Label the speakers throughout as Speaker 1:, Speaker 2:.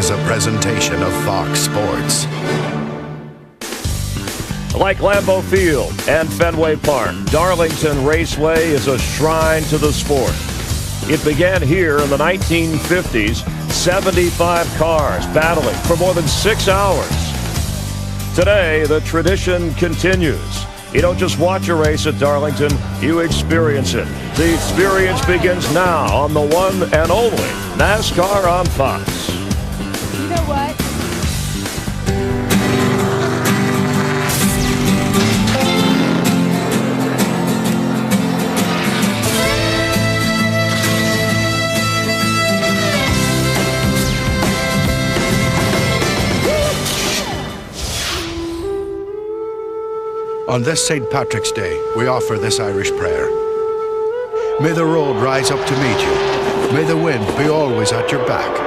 Speaker 1: is a presentation of Fox Sports.
Speaker 2: Like Lambeau Field and Fenway Park, Darlington Raceway is a shrine to the sport. It began here in the 1950s, 75 cars battling for more than 6 hours. Today, the tradition continues. You don't just watch a race at Darlington, you experience it. The experience begins now on the one and only NASCAR on Fox.
Speaker 3: You know what?
Speaker 1: On this St. Patrick's Day, we offer this Irish prayer. May the road rise up to meet you. May the wind be always at your back.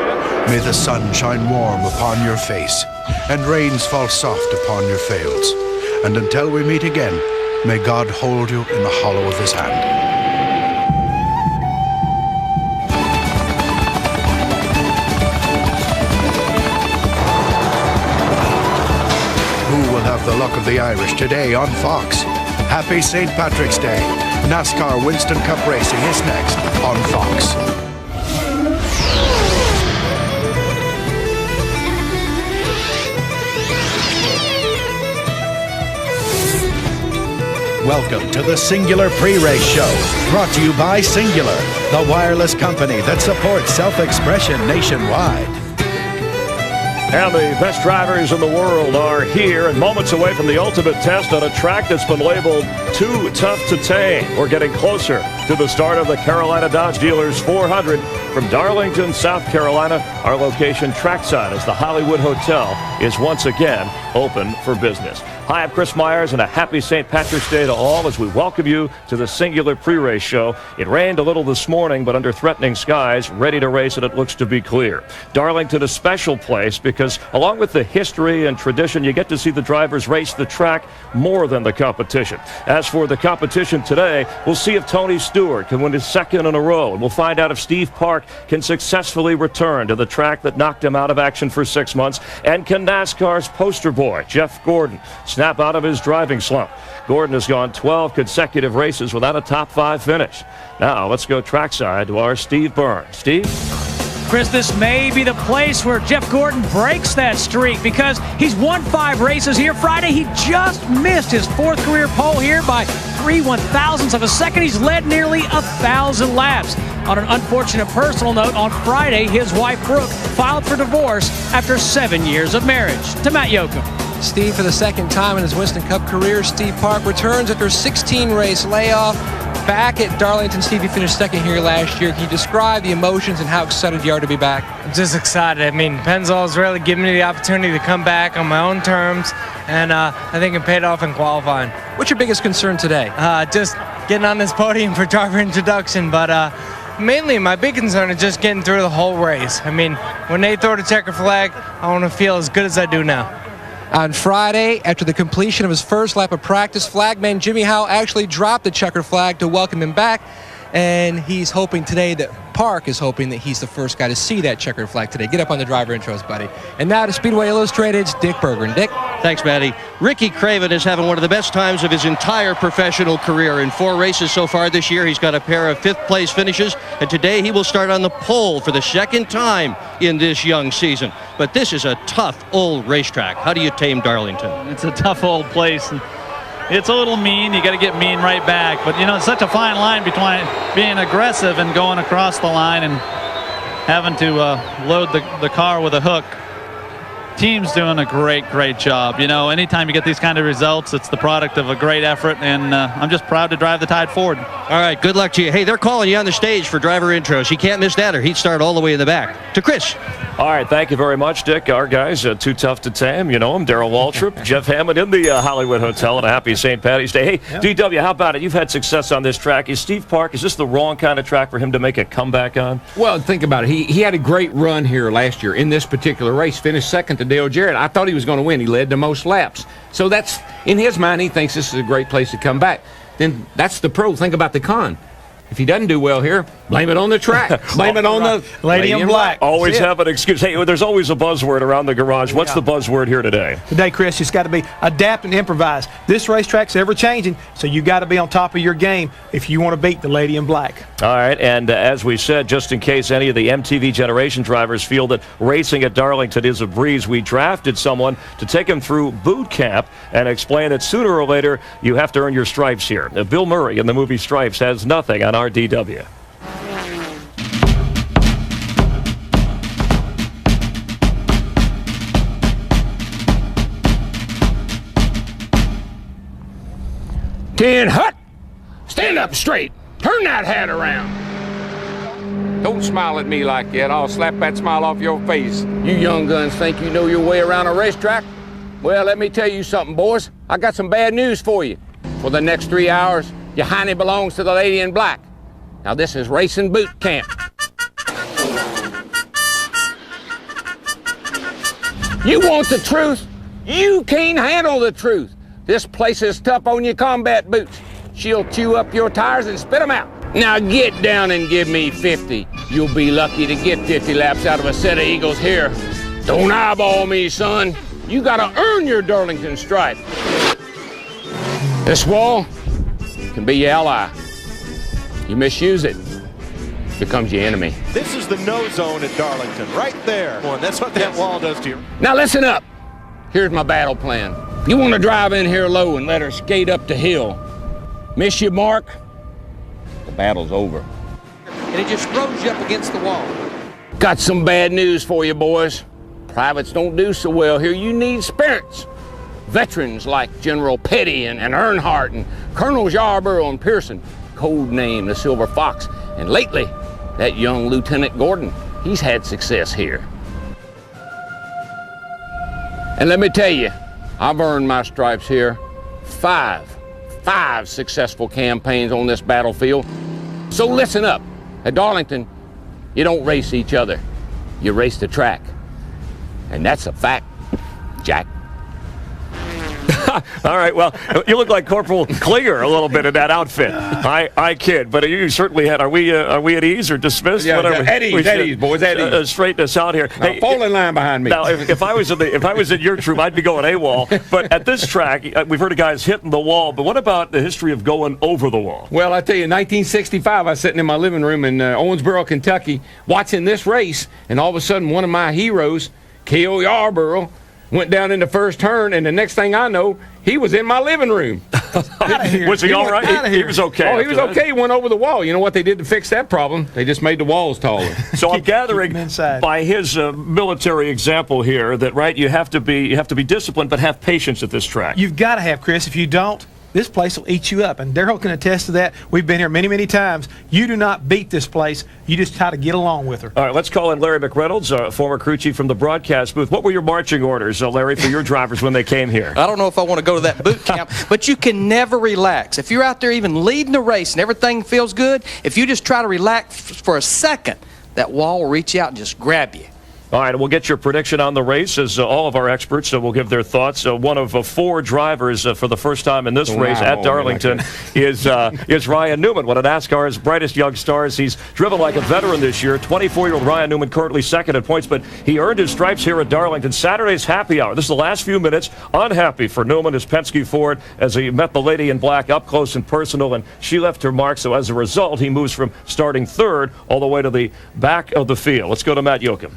Speaker 1: May the sun shine warm upon your face, and rains fall soft upon your fields. And until we meet again, may God hold you in the hollow of his hand. Who will have the luck of the Irish today on Fox? Happy St. Patrick's Day. NASCAR Winston Cup Racing is next on Fox. Welcome to the Singular Pre-Race Show, brought to you by Singular, the wireless company that supports self-expression nationwide.
Speaker 2: And the best drivers in the world are here and moments away from the ultimate test on a track that's been labeled too tough to tame. We're getting closer to the start of the Carolina Dodge Dealers 400 from Darlington, South Carolina. Our location trackside as the Hollywood Hotel is once again open for business. Hi, I'm Chris Myers, and a happy St. Patrick's Day to all as we welcome you to the Singular Pre-Race Show. It rained a little this morning, but under threatening skies, ready to race, and it looks to be clear. Darlington, a special place because along with the history and tradition, you get to see the drivers race the track more than the competition. As for the competition today, we'll see if Tony Stewart can win his second in a row, and we'll find out if Steve Park can successfully return to the track that knocked him out of action for 6 months, and can NASCAR's poster boy, Jeff Gordon, snap out of his driving slump. Gordon has gone 12 consecutive races without a top 5 finish. Now let's go trackside to our Steve Byrne. Steve?
Speaker 4: Chris, this may be the place where Jeff Gordon breaks that streak because he's won 5 races here. Friday, he just missed his 4th career pole here by 3/1000ths of a second. He's led nearly 1,000 laps. On an unfortunate personal note, on Friday, his wife Brooke filed for divorce after 7 years of marriage. To Matt Yoakum.
Speaker 5: Steve, for the second time in his Winston Cup career, Steve Park returns after a 16-race layoff. Back at Darlington, Steve, you finished second here last year. Can you describe the emotions and how excited you are to be back?
Speaker 6: I'm just excited. I mean, Pennzoil's really given me the opportunity to come back on my own terms, and I think it paid off in qualifying.
Speaker 5: What's your biggest concern today?
Speaker 6: Just getting on this podium for driver introduction, but mainly my big concern is just getting through the whole race. I mean, when they throw the checker flag, I want to feel as good as I do now.
Speaker 5: On Friday, after the completion of his first lap of practice, flagman Jimmy Howe actually dropped the checker flag to welcome him back, and he's hoping today that Park is hoping that he's the first guy to see that checkered flag today. Get up on the driver intros, buddy. And now to Speedway Illustrated's Dick Berggren. Dick?
Speaker 7: Thanks, Matty. Ricky Craven is having one of the best times of his entire professional career. In 4 races so far this year, he's got a pair of 5th-place finishes, and today he will start on the pole for the 2nd time in this young season. But this is a tough old racetrack. How do you tame Darlington?
Speaker 8: It's a tough old place. It's a little mean. You got to get mean right back. But, you know, it's such a fine line between being aggressive and going across the line and having to load the car with a hook. Team's doing a great job. You know, anytime you get these kind of results, it's the product of a great effort, and I'm just proud to drive the Tide forward.
Speaker 7: All right, good luck to you. Hey, they're calling you on the stage for driver intros. You can't miss that, or he'd start all the way in the back. To Chris.
Speaker 2: All right, thank you very much, Dick. Our guys, too tough to tame. You know him, Darrell Waltrip, Jeff Hammond in the Hollywood Hotel, and a happy St. Patty's Day. Hey, yep. DW, how about it? You've had success on this track. Is Steve Park, is this the wrong kind of track for him to make a comeback on?
Speaker 9: Well, think about it. He had a great run here last year in this particular race, finished second to Dale Jarrett. I thought he was going to win. He led the most laps. So that's, in his mind, he thinks this is a great place to come back. Then that's the pro. Think about the con. If he doesn't do well here, Blame it on the track. Blame it on the
Speaker 3: Lady in Black.
Speaker 2: Always have an excuse. Hey, there's always a buzzword around the garage. What's the buzzword here today?
Speaker 3: Today, Chris, it's got to be adapt and improvise. This racetrack's ever changing, so you got to be on top of your game if you want to beat the Lady in Black.
Speaker 2: All right, and as we said, just in case any of the MTV Generation drivers feel that racing at Darlington is a breeze, we drafted someone to take them through boot camp and explain that sooner or later you have to earn your stripes here. Bill Murray in the movie Stripes has nothing on RDW.
Speaker 9: Ten hut! Stand up straight. Turn that hat around. Don't smile at me like that. I'll slap that smile off your face. You young guns think you know your way around a racetrack? Well, let me tell you something, boys. I got some bad news for you. For the next 3 hours, your hiney belongs to the Lady in Black. Now, this is racing boot camp. You want the truth? You can't handle the truth. This place is tough on your combat boots. She'll chew up your tires and spit them out. Now get down and give me 50. You'll be lucky to get 50 laps out of a set of Eagles here. Don't eyeball me, son. You gotta earn your Darlington stripe. This wall can be your ally. You misuse it, it becomes your enemy.
Speaker 10: This is the no zone at Darlington, right there. Boy, that's what that wall does to you.
Speaker 9: Now listen up. Here's my battle plan. You want to drive in here low and let her skate up the hill. Miss your mark, the battle's over.
Speaker 5: And it just throws you up against the wall.
Speaker 9: Got some bad news for you, boys. Privates don't do so well here. You need spirits. Veterans like General Petty and Earnhardt and Colonel Yarborough and Pearson, code name the Silver Fox. And lately, that young Lieutenant Gordon, he's had success here. And let me tell you, I've earned my stripes here. Five successful campaigns on this battlefield. So listen up. At Darlington, you don't race each other. You race the track. And that's a fact, Jack.
Speaker 2: All right, well, you look like Corporal Klinger a little bit in that outfit. I kid, but you certainly had. Are we at ease or dismissed?
Speaker 9: Yeah, at ease, boys, at ease.
Speaker 2: Straighten us out here.
Speaker 9: Now, fall in line behind me.
Speaker 2: Now, if I was in your troop, I'd be going AWOL. But at this track, we've heard of guys hitting the wall. But what about the history of going over the wall?
Speaker 9: Well, I tell you, in 1965, I was sitting in my living room in Owensboro, Kentucky, watching this race, and all of a sudden, one of my heroes, Cale Yarborough, went down in the first turn, and the next thing I know, he was in my living room.
Speaker 2: Was he all right? He was okay.
Speaker 9: Oh, he was okay. He went over the wall. You know what they did to fix that problem? They just made the walls taller.
Speaker 2: So I'm gathering by his military example here that, right, you have to be disciplined but have patience at this track.
Speaker 3: You've got to have, Chris. If you don't, this place will eat you up. And Darryl can attest to that. We've been here many, many times. You do not beat this place. You just try to get along with her.
Speaker 2: All right, let's call in Larry McReynolds, former crew chief from the broadcast booth. What were your marching orders, Larry, for your drivers when they came here?
Speaker 11: I don't know if I want to go to that boot camp, but you can never relax. If you're out there even leading the race and everything feels good, if you just try to relax for a second, that wall will reach out and just grab you.
Speaker 2: All right, we'll get your prediction on the race as all of our experts will give their thoughts. One of four drivers for the first time in this race at Darlington is Ryan Newman, one of NASCAR's brightest young stars. He's driven like a veteran this year. 24-year-old Ryan Newman currently second in points, but he earned his stripes here at Darlington. Saturday's happy hour. This is the last few minutes. Unhappy for Newman, his Penske Ford, as he met the Lady in Black up close and personal, and she left her mark. So as a result, he moves from starting third all the way to the back of the field. Let's go to Matt Yoakum.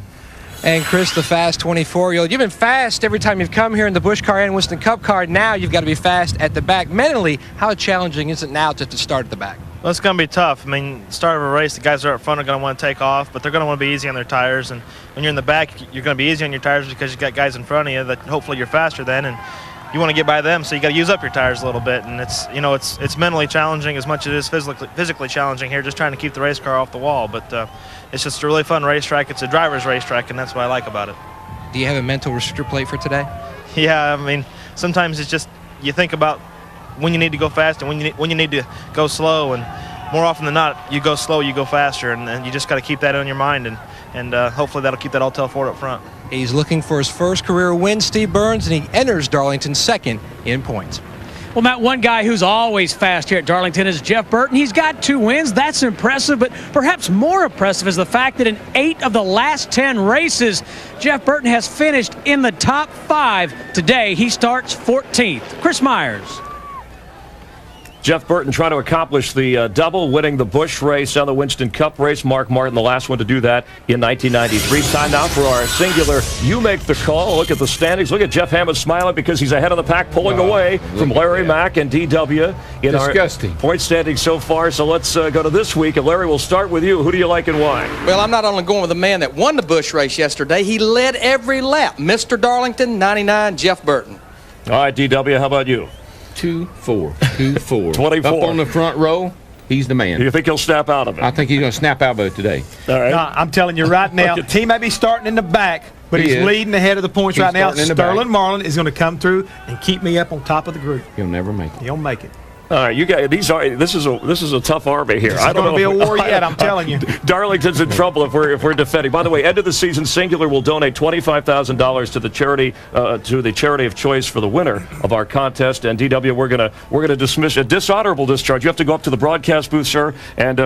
Speaker 5: And Chris, the fast 24-year-old, you've been fast every time you've come here in the Busch car and Winston Cup car. Now you've got to be fast at the back. Mentally, how challenging is it now to start at the back?
Speaker 12: Well, it's going to be tough. I mean, start of a race, the guys that are up front are going to want to take off, but they're going to want to be easy on their tires. And when you're in the back, you're going to be easy on your tires because you've got guys in front of you that hopefully you're faster than, and you want to get by them, so you got to use up your tires a little bit. And it's mentally challenging as much as it is physically challenging here, just trying to keep the race car off the wall. But it's just a really fun racetrack. It's a driver's racetrack, and that's what I like about it.
Speaker 5: Do you have a mental restrictor plate for today?
Speaker 12: Yeah, I mean, sometimes it's just you think about when you need to go fast and when you need to go slow, and more often than not, you go slow, you go faster, and you just got to keep that on your mind, and hopefully that'll keep that Alltel Ford up front.
Speaker 5: He's looking for his first career win, Steve Burns, and he enters Darlington second in points.
Speaker 4: Well, Matt, one guy who's always fast here at Darlington is Jeff Burton. He's got 2 wins. That's impressive, but perhaps more impressive is the fact that in 8 of the last 10 races, Jeff Burton has finished in the top 5. Today, he starts 14th. Chris Myers.
Speaker 2: Jeff Burton trying to accomplish the double, winning the Busch race and the Winston Cup race. Mark Martin, the last one to do that in 1993. Time now for our singular You Make the Call. Look at the standings. Look at Jeff Hammond smiling because he's ahead of the pack, pulling away from Larry Mack and DW in
Speaker 9: Disgusting.
Speaker 2: our point standing so far. So let's go to this week. And Larry, we'll start with you. Who do you like and why?
Speaker 11: Well, I'm not only going with the man that won the Busch race yesterday, he led every lap. Mr. Darlington, 99, Jeff Burton.
Speaker 2: All right, DW, how about you?
Speaker 9: 2-4. 2-4.
Speaker 2: 24.
Speaker 9: Up on the front row, he's the man.
Speaker 2: Do you think he'll snap out of it?
Speaker 9: I think he's going to snap out of it today.
Speaker 2: All right.
Speaker 3: No, I'm telling you right now, he may be starting in the back, but he's leading ahead of the points right now. Sterling Marlin is going to come through and keep me up on top of the group.
Speaker 9: He'll never make it.
Speaker 3: He'll make it.
Speaker 2: All right, you guys. This is a tough army here.
Speaker 3: It's going to be a war yet. I'm telling you.
Speaker 2: Darlington's in trouble if we're defending. By the way, end of the season, Singular will donate $25,000 to the charity of choice for the winner of our contest. And DW, we're gonna dismiss a dishonorable discharge. You have to go up to the broadcast booth, sir, and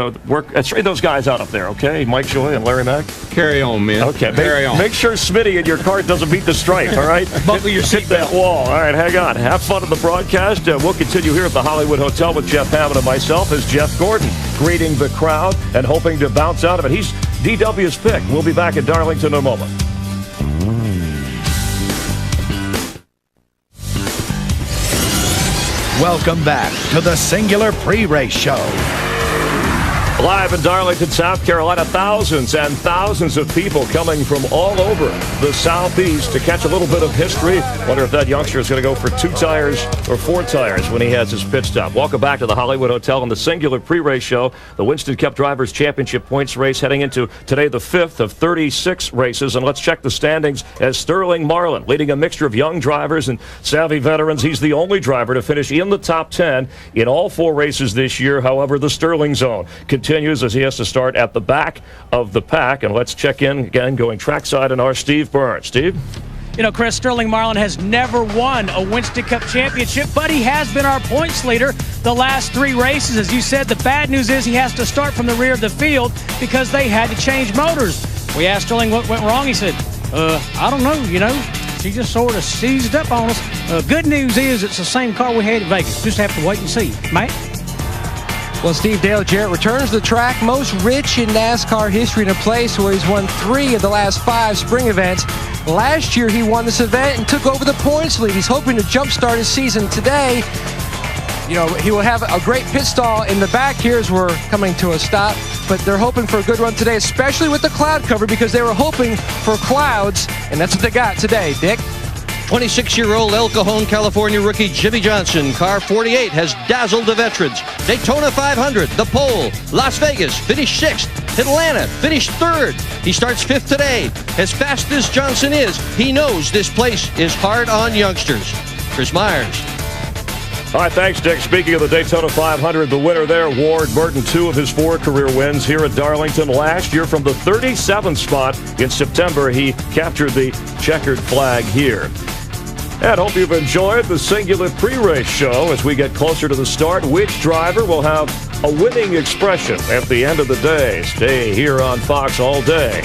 Speaker 2: straighten those guys out up there, okay? Mike Joy and Larry Mack.
Speaker 9: Carry on, man.
Speaker 2: Okay,
Speaker 9: carry on.
Speaker 2: Make sure Smitty in your cart doesn't beat the stripe. All right,
Speaker 3: buckle your seat
Speaker 2: that wall. All right, hang on. Have fun at the broadcast. We'll continue here at the Hollywood Hotel with Jeff Hammond and myself as Jeff Gordon greeting the crowd and hoping to bounce out of it. He's DW's pick. We'll be back at Darlington in a moment.
Speaker 1: Welcome back to the Singular Pre-Race Show.
Speaker 2: Live in Darlington, South Carolina, thousands and thousands of people coming from all over the Southeast to catch a little bit of history. Wonder if that youngster is going to go for 2 tires or 4 tires when he has his pit stop. Welcome back to the Hollywood Hotel and the Singular Pre-Race Show. The Winston Cup Drivers' Championship points race heading into today the 5th of 36 races. And let's check the standings as Sterling Marlin, leading a mixture of young drivers and savvy veterans. He's the only driver to finish in the top 10 in all 4 races this year. However, the Sterling zone continues as he has to start at the back of the pack. And let's check in again, going trackside, in our Steve Burns. Steve?
Speaker 4: You know, Chris, Sterling Marlin has never won a Winston Cup championship, but he has been our points leader the last 3 races. As you said, the bad news is he has to start from the rear of the field because they had to change motors. We asked Sterling what went wrong. He said, I don't know, she just sort of seized up on us. Good news is it's the same car we had at Vegas. Just have to wait and see. Mate?
Speaker 5: Well, Steve, Dale Jarrett returns to the track, most rich in NASCAR history, in a place where he's won 3 of the last 5 spring events. Last year, he won this event and took over the points lead. He's hoping to jumpstart his season today. He will have a great pit stall in the back here as we're coming to a stop, but they're hoping for a good run today, especially with the cloud cover, because they were hoping for clouds, and that's what they got today. Dick?
Speaker 7: 26-year-old El Cajon, California rookie Jimmy Johnson, car 48, has dazzled the veterans. Daytona 500, the pole. Las Vegas, finished 6th. Atlanta, finished 3rd. He starts 5th today. As fast as Johnson is, he knows this place is hard on youngsters. Chris Myers.
Speaker 2: All right, thanks, Dick. Speaking of the Daytona 500, the winner there, Ward Burton, 2 of his 4 career wins here at Darlington last year. From the 37th spot in September, he captured the checkered flag here. And hope you've enjoyed the Singular Pre-Race Show. As we get closer to the start, which driver will have a winning expression at the end of the day? Stay here on Fox all day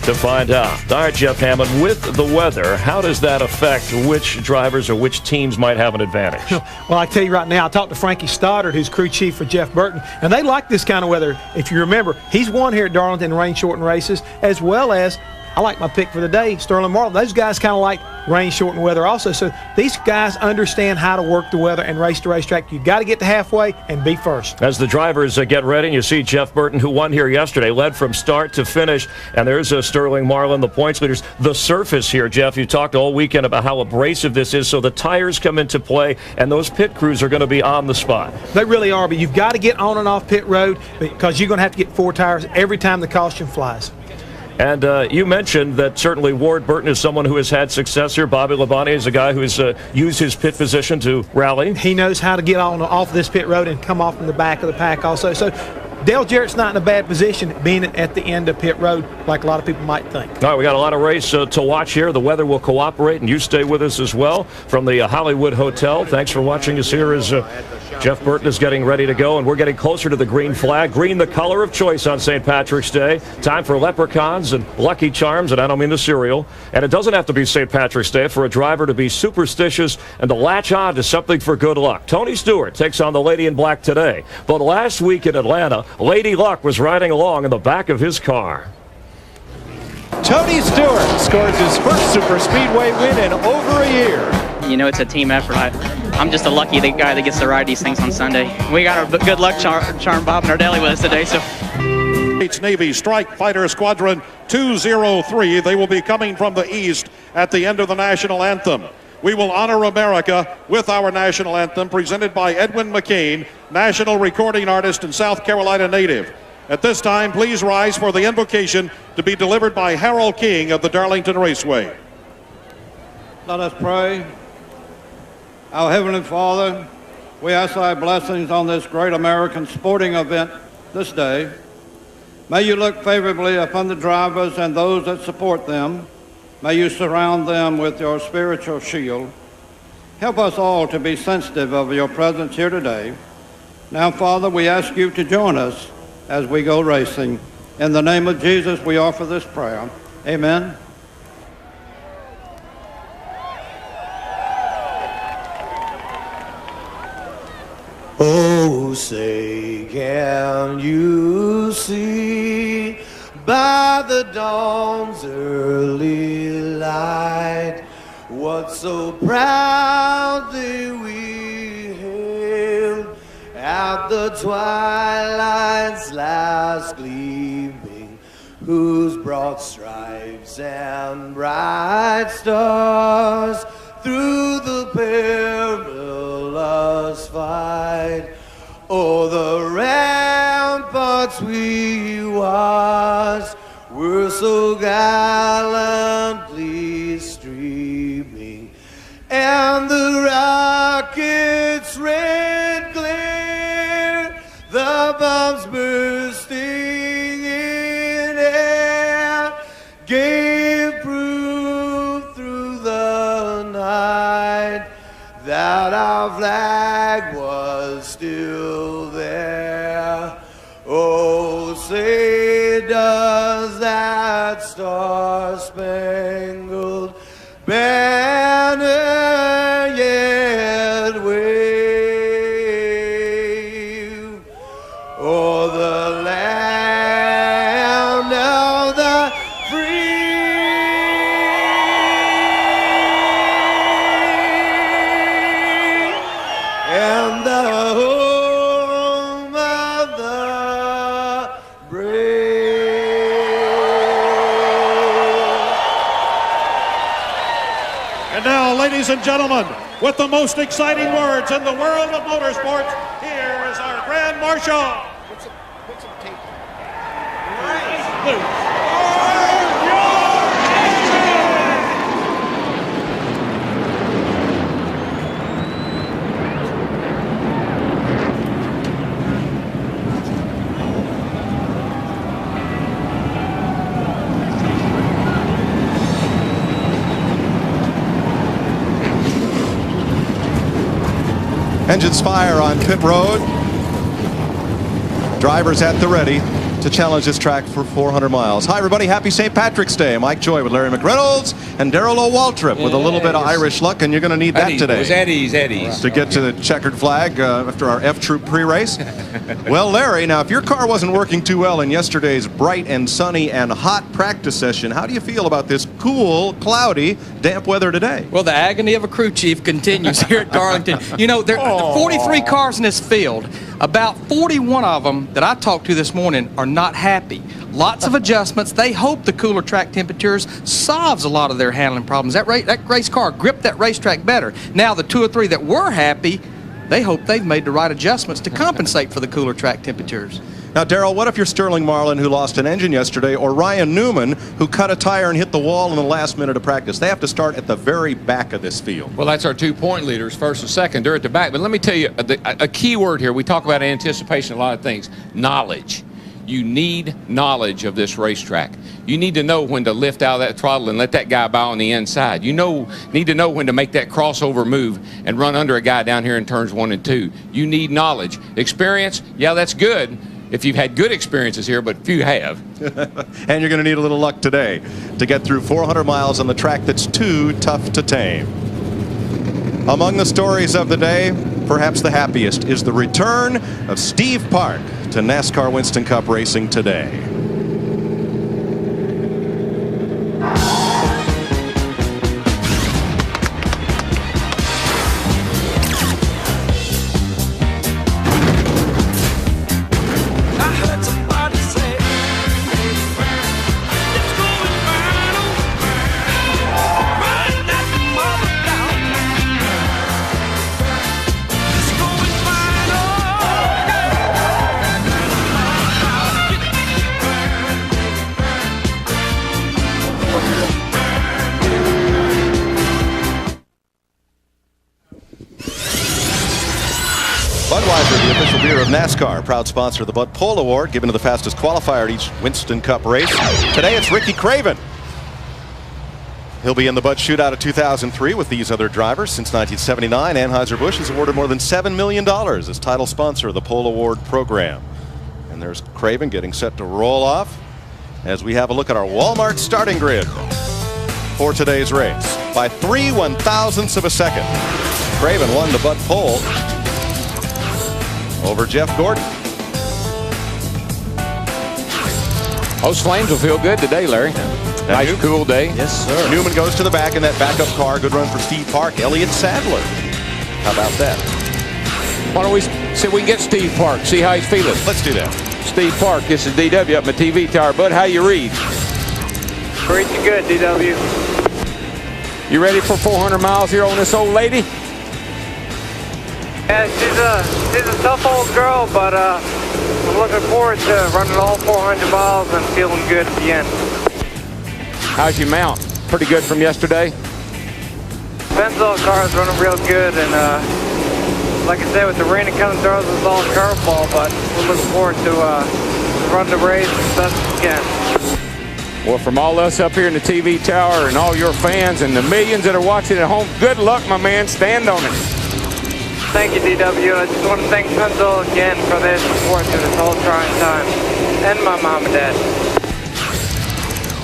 Speaker 2: to find out. All right, Jeff Hammond, with the weather, how does that affect which drivers or which teams might have an advantage?
Speaker 3: Well, I tell you right now, I talked to Frankie Stoddard, who's crew chief for Jeff Burton, and they like this kind of weather. If you remember, he's won here at Darlington rain-shortened races, as well as, I like my pick for the day, Sterling Marlin. Those guys kind of like rain-shortened weather also. So these guys understand how to work the weather and race to racetrack. You got to get to halfway and be first.
Speaker 2: As the drivers get ready, and you see Jeff Burton, who won here yesterday, led from start to finish. And there's Sterling Marlin, the points leaders. The surface here, Jeff, you talked all weekend about how abrasive this is. So the tires come into play, and those pit crews are going to be on the spot.
Speaker 3: They really are, but you've got to get on and off pit road because you're going to have to get 4 tires every time the caution flies.
Speaker 2: And you mentioned that certainly Ward Burton is someone who has had success here. Bobby Labonte is a guy who has used his pit position to rally.
Speaker 3: He knows how to get on off this pit road and come off in the back of the pack also. So Dale Jarrett's not in a bad position being at the end of pit road like a lot of people might think.
Speaker 2: All right, we got a lot of race to watch here. The weather will cooperate, and you stay with us as well from the Hollywood Hotel. Thanks for watching us here as Jeff Burton is getting ready to go, and we're getting closer to the green flag. Green, the color of choice on St. Patrick's Day. Time for leprechauns and Lucky Charms, and I don't mean the cereal. And it doesn't have to be St. Patrick's Day for a driver to be superstitious and to latch on to something for good luck. Tony Stewart takes on the Lady in Black today. But last week in Atlanta, Lady Luck was riding along in the back of his car.
Speaker 10: Tony Stewart scores his first super speedway win in over a year.
Speaker 13: You know, it's a team effort. I'm just a lucky guy that gets to ride these things on Sunday. We got our good luck charm Bob Nardelli with us today. So,
Speaker 14: Navy Strike Fighter Squadron 203. They will be coming from the east at the end of the national anthem. We will honor America with our national anthem presented by Edwin McCain, national recording artist and South Carolina native. At this time, please rise for the invocation to be delivered by Harold King of the Darlington Raceway.
Speaker 15: Let us pray. Our Heavenly Father, we ask thy blessings on this great American sporting event this day. May you look favorably upon the drivers and those that support them. May you surround them with your spiritual shield. Help us all to be sensitive of your presence here today. Now, Father, we ask you to join us as we go racing. In the name of Jesus, we offer this prayer. Amen.
Speaker 16: Oh, say, can you see by the dawn's early light what so proudly we hailed at the twilight's last gleaming, whose broad stripes and bright stars through the perilous fight o'er the ramparts we watched were so gallantly streaming, and the rocket's red glare, the bombs bursting in air, gave proof through the night that our flag was still there. Oh, say does that star-spangled banner yet wave o'er the land of the and the home of the brave.
Speaker 14: And now, ladies and gentlemen, with the most exciting words in the world of motorsports, here is our Grand Marshal. Put some tape.
Speaker 17: Engines fire on pit road. Drivers at the ready to challenge this track for 400 miles. Hi, everybody. Happy St. Patrick's Day. Mike Joy with Larry McReynolds and Darrell O'Waltrip with a little bit of Irish luck, and you're going to need that today.
Speaker 9: Eddie's.
Speaker 17: To get to the checkered flag after our F-Troop pre-race. Well, Larry, now if your car wasn't working too well in yesterday's bright and sunny and hot practice session, how do you feel about this cool, cloudy, damp weather today?
Speaker 11: Well, the agony of a crew chief continues here at Darlington. You know, there are 43 cars in this field. About 41 of them that I talked to this morning are not happy. Lots of adjustments. They hope the cooler track temperatures solves a lot of their handling problems. That race car gripped that racetrack better. Now, the 2 or 3 that were happy, they hope they've made the right adjustments to compensate for the cooler track temperatures.
Speaker 17: Now, Darrell, what if you're Sterling Marlin, who lost an engine yesterday, or Ryan Newman, who cut a tire and hit the wall in the last minute of practice? They have to start at the very back of this field.
Speaker 18: Well, that's our 2-point leaders, first and second. They're at the back. But let me tell you, a key word here. We talk about anticipation, a lot of things. Knowledge. You need knowledge of this racetrack. You need to know when to lift out of that throttle and let that guy by on the inside. You need to know when to make that crossover move and run under a guy down here in turns 1 and 2. You need knowledge. Experience, yeah, that's good if you've had good experiences here, but few have.
Speaker 17: And you're going to need a little luck today to get through 400 miles on the track that's too tough to tame. Among the stories of the day, perhaps the happiest is the return of Steve Park to NASCAR Winston Cup racing today. Budweiser, the official beer of NASCAR, proud sponsor of the Bud Pole Award, given to the fastest qualifier at each Winston Cup race. Today it's Ricky Craven. He'll be in the Bud Shootout of 2003 with these other drivers. Since 1979, Anheuser-Busch has awarded more than $7 million as title sponsor of the Pole Award program. And there's Craven getting set to roll off as we have a look at our Walmart starting grid for today's race. By 3 1/1000ths of a second, Craven won the Bud Pole over Jeff Gordon.
Speaker 18: Those flames will feel good today, Larry. Nice, cool day.
Speaker 17: Yes, sir. Newman goes to the back in that backup car. Good run for Steve Park. Elliott Sadler. How about that?
Speaker 18: Why don't we see if we can get Steve Park, see how he's feeling?
Speaker 17: Let's do that.
Speaker 18: Steve Park, this is DW up my TV tower. Bud, how you read?
Speaker 19: Pretty good, DW.
Speaker 18: You ready for 400 miles here on this old lady?
Speaker 19: Yeah, she's a tough old girl, but I'm looking forward to running all 400 miles and feeling good at the end.
Speaker 18: How's your mount? Pretty good from yesterday?
Speaker 19: Benzo car is running real good, and like I said, with the rain, it kind of throws us all a curveball, but we're looking forward to run the race as best as we can.
Speaker 18: Well, from all us up here in the TV tower and all your fans and the millions that are watching at home, good luck, my man. Stand on it.
Speaker 19: Thank you, DW. I just want to thank Benzo again for their support through this whole trying time, and my mom and dad.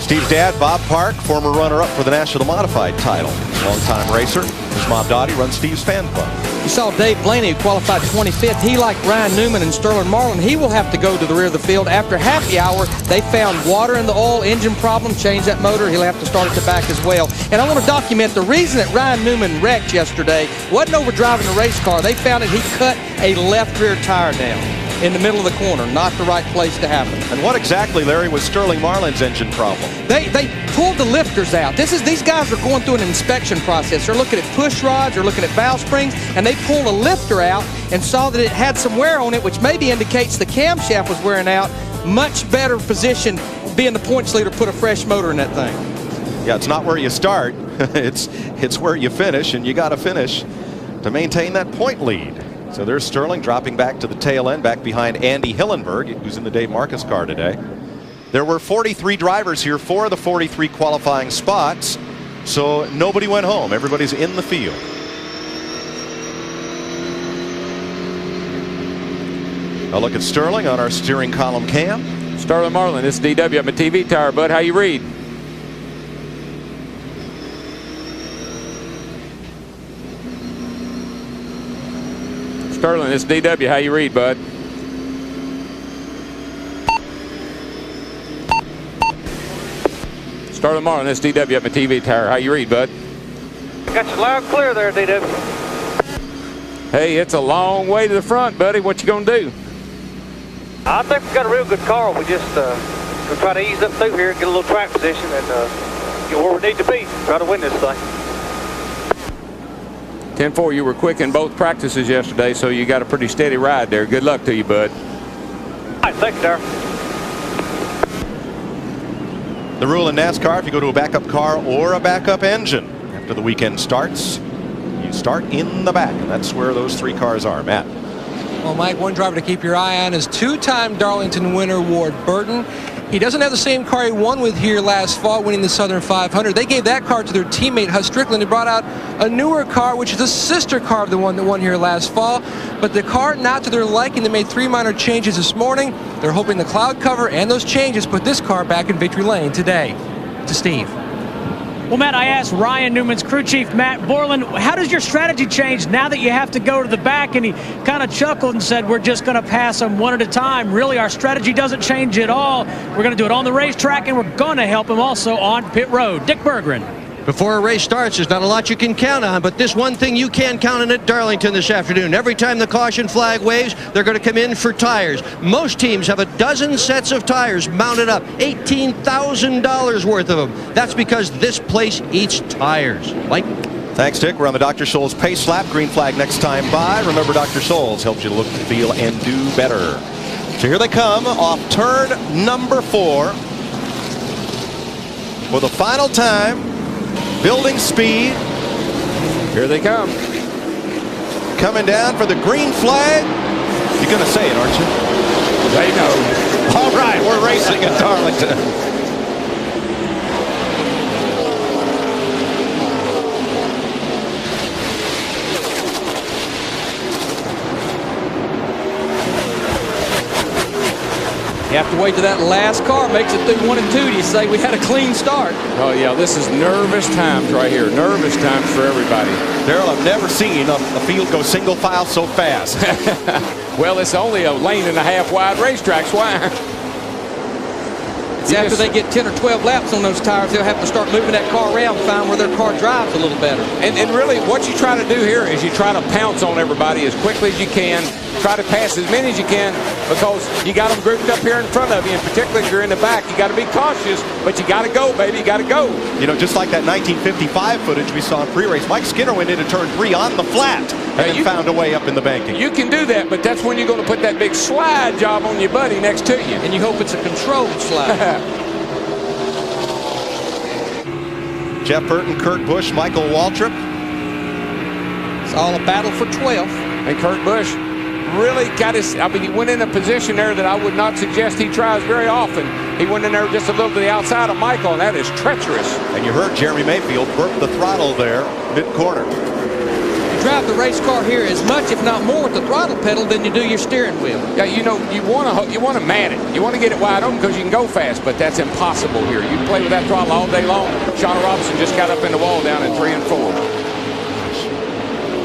Speaker 17: Steve's dad, Bob Park, former runner-up for the National Modified title. Longtime racer. His mom, Dottie, runs Steve's fan club.
Speaker 11: You saw Dave Blaney, who qualified 25th. He, like Ryan Newman and Sterling Marlin, he will have to go to the rear of the field. After happy hour, they found water in the oil, engine problem, changed that motor. He'll have to start at the back as well. And I want to document the reason that Ryan Newman wrecked yesterday wasn't over driving the race car. They found that he cut a left rear tire down in the middle of the corner. Not the right place to happen.
Speaker 17: And what exactly, Larry, was Sterling Marlin's engine problem?
Speaker 11: They pulled the lifters out. These guys are going through an inspection process. They're looking at push rods, they're looking at valve springs, and they pulled a lifter out and saw that it had some wear on it, which maybe indicates the camshaft was wearing out. Much better position, being the points leader, put a fresh motor in that thing.
Speaker 17: Yeah, it's not where you start. it's where you finish, and you got to finish to maintain that point lead. So there's Sterling dropping back to the tail end, back behind Andy Hillenberg, who's in the Dave Marcus car today. There were 43 drivers here for the 43 qualifying spots, so nobody went home. Everybody's in the field. A look at Sterling on our steering column cam.
Speaker 18: Sterling Marlin, this is DW at my TV tower. Bud, how you read? Sterling, this is DW. How you read, bud? Sterling Marlin, this is DW at my TV tower. How you read, bud?
Speaker 19: I got you loud and clear there, DW.
Speaker 18: Hey, it's a long way to the front, buddy. What you gonna do?
Speaker 19: I think we got a real good car. We just we'll try to ease up through here, get a little track position, and get where we need to be. Try to win this thing.
Speaker 18: 10-4, you were quick in both practices yesterday, so you got a pretty steady ride there. Good luck to you, bud.
Speaker 19: All right, thanks, Darrell.
Speaker 17: The rule in NASCAR, if you go to a backup car or a backup engine after the weekend starts, you start in the back. That's where those 3 cars are. Matt.
Speaker 5: Well, Mike, one driver to keep your eye on is 2-time Darlington winner Ward Burton. He doesn't have the same car he won with here last fall, winning the Southern 500. They gave that car to their teammate, Hus Strickland, who brought out a newer car, which is a sister car of the one that won here last fall. But the car not to their liking. They made 3 minor changes this morning. They're hoping the cloud cover and those changes put this car back in victory lane today. To Steve.
Speaker 4: Well, Matt, I asked Ryan Newman's crew chief, Matt Borland, how does your strategy change now that you have to go to the back? And he kind of chuckled and said, we're just going to pass them one at a time. Really, our strategy doesn't change at all. We're going to do it on the racetrack, and we're going to help him also on pit road. Dick Berggren.
Speaker 7: Before a race starts, there's not a lot you can count on, but this one thing you can count on at Darlington this afternoon. Every time the caution flag waves, they're going to come in for tires. Most teams have a dozen sets of tires mounted up, $18,000 worth of them. That's because this place eats tires. Mike?
Speaker 17: Thanks, Dick. We're on the Dr. Scholl's pace lap. Green flag next time by. Remember, Dr. Scholl's helps you look, feel, and do better. So here they come off turn number 4 for the final time. Building speed.
Speaker 18: Here they come.
Speaker 17: Coming down for the green flag. You're going to say it, aren't you?
Speaker 18: They know.
Speaker 17: All right, we're racing at Darlington.
Speaker 11: You have to wait till that last car makes it through 1 and 2 to say we had a clean start.
Speaker 18: Oh, yeah, this is nervous times right here. Nervous times for everybody.
Speaker 17: Darrell, I've never seen a field go single file so fast.
Speaker 18: Well, it's only a lane and a half wide racetrack. Why?
Speaker 11: It's after they get 10 or 12 laps on those tires, they'll have to start moving that car around, find where their car drives a little better.
Speaker 18: And really, what you try to do here is you try to pounce on everybody as quickly as you can. Try to pass as many as you can because you got them grouped up here in front of you, and particularly if you're in the back, you got to be cautious, but you got to go, baby. You got to go.
Speaker 17: You know, just like that 1955 footage we saw in pre-race, Mike Skinner went into turn 3 on the flat and then found a way up in the banking.
Speaker 18: You can do that, but that's when you're going to put that big slide job on your buddy next to you.
Speaker 11: And you hope it's a controlled slide.
Speaker 17: Jeff Burton, Kurt Busch, Michael Waltrip.
Speaker 11: It's all a battle for 12th.
Speaker 18: And Kurt Busch really got his, I mean, he went in a position there that I would not suggest he tries very often. He went in there just a little to the outside of Michael, and that is treacherous.
Speaker 17: And you heard Jeremy Mayfield burp the throttle there, mid-corner.
Speaker 11: You drive the race car here as much, if not more, with the throttle pedal than you do your steering wheel.
Speaker 18: Yeah, you know, you want to man it. You want to get it wide open because you can go fast, but that's impossible here. You can play with that throttle all day long. Shauna Robinson just got up in the wall down in 3 and 4.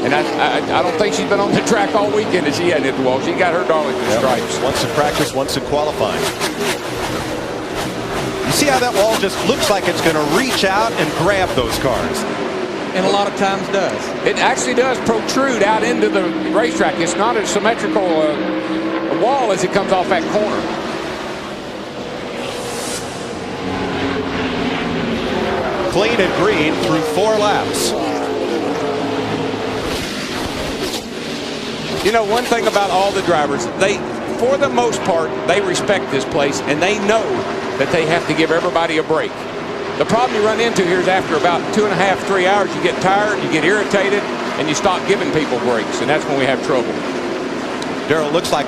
Speaker 18: And I don't think she's been on the track all weekend as she hadn't hit the wall. She got her Darlington stripes.
Speaker 17: Once in practice, once in qualifying. You see how that wall just looks like it's going to reach out and grab those cars.
Speaker 11: And a lot of times does.
Speaker 18: It actually does protrude out into the racetrack. It's not as symmetrical a wall as it comes off that corner.
Speaker 17: Clean and green through 4 laps.
Speaker 18: You know, one thing about all the drivers, they, for the most part, they respect this place, and they know that they have to give everybody a break. The problem you run into here is after about 2.5, 3 hours, you get tired, you get irritated, and you stop giving people breaks, and that's when we have trouble.
Speaker 17: Darrell, looks like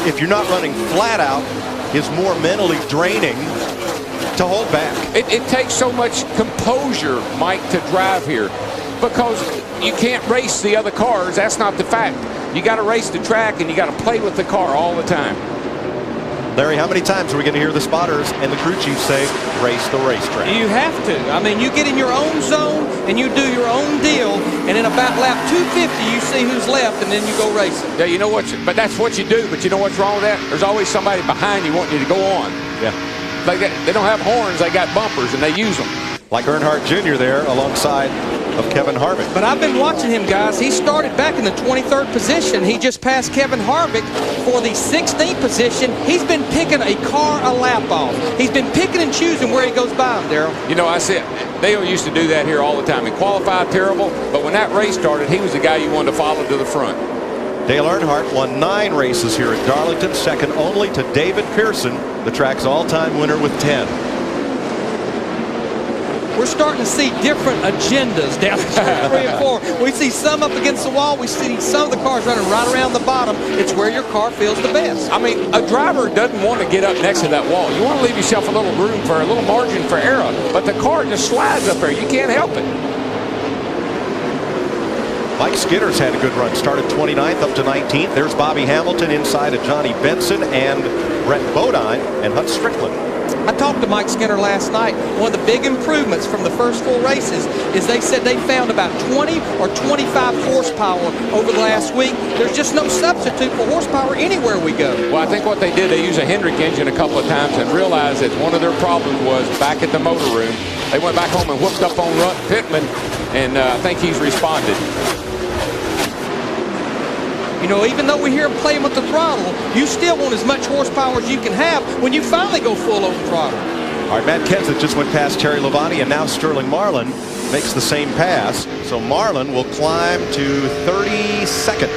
Speaker 17: if you're not running flat out, it's more mentally draining to hold back.
Speaker 18: It takes so much composure, Mike, to drive here because you can't race the other cars. That's not the fact. You got to race the track, and you got to play with the car all the time.
Speaker 17: Larry, how many times are we going to hear the spotters and the crew chief say, race the racetrack?
Speaker 11: You have to. I mean, you get in your own zone, and you do your own deal, and in about lap 250, you see who's left, and then you go racing.
Speaker 18: Yeah, you know what? But that's what you do. But you know what's wrong with that? There's always somebody behind you wanting you to go on.
Speaker 17: Yeah.
Speaker 18: They don't have horns. They got bumpers, and they use them.
Speaker 17: Like Earnhardt Jr. there alongside of Kevin Harvick.
Speaker 11: But I've been watching him, guys. He started back in the 23rd position. He just passed Kevin Harvick for the 16th position. He's been picking a car a lap off. He's been picking and choosing where he goes by him, Darrell.
Speaker 18: You know, I said Dale used to do that here all the time. He qualified terrible, but when that race started, he was the guy you wanted to follow to the front.
Speaker 17: Dale Earnhardt won 9 races here at Darlington, second only to David Pearson, the track's all-time winner with 10.
Speaker 11: We're starting to see different agendas down at 3 and 4. We see some up against the wall. We see some of the cars running right around the bottom. It's where your car feels the best.
Speaker 18: I mean, a driver doesn't want to get up next to that wall. You want to leave yourself a little room for a little margin for error, but the car just slides up there. You can't help it.
Speaker 17: Mike Skinner's had a good run. Started 29th up to 19th. There's Bobby Hamilton inside of Johnny Benson and Brett Bodine and Hunt Strickland.
Speaker 11: I talked to Mike Skinner last night. One of the big improvements from the first 4 races is they said they found about 20 or 25 horsepower over the last week. There's just no substitute for horsepower anywhere we go.
Speaker 18: Well, I think what they did, they used a Hendrick engine a couple of times and realized that one of their problems was back at the motor room. They went back home and whooped up on Rutt Pittman, and I think he's responded.
Speaker 11: You know, even though we hear him playing with the throttle, you still want as much horsepower as you can have when you finally go full open throttle.
Speaker 17: All right, Matt Kenseth just went past Terry Labonte, and now Sterling Marlin makes the same pass. So Marlin will climb to 32nd.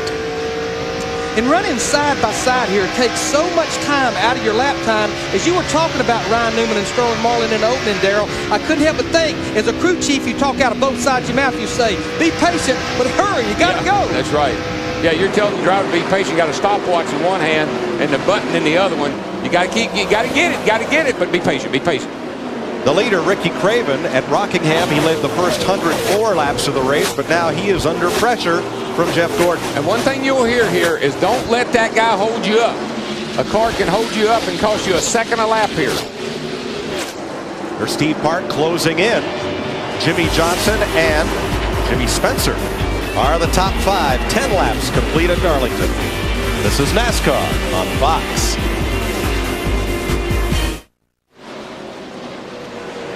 Speaker 11: In running side by side here, it takes so much time out of your lap time. As you were talking about Ryan Newman and Sterling Marlin in the opening, Darrell, I couldn't help but think, as a crew chief, you talk out of both sides of your mouth. You say, be patient, but hurry, you got to go.
Speaker 18: That's right. Yeah, you're telling the driver to be patient. You got a stopwatch in one hand and the button in the other one. You got to get it, but be patient, be patient.
Speaker 17: The leader, Ricky Craven, at Rockingham, he led the first 104 laps of the race, but now he is under pressure from Jeff Gordon.
Speaker 18: And one thing you'll hear here is don't let that guy hold you up. A car can hold you up and cost you a second a lap here.
Speaker 17: There's Steve Park closing in. Jimmy Johnson and Jimmy Spencer are the top 5. 10 laps complete at Darlington. This is NASCAR on Fox.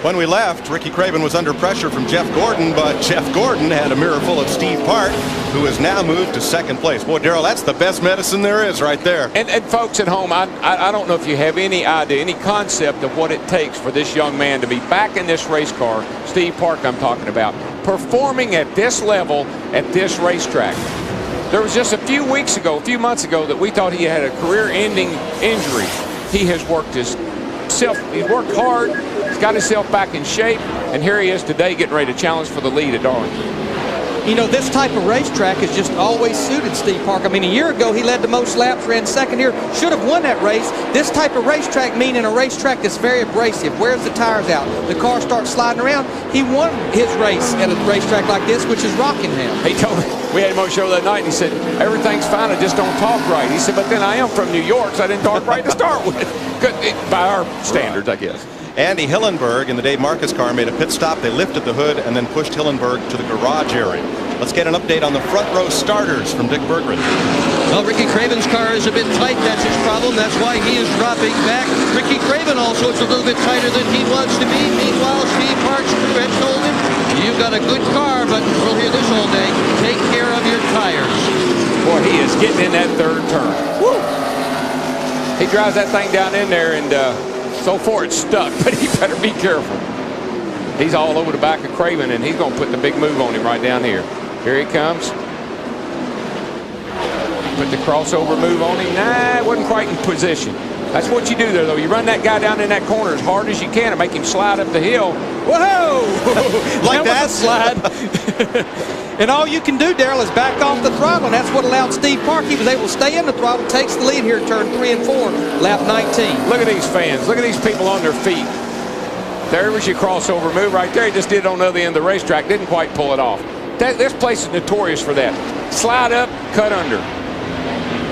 Speaker 17: When we left, Ricky Craven was under pressure from Jeff Gordon, but Jeff Gordon had a mirror full of Steve Park, who has now moved to 2nd place. Boy, Darrell, that's the best medicine there is right there.
Speaker 18: And folks at home, I don't know if you have any idea, any concept of what it takes for this young man to be back in this race car, Steve Park I'm talking about, performing at this level at this racetrack. There was just a few months ago, that we thought he had a career-ending injury. He has worked he's worked hard, he's got himself back in shape, and here he is today getting ready to challenge for the lead at Darlington.
Speaker 11: You know, this type of racetrack has just always suited Steve Park. I mean, a year ago, he led the most laps, ran 2nd here, should have won that race. This type of racetrack, meaning a racetrack that's very abrasive, wears the tires out, the car starts sliding around. He won his race at a racetrack like this, which is Rockingham.
Speaker 18: He told me, we had him on the show that night, and he said, everything's fine, I just don't talk right. He said, but then I am from New York, so I didn't talk right to start with. By our standards, I guess.
Speaker 17: Andy Hillenberg in the Dave Marcus car made a pit stop. They lifted the hood and then pushed Hillenberg to the garage area. Let's get an update on the front row starters from Dick Berggren.
Speaker 7: Well, Ricky Craven's car is a bit tight. That's his problem. That's why he is dropping back. Ricky Craven also is a little bit tighter than he wants to be. Meanwhile, Steve Park's crew had told him, you've got a good car, but we'll hear this all day. Take care of your tires.
Speaker 18: Boy, he is getting in that 3rd turn. Woo! He drives that thing down in there, and so far it's stuck, but he better be careful. He's all over the back of Craven, and he's going to put the big move on him right down here. Here he comes. Put the crossover move on him. Nah, it wasn't quite in position. That's what you do there, though. You run that guy down in that corner as hard as you can and make him slide up the hill. Whoa!
Speaker 11: Like that slide. And all you can do, Darrell, is back off the throttle, and that's what allowed Steve Park. He was able to stay in the throttle, takes the lead here at turn 3 and 4, lap 19.
Speaker 18: Look at these fans. Look at these people on their feet. There was your crossover move right there. He just did it on the other end of the racetrack. Didn't quite pull it off. This place is notorious for that. Slide up, cut under.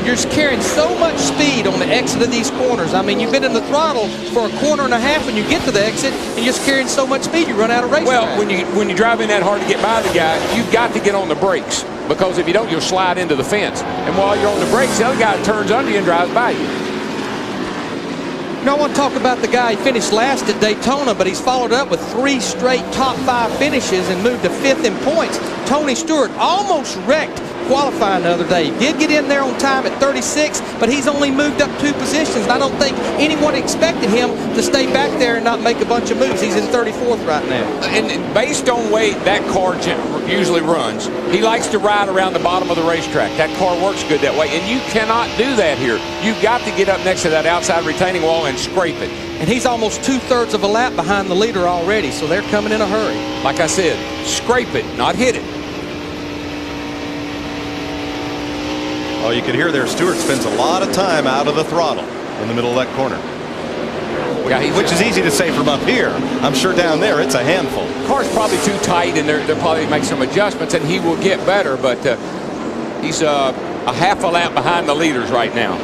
Speaker 11: You're just carrying so much speed on the exit of these corners. I mean, you've been in the throttle for a corner and a half when you get to the exit, and you're just carrying so much speed you run out of race.
Speaker 18: Well, when you drive in that hard to get by the guy, you've got to get on the brakes, because if you don't, you'll slide into the fence. And while you're on the brakes, the other guy turns under you and drives by you.
Speaker 11: You know, I want to talk about the guy. He finished last at Daytona, but he's followed up with 3 straight top 5 finishes and moved to 5th in points. Tony Stewart almost wrecked qualifying the other day. He did get in there on time at 36, but he's only moved up 2 positions. And I don't think anyone expected him to stay back there and not make a bunch of moves. He's in 34th right now.
Speaker 18: And based on way that car usually runs, he likes to ride around the bottom of the racetrack. That car works good that way, and you cannot do that here. You've got to get up next to that outside retaining wall and scrape it.
Speaker 11: And he's almost 2/3 of a lap behind the leader already, so they're coming in a hurry.
Speaker 18: Like I said, scrape it, not hit it.
Speaker 17: Oh, you can hear there, Stewart spends a lot of time out of the throttle in the middle of that corner. Yeah, which is easy to say from up here. I'm sure down there it's a handful.
Speaker 18: The car's probably too tight, and they'll probably make some adjustments, and he will get better, but he's a half a lap behind the leaders right now.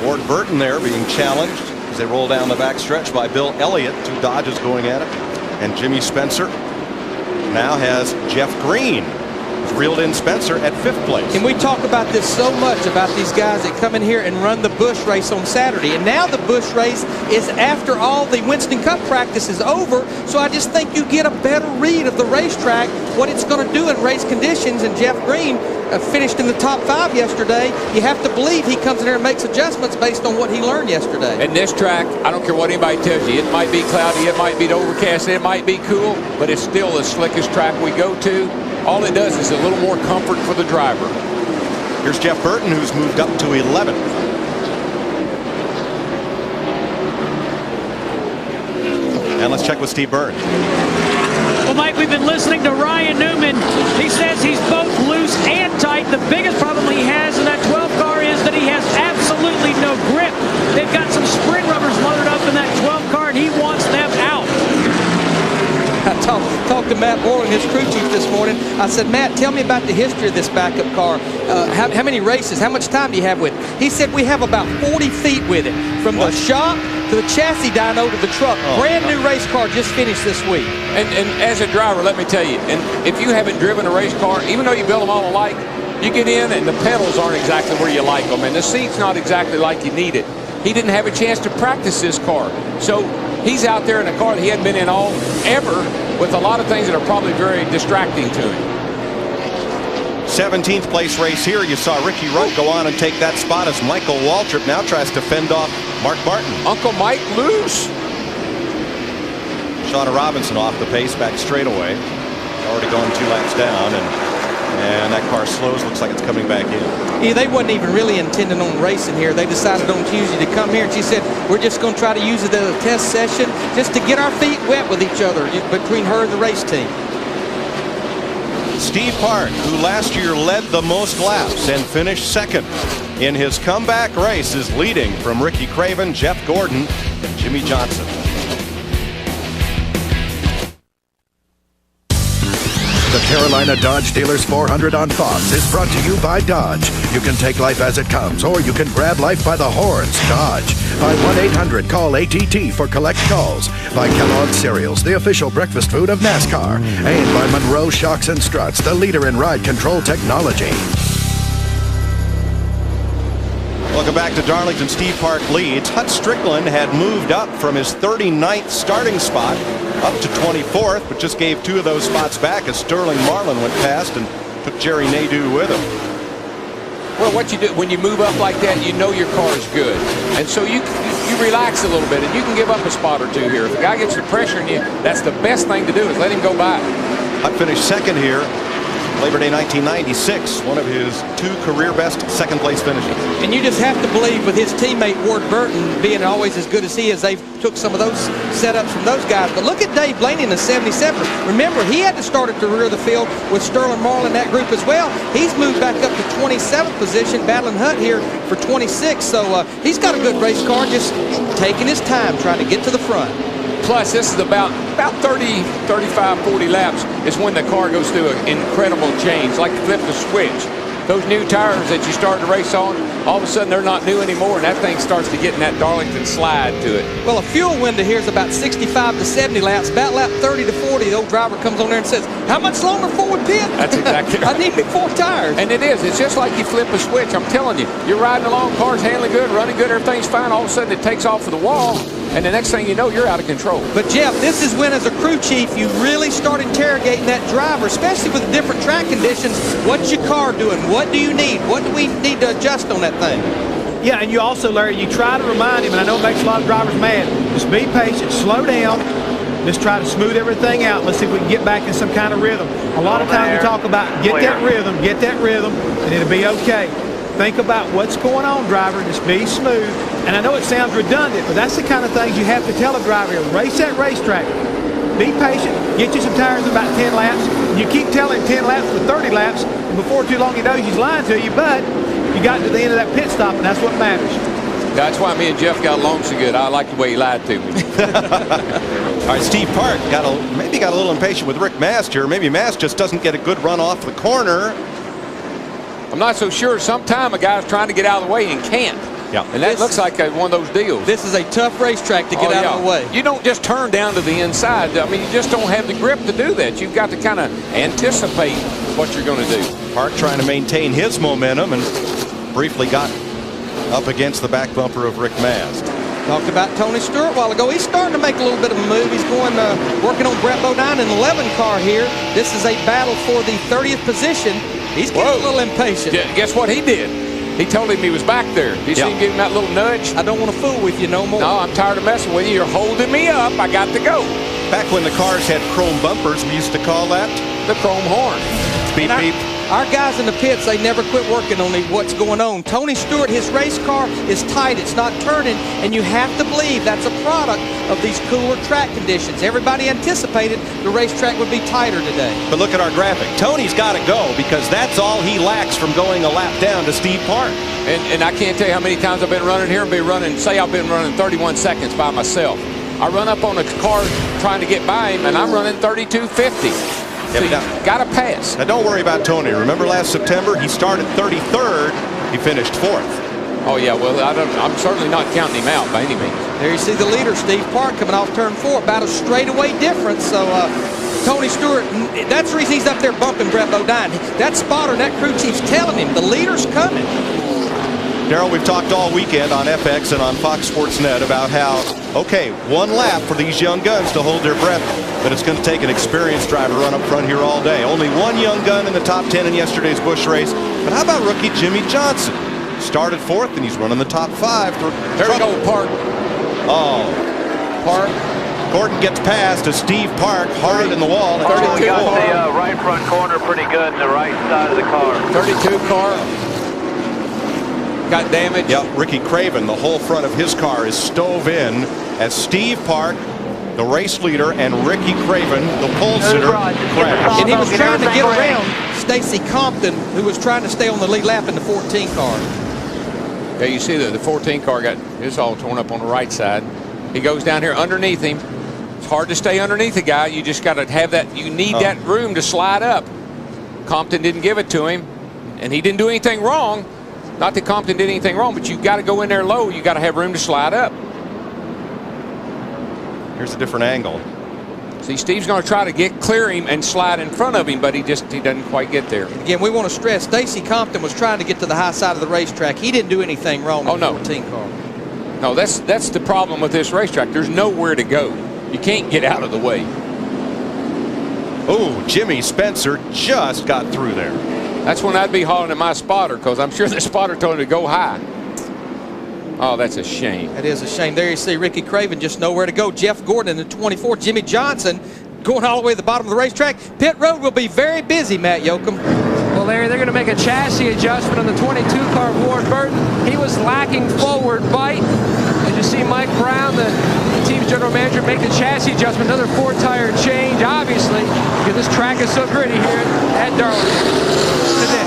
Speaker 17: Ward Burton there being challenged as they roll down the backstretch by Bill Elliott. 2 Dodges going at it. And Jimmy Spencer now has Jeff Green, who's reeled in Spencer at 5th place.
Speaker 11: And we talk about this so much about these guys that come in here and run the Busch race on Saturday. And now the Busch race is after all the Winston Cup practice is over. So I just think you get a better read of the racetrack, what it's going to do in race conditions. And Jeff Green finished in the top 5 yesterday. You have to believe he comes in there and makes adjustments based on what he learned yesterday.
Speaker 18: And this track, I don't care what anybody tells you, it might be cloudy, it might be overcast, it might be cool, but it's still the slickest track we go to. All it does is a little more comfort for the driver.
Speaker 17: Here's Jeff Burton, who's moved up to 11th. And let's check with Steve Byrne.
Speaker 4: Well, Mike, we've been listening to Ryan Newman. He says he's both loose and tight. The biggest problem he has in that 12 car is that he has absolutely no grip. They've got some spring rubbers loaded up in that 12 car, and he wants them out.
Speaker 11: I talked to Matt Borland, his crew chief, this morning. I said, Matt, tell me about the history of this backup car. How many races? How much time do you have with it? He said we have about 40 feet with it, from the shop to the chassis dyno to the truck. Brand new race car just finished this week.
Speaker 18: And as a driver, let me tell you, and if you haven't driven a race car, even though you build them all alike, you get in and the pedals aren't exactly where you like them, and the seat's not exactly like you need it. He didn't have a chance to practice this car. So he's out there in a car that he hadn't been in ever, with a lot of things that are probably very distracting to him.
Speaker 17: 17th place race here. You saw Ricky Rudd go on and take that spot as Michael Waltrip now tries to fend off Mark Martin.
Speaker 18: Uncle Mike loose.
Speaker 17: Shauna Robinson off the pace back straightaway. Already going 2 laps down, and that car slows. Looks like it's coming back in.
Speaker 11: Yeah, they wasn't even really intending on racing here. They decided on Tuesday to come here, and she said, we're just going to try to use it as a test session just to get our feet wet with each other between her and the race team.
Speaker 17: Steve Park, who last year led the most laps and finished 2nd in his comeback race, is leading from Ricky Craven, Jeff Gordon, and Jimmy Johnson.
Speaker 1: The Carolina Dodge Dealers 400 on Fox is brought to you by Dodge. You can take life as it comes, or you can grab life by the horns. Dodge. By 1-800-CALL-ATT for collect calls. By Kellogg's Cereals, the official breakfast food of NASCAR. And by Monroe Shocks and Struts, the leader in ride control technology.
Speaker 17: Welcome back to Darlington. Steve Park leads. Hut Strickland had moved up from his 39th starting spot up to 24th, but just gave 2 of those spots back as Sterling Marlin went past and took Jerry Nadeau with him.
Speaker 18: Well, what you do when you move up like that, you know your car is good, and so you relax a little bit, and you can give up a spot or 2 here. If a guy gets the pressure on you, that's the best thing to do, is let him go by.
Speaker 17: Hut finished 2nd here. Labor Day 1996, one of his 2 career best 2nd place finishes.
Speaker 11: And you just have to believe with his teammate Ward Burton being always as good as he is, they've took some of those setups from those guys. But look at Dave Blaney in the 77. Remember, he had to start at the rear of the field with Sterling Marlin in that group as well. He's moved back up to 27th position, battling Hunt here for 26. So he's got a good race car, just taking his time trying to get to the front.
Speaker 18: Plus, this is about 30, 35, 40 laps is when the car goes through an incredible change, like to flip the switch. Those new tires that you start the race on, all of a sudden they're not new anymore, and that thing starts to get in that Darlington slide to it.
Speaker 11: Well, a fuel window here is about 65 to 70 laps. About lap 30 to 40, the old driver comes on there and says, how much longer forward pit?
Speaker 18: That's exactly right.
Speaker 11: I need me 4 tires.
Speaker 18: And it is. It's just like you flip a switch. I'm telling you, you're riding along, car's handling good, running good, everything's fine. All of a sudden it takes off of the wall, and the next thing you know, you're out of control.
Speaker 11: But, Jeff, this is when, as a crew chief, you really start interrogating that driver, especially with the different track conditions. What's your car doing? What do you need? What do we need to adjust on that thing?
Speaker 3: Yeah, and you also, Larry, you try to remind him, and I know it makes a lot of drivers mad, just be patient, slow down, just try to smooth everything out. Let's see if we can get back in some kind of rhythm. A lot of times we talk about get that rhythm, and it'll be okay. Think about what's going on, driver. Just be smooth. And I know it sounds redundant, but that's the kind of things you have to tell a driver here. Race that racetrack. Be patient. Get you some tires in about 10 laps. And you keep telling him 10 laps for 30 laps, and before too long he knows he's lying to you, but you got to the end of that pit stop, and that's what matters.
Speaker 18: That's why me and Jeff got along so good. I like the way he lied to me.
Speaker 17: All right, Steve Park maybe got a little impatient with Rick Mast here. Maybe Mast just doesn't get a good run off the corner.
Speaker 18: I'm not so sure. Sometime a guy's trying to get out of the way and can't.
Speaker 17: Yeah.
Speaker 18: And that looks like one of those deals.
Speaker 11: This is a tough racetrack to get out of the way.
Speaker 18: You don't just turn down to the inside. I mean, you just don't have the grip to do that. You've got to kind of anticipate what you're going to do.
Speaker 17: Park trying to maintain his momentum and briefly got up against the back bumper of Rick Mast.
Speaker 11: Talked about Tony Stewart a while ago. He's starting to make a little bit of a move. He's going working on Brett Bodine in 11 car here. This is a battle for the 30th position. He's getting a little impatient.
Speaker 18: Guess what he did? He told him he was back there. You see him give him that little nudge?
Speaker 11: I don't want to fool with you no more.
Speaker 18: No, I'm tired of messing with you. You're holding me up. I got to go.
Speaker 17: Back when the cars had chrome bumpers, we used to call that
Speaker 18: the chrome horn.
Speaker 17: Beep, beep.
Speaker 11: Our guys in the pits, they never quit working on what's going on. Tony Stewart, his race car is tight. It's not turning, and you have to believe that's a product of these cooler track conditions. Everybody anticipated the racetrack would be tighter today.
Speaker 17: But look at our graphic. Tony's got to go because that's all he lacks from going a lap down to Steve Park.
Speaker 18: And I can't tell you how many times I've been running here and I've been running 31 seconds by myself. I run up on a car trying to get by him, and I'm running 32.50. So you got to pass.
Speaker 17: Now, don't worry about Tony. Remember last September, he started 33rd. He finished 4th.
Speaker 18: Oh, yeah. Well, I'm certainly not counting him out by any means.
Speaker 11: There you see the leader, Steve Park, coming off turn 4. About a straightaway difference. So, Tony Stewart, that's the reason he's up there bumping Brett Bodine. That spotter and that crew chief's telling him the leader's coming.
Speaker 17: Darrell, we've talked all weekend on FX and on Fox Sports Net about how, okay, one lap for these young guns to hold their breath, but it's going to take an experienced driver to run up front here all day. Only one young gun in the top 10 in yesterday's Busch race. But how about rookie Jimmy Johnson? Started 4th, and he's running the top 5.
Speaker 18: There we go, Park.
Speaker 17: Oh, Park. Gordon gets past to Steve Park, hard in the wall.
Speaker 19: We got the right front corner pretty good in the right side of the car.
Speaker 18: 32 car. Got damage.
Speaker 17: Yeah, Ricky Craven, the whole front of his car is stove in as Steve Park, the race leader, and Ricky Craven, the pole sitter, crash.
Speaker 11: And he was trying to get around Stacy Compton, who was trying to stay on the lead lap in the 14 car.
Speaker 18: Yeah, you see the 14 car got his all torn up on the right side. He goes down here underneath him. It's hard to stay underneath a guy. You just got to have that. You need that room to slide up. Compton didn't give it to him, and he didn't do anything wrong. Not that Compton did anything wrong, but you got to go in there low. You got to have room to slide up.
Speaker 17: Here's a different angle.
Speaker 18: See, Steve's going to try to clear him and slide in front of him, but he doesn't quite get there.
Speaker 11: Again, we want to stress Stacy Compton was trying to get to the high side of the racetrack. He didn't do anything wrong in the 14 car.
Speaker 18: No, that's the problem with this racetrack. There's nowhere to go. You can't get out of the way.
Speaker 17: Oh, Jimmy Spencer just got through there.
Speaker 18: That's when I'd be hollering at my spotter, because I'm sure the spotter told him to go high. Oh, that's a shame.
Speaker 11: It is a shame. There you see Ricky Craven, just nowhere to go. Jeff Gordon in the 24. Jimmy Johnson going all the way to the bottom of the racetrack. Pit road will be very busy, Matt Yoakum.
Speaker 5: Well, Larry, they're going to make a chassis adjustment on the 22 car of Warren Burton. He was lacking forward bite. As you see Mike Brown, the team's general manager, make the chassis adjustment, another 4-tire change, obviously, because this track is so gritty here at Darlington today.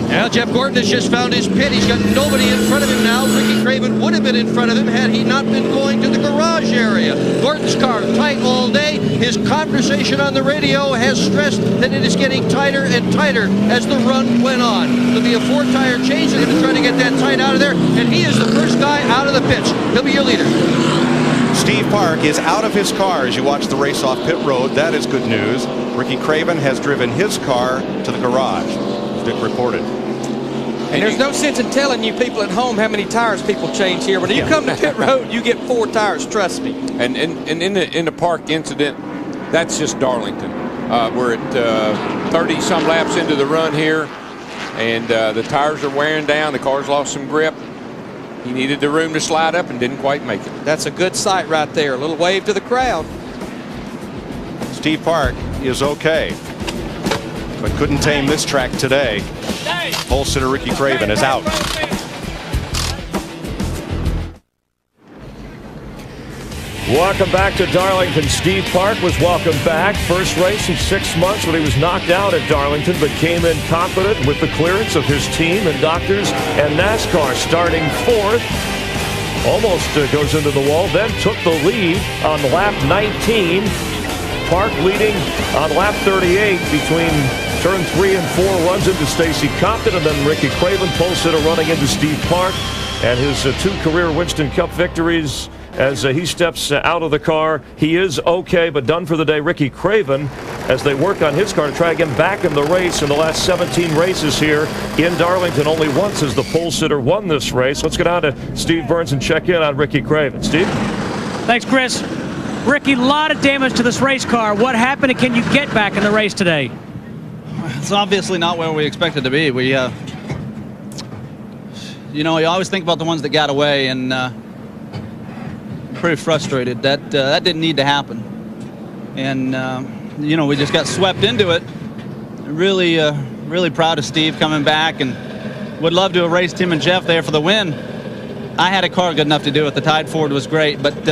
Speaker 7: Now Jeff Gordon has just found his pit. He's got nobody in front of him now. Ricky Craven would have been in front of him had he not been going to the garage area. Gordon's car tight all day. His his conversation on the radio has stressed that it is getting tighter and tighter as the run went on. There'll be a 4-tire change. They're going to try to get that tight out of there, and he is the first guy out of the pits. He'll be your leader.
Speaker 17: Steve Park is out of his car as you watch the race off pit road. That is good news. Ricky Craven has driven his car to the garage, as Dick reported.
Speaker 11: And there's no sense in telling you people at home how many tires people change here. When you come to pit road, you get 4 tires, trust me.
Speaker 18: And in the Park incident, that's just Darlington. We're at 30-some laps into the run here, and the tires are wearing down. The car's lost some grip. He needed the room to slide up and didn't quite make it.
Speaker 11: That's a good sight right there. A little wave to the crowd.
Speaker 17: Steve Park is okay, but couldn't tame this track today. Pole sitter Ricky Craven is out.
Speaker 2: Welcome back to Darlington. Steve Park was welcomed back. First race in 6 months when he was knocked out at Darlington, but came in confident with the clearance of his team and doctors, and Nascar starting 4th. Almost goes into the wall, then took the lead on lap 19. Park leading on lap 38 between turn 3 and 4, runs into Stacy Compton, and then Ricky Craven, pole sitter, running into Steve Park, and his 2 career Winston Cup victories. As he steps out of the car, he is okay, but done for the day. Ricky Craven, as they work on his car to try again back in the race in the last 17 races here in Darlington. Only once has the pole sitter won this race. Let's go down to Steve Burns and check in on Ricky Craven. Steve?
Speaker 4: Thanks, Chris. Ricky, a lot of damage to this race car. What happened, and can you get back in the race today?
Speaker 8: It's obviously not where we expected to be. We, you know, you always think about the ones that got away, and pretty frustrated. That didn't need to happen, and you know, we just got swept into it. Really, really proud of Steve coming back, and would love to have raced him and Jeff there for the win. I had a car good enough to do it. The Tide Ford was great, but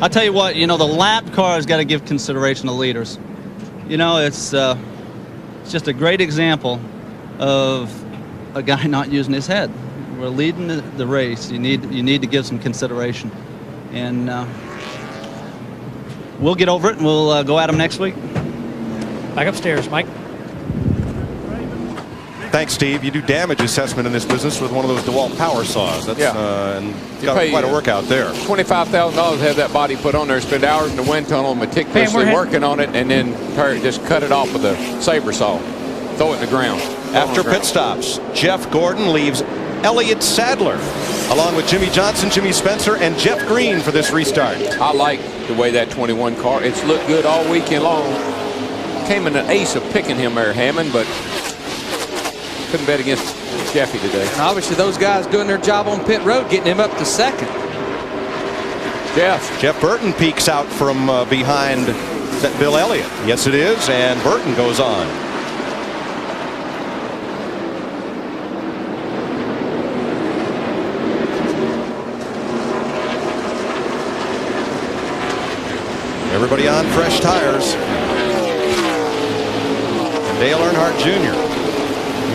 Speaker 8: I'll tell you what, you know, the lap car has got to give consideration to leaders. You know, it's just a great example of a guy not using his head. We're leading the race. You need to give some consideration. And we'll get over it, and we'll go at them next week.
Speaker 4: Back upstairs, Mike.
Speaker 17: Thanks, Steve. You do damage assessment in this business with one of those DeWalt power saws. That's, and got quite a workout there.
Speaker 18: $25,000 to have that body put on there. Spend hours in the wind tunnel meticulously working on it, and then just cut it off with a saber saw. Throw it in the ground.
Speaker 17: After pit stops, Jeff Gordon leaves Elliott Sadler, along with Jimmy Johnson, Jimmy Spencer, and Jeff Green for this restart.
Speaker 18: I like the way that 21 car, it's looked good all weekend long. Came in an ace of picking him there, Hammond, but couldn't bet against Jeffy today.
Speaker 11: And obviously those guys doing their job on pit road, getting him up to 2nd.
Speaker 17: Jeff Burton peeks out from behind that Bill Elliott. Yes, it is, and Burton goes on. Everybody on fresh tires. And Dale Earnhardt Jr.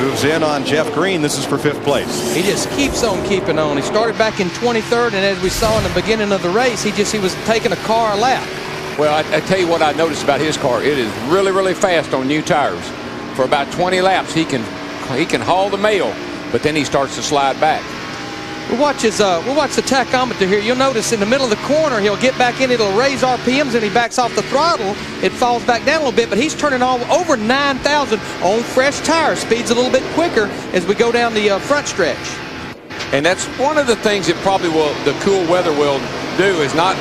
Speaker 17: moves in on Jeff Green. This is for 5th place.
Speaker 11: He just keeps on keeping on. He started back in 23rd, and as we saw in the beginning of the race, he was taking a car a lap.
Speaker 18: Well, I tell you what I noticed about his car. It is really, really fast on new tires. For about 20 laps, he can haul the mail, but then he starts to slide back.
Speaker 11: We'll watch the tachometer here. You'll notice in the middle of the corner, he'll get back in, it'll raise RPMs, and he backs off the throttle. It falls back down a little bit, but he's turning all over 9,000 on fresh tires. Speeds a little bit quicker as we go down the front stretch.
Speaker 18: And that's one of the things that probably the cool weather will do, is not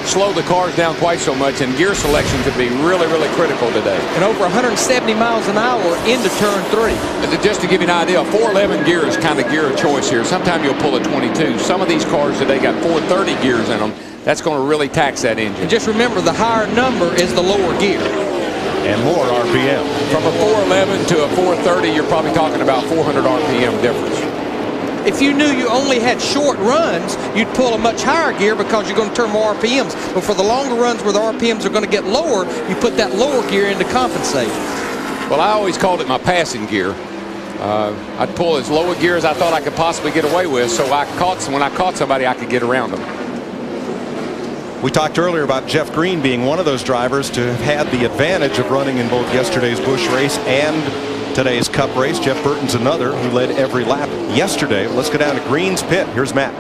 Speaker 18: slow the cars down quite so much, and gear selection could be really, really critical today.
Speaker 11: And over 170 miles an hour into turn 3.
Speaker 18: Just to give you an idea, 411 gear is kind of gear of choice here. Sometimes you'll pull a 22. Some of these cars today got 430 gears in them. That's going to really tax that engine.
Speaker 11: And just remember, the higher number is the lower gear.
Speaker 17: And more RPM.
Speaker 18: From a 411 to a 430, you're probably talking about 400 RPM difference.
Speaker 11: If you knew you only had short runs, you'd pull a much higher gear because you're going to turn more RPMs. But for the longer runs where the RPMs are going to get lower, you put that lower gear in to compensate.
Speaker 18: Well, I always called it my passing gear. I'd pull as low a gear as I thought I could possibly get away with, so when I caught somebody, I could get around them.
Speaker 17: We talked earlier about Jeff Green being one of those drivers to have had the advantage of running in both yesterday's Busch race and today's Cup race. Jeff Burton's another who led every lap yesterday. Let's go down to Green's pit. Here's Matt.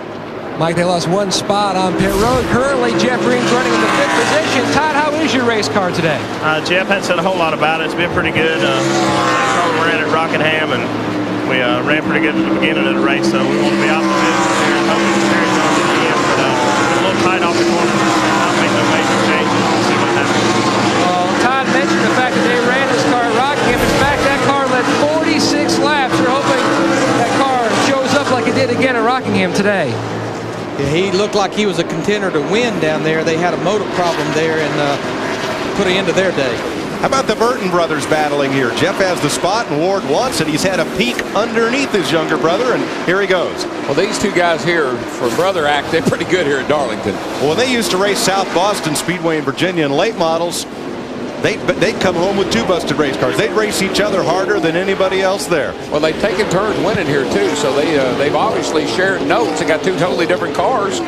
Speaker 5: Mike, they lost one spot on pit road. Currently, Jeff Green's running in the 5th position. Todd, how is your race car today?
Speaker 12: Jeff hadn't said a whole lot about it. It's been pretty good. We ran at Rockingham, and we ran pretty good at the beginning of the race, so we want to be optimistic here and hoping to carry it on to the end. But we're a little tight off the corner. Not make no major changes. We'll see what happens.
Speaker 5: Well, Todd mentioned the fact that they ran this car at Rockingham. In fact, that car led 46 laps. We're hoping that car shows up like it did again at Rockingham today.
Speaker 11: Yeah, he looked like he was a contender to win down there. They had a motor problem there and put an end to their day.
Speaker 17: How about the Burton brothers battling here? Jeff has the spot and Ward wants it. He's had a peek underneath his younger brother, and here he goes.
Speaker 18: Well, these two guys here, for brother act, they're pretty good here at Darlington.
Speaker 17: Well, when they used to race South Boston Speedway in Virginia in late models, they'd come home with 2 busted race cars. They'd race each other harder than anybody else there.
Speaker 18: Well, they've taken turns winning here too, so they've obviously shared notes. They got 2 totally different cars.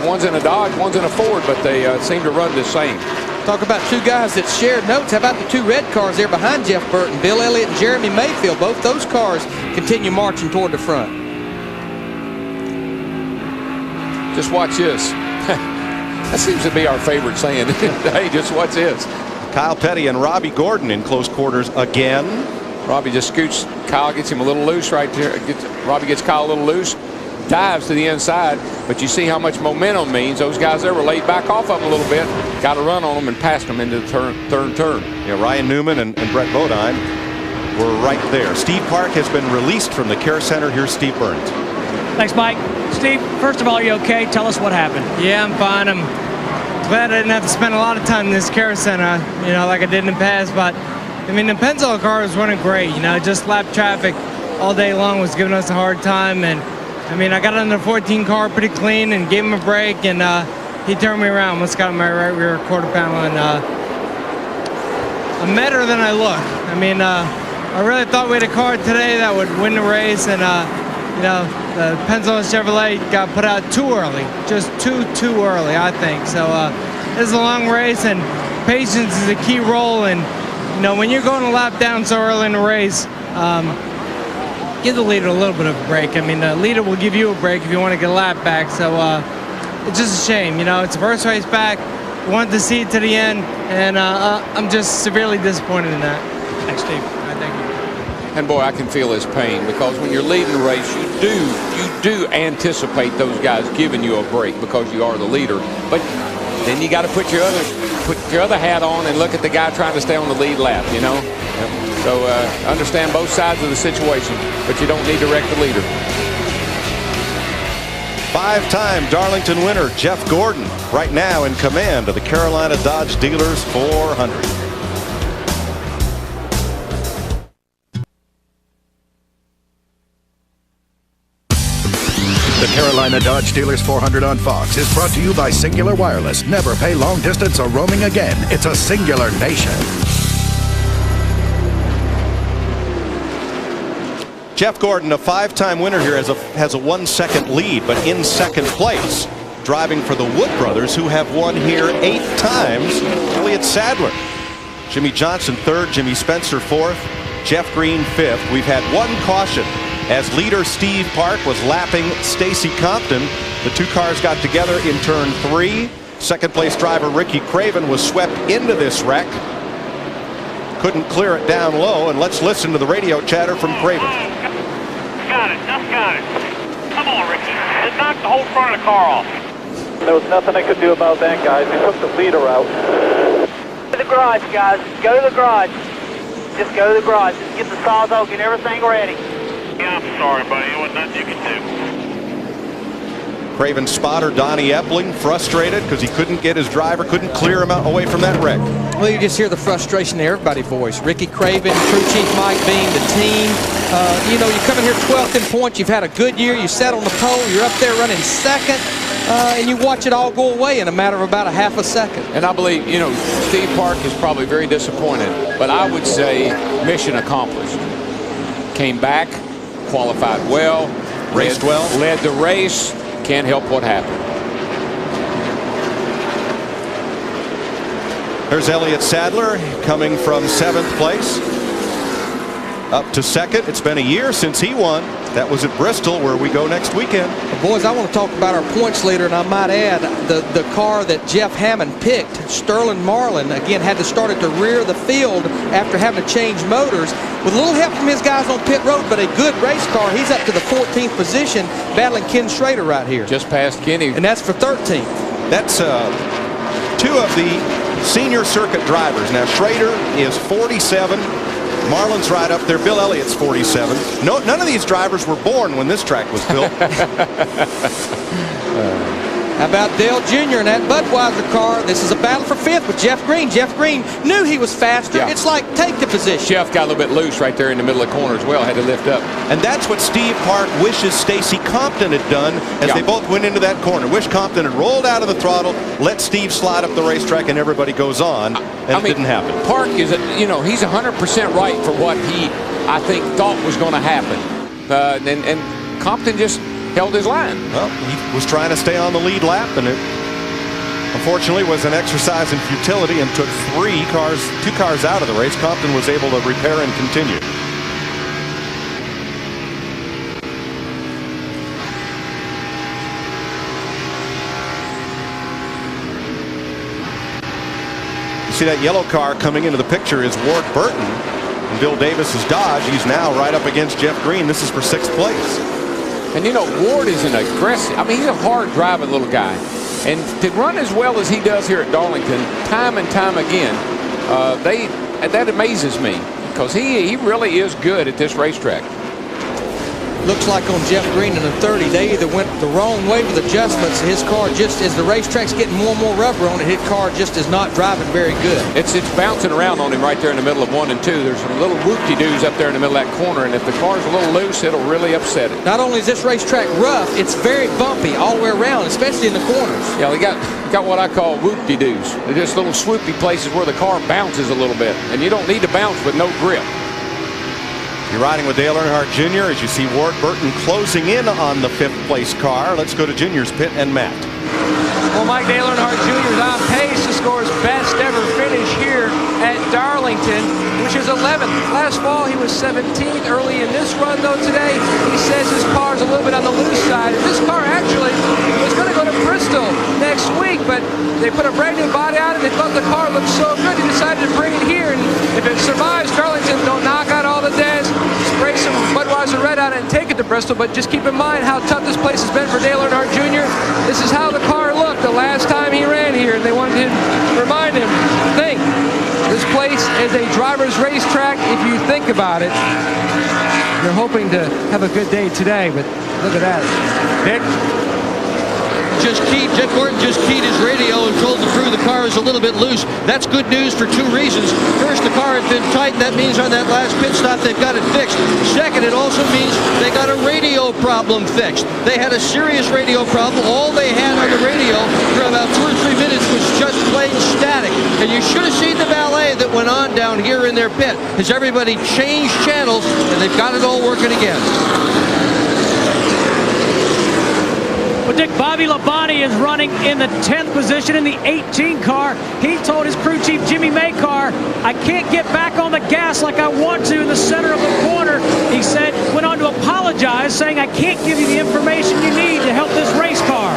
Speaker 18: One's in a Dodge, one's in a Ford, but they seem to run the same.
Speaker 11: Talk about 2 guys that shared notes. How about the 2 red cars there behind Jeff Burton? Bill Elliott and Jeremy Mayfield. Both those cars continue marching toward the front.
Speaker 18: Just watch this. That seems to be our favorite saying. Hey, just watch this.
Speaker 17: Kyle Petty and Robbie Gordon in close quarters again.
Speaker 18: Robbie just scoots. Kyle gets him a little loose right there. Robbie gets Kyle a little loose. Dives to the inside, but you see how much momentum means. Those guys there were laid back off of them a little bit. Got to run on them and passed them into the third turn.
Speaker 17: Yeah, Ryan Newman and Brett Bodine were right there. Steve Park has been released from the care center. Here's Steve Burns.
Speaker 4: Thanks, Mike. Steve, first of all, are you okay? Tell us what happened.
Speaker 6: Yeah, I'm fine. I'm glad I didn't have to spend a lot of time in this care center, you know, like I did in the past. But, I mean, the Pennzoil car was running great. You know, just lap traffic all day long was giving us a hard time. And, I mean, I got on the 14 car pretty clean and gave him a break. And he turned me around. Once got on my right rear quarter panel. And I'm better than I look. I mean, I really thought we had a car today that would win the race. And, you know, the Pennzoil Chevrolet got put out too early, just too early, I think. So this is a long race, and patience is a key role. And you know, when you're going a lap down so early in the race, give the leader a little bit of a break. I mean, the leader will give you a break if you want to get a lap back. So it's just a shame. You know, it's the first race back. We wanted to see it to the end, and I'm just severely disappointed in that.
Speaker 4: Thanks, Steve.
Speaker 6: Thank you.
Speaker 18: And boy, I can feel his pain, because when you're leading the race, you do anticipate those guys giving you a break because you are the leader. But then you got to put your other hat on and look at the guy trying to stay on the lead lap, you know. So understand both sides of the situation, but you don't need to wreck the leader.
Speaker 17: 5-time Darlington winner Jeff Gordon right now in command of the Carolina Dodge Dealers 400.
Speaker 1: The Carolina Dodge Dealers 400 on Fox is brought to you by Singular Wireless. Never pay long distance or roaming again. It's a singular nation.
Speaker 17: Jeff Gordon, a 5-time winner here, has a 1-second lead, but in second place, driving for the Wood brothers, who have won here 8 times. Elliott Sadler, Jimmy Johnson 3rd, Jimmy Spencer 4th, Jeff Green 5th. We've had 1 caution as leader Steve Park was lapping Stacy Compton. The 2 cars got together in turn 3. Second place driver Ricky Craven was swept into this wreck. Couldn't clear it down low, and let's listen to the radio chatter from Craven.
Speaker 20: Got it, just got it. Come on, Ricky. It knocked the whole front of the car off.
Speaker 21: There was nothing I could do about that, guys. They took the leader out.
Speaker 20: Go to the garage, guys. Go to the garage. Just go to the garage. Just get the sawzall, get everything ready. Yeah, I'm sorry, buddy. There wasn't nothing you could do.
Speaker 17: Craven's spotter, Donnie Epling, frustrated because he couldn't get his driver, couldn't clear him out away from that wreck.
Speaker 11: Well, you just hear the frustration in everybody's voice. Ricky Craven, crew chief Mike Bean, the team. You know, you come in here 12th in points. You've had a good year. You sat on the pole. You're up there running second. And you watch it all go away in a matter of about a half a second.
Speaker 18: And I believe, you know, Steve Park is probably very disappointed. But I would say mission accomplished. Came back, qualified well.
Speaker 17: Raced well.
Speaker 18: Led the race. Can't help what happened.
Speaker 17: There's Elliott Sadler coming from 7th place up to 2nd. It's been a year since he won. That was at Bristol, where we go next weekend.
Speaker 5: Boys, I want to talk about our points leader, and I might add the car that Jeff Hammond picked, Sterling Marlin, again had to start at the rear of the field after having to change motors. With a little help from his guys on pit road, but a good race car, he's up to the 14th position, battling Ken Schrader right here.
Speaker 18: Just past Kenny.
Speaker 5: And that's for 13th.
Speaker 17: That's 2 of the senior circuit drivers. Now, Schrader is 47. Marlin's right up there. Bill Elliott's 47. No, none of these drivers were born when this track was built.
Speaker 5: How about Dale Jr. in that Budweiser car? This is a battle for 5th with Jeff Green. Jeff Green knew he was faster.
Speaker 18: Yeah.
Speaker 5: It's like take the position.
Speaker 18: Jeff got a little bit loose right there in the middle of the corner as well. Had to lift up.
Speaker 17: And that's what Steve Park wishes Stacy Compton had done as they both went into that corner. Wish Compton had rolled out of the throttle, let Steve slide up the racetrack, and everybody goes on. And it didn't happen.
Speaker 18: Park is, he's 100% right for what he, I think, thought was going to happen. And Compton just held his line.
Speaker 17: Well, he was trying to stay on the lead lap, and it unfortunately was an exercise in futility and took 2 cars out of the race. Compton was able to repair and continue. You see that yellow car coming into the picture is Ward Burton and Bill Davis's Dodge. He's now right up against Jeff Green. This is for 6th place.
Speaker 18: And Ward is an aggressive, he's a hard driving little guy. And to run as well as he does here at Darlington, time and time again, that amazes me, because he really is good at this racetrack.
Speaker 5: Looks like on Jeff Green in the 30, they either went the wrong way with adjustments. His car just, as the racetrack's getting more and more rubber on it, his car just is not driving very good.
Speaker 18: It's bouncing around on him right there in the middle of 1 and 2. There's some little whoop-de-doos up there in the middle of that corner, and if the car's a little loose, it'll really upset it.
Speaker 5: Not only is this racetrack rough, it's very bumpy all the way around, especially in the corners.
Speaker 18: Yeah, they got what I call whoop-de-doos. They're just little swoopy places where the car bounces a little bit, and you don't need to bounce with no grip.
Speaker 17: You're riding with Dale Earnhardt Jr. as you see Ward Burton closing in on the 5th place car. Let's go to Junior's pit and Matt.
Speaker 10: Well, Mike Dale Earnhardt Jr. is on pace to score his best ever finish here at Darlington, which is 11th. Last fall he was 17th. Early in this run, though, today, he says his car's a little bit on the loose side. And this car actually was going to go to Bristol next week, but they put a brand new body on it. They thought the car looked so good, he decided to bring it here. And if it survives Darlington, don't knock out all the dents, spray some Budweiser red on it and take it to Bristol. But just keep in mind how tough this place has been for Dale Earnhardt Jr. This is how the car looked the last time he ran here, and they wanted to remind him, think, this place is a driver's racetrack. If you think about it, you're hoping to have a good day today, but look at that. Nick?
Speaker 7: Jeff Gordon just keyed his radio and told the crew the car is a little bit loose. That's good news for 2 reasons. First, the car had been tight. That means on that last pit stop, they've got it fixed. Second, it also means they got a radio problem fixed. They had a serious radio problem. All they had on the radio for about 2 or 3 minutes was just plain static. And you should have seen the ballet that went on down here in their pit as everybody changed channels, and they've got it all working again.
Speaker 4: Well, Dick, Bobby Labonte is running in the 10th position in the 18 car. He told his crew chief, Jimmy Maycar, I can't get back on the gas like I want to in the center of the corner. He said, went on to apologize, saying, I can't give you the information you need to help this race car.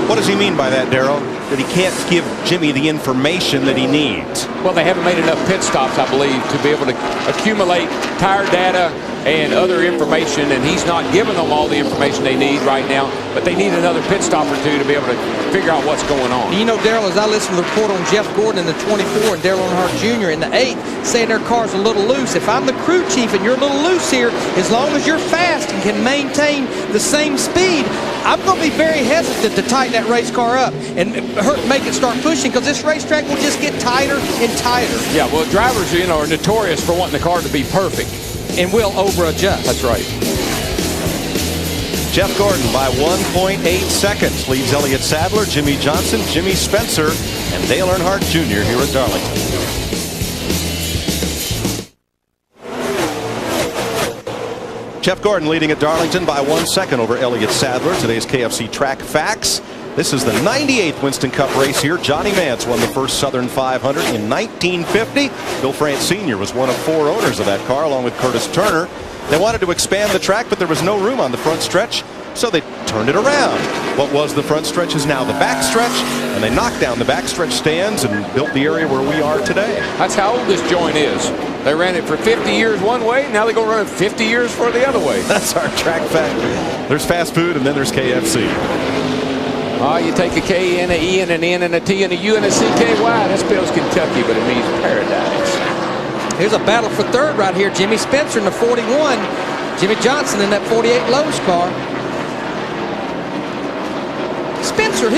Speaker 17: What does he mean by that, Darrell? That he can't give Jimmy the information that he needs?
Speaker 18: Well, they haven't made enough pit stops, I believe, to be able to accumulate tire data and other information, and he's not giving them all the information they need right now, but they need another pit stop or 2 to be able to figure out what's going on.
Speaker 5: You know, Darrell, as I listened to the report on Jeff Gordon in the 24 and Dale Earnhardt Jr. in the 8, saying their car's a little loose. If I'm the crew chief and you're a little loose here, as long as you're fast and can maintain the same speed, I'm going to be very hesitant to tighten that race car up and make it start pushing, because this racetrack will just get tighter and tighter.
Speaker 18: Yeah, well, drivers, are notorious for wanting the car to be perfect.
Speaker 5: And will over-adjust.
Speaker 18: That's right.
Speaker 17: Jeff Gordon by 1.8 seconds leads Elliott Sadler, Jimmy Johnson, Jimmy Spencer, and Dale Earnhardt Jr. here at Darlington. Jeff Gordon leading at Darlington by 1 second over Elliott Sadler. Today's KFC track facts. This is the 98th Winston Cup race here. Johnny Mance won the first Southern 500 in 1950. Bill France Sr. was one of 4 owners of that car, along with Curtis Turner. They wanted to expand the track, but there was no room on the front stretch, so they turned it around. What was the front stretch is now the back stretch, and they knocked down the back stretch stands and built the area where we are today.
Speaker 18: That's how old this joint is. They ran it for 50 years one way, now they're going to run it 50 years for the other way.
Speaker 17: That's our track factory. There's fast food, and then there's KFC.
Speaker 18: Oh, you take a K and an E and an N and a T and a U and a CKY. That spells Kentucky, but it means paradise.
Speaker 11: Here's a battle for third right here. Jimmy Spencer in the 41. Jimmy Johnson in that 48 Lowe's car. Spencer,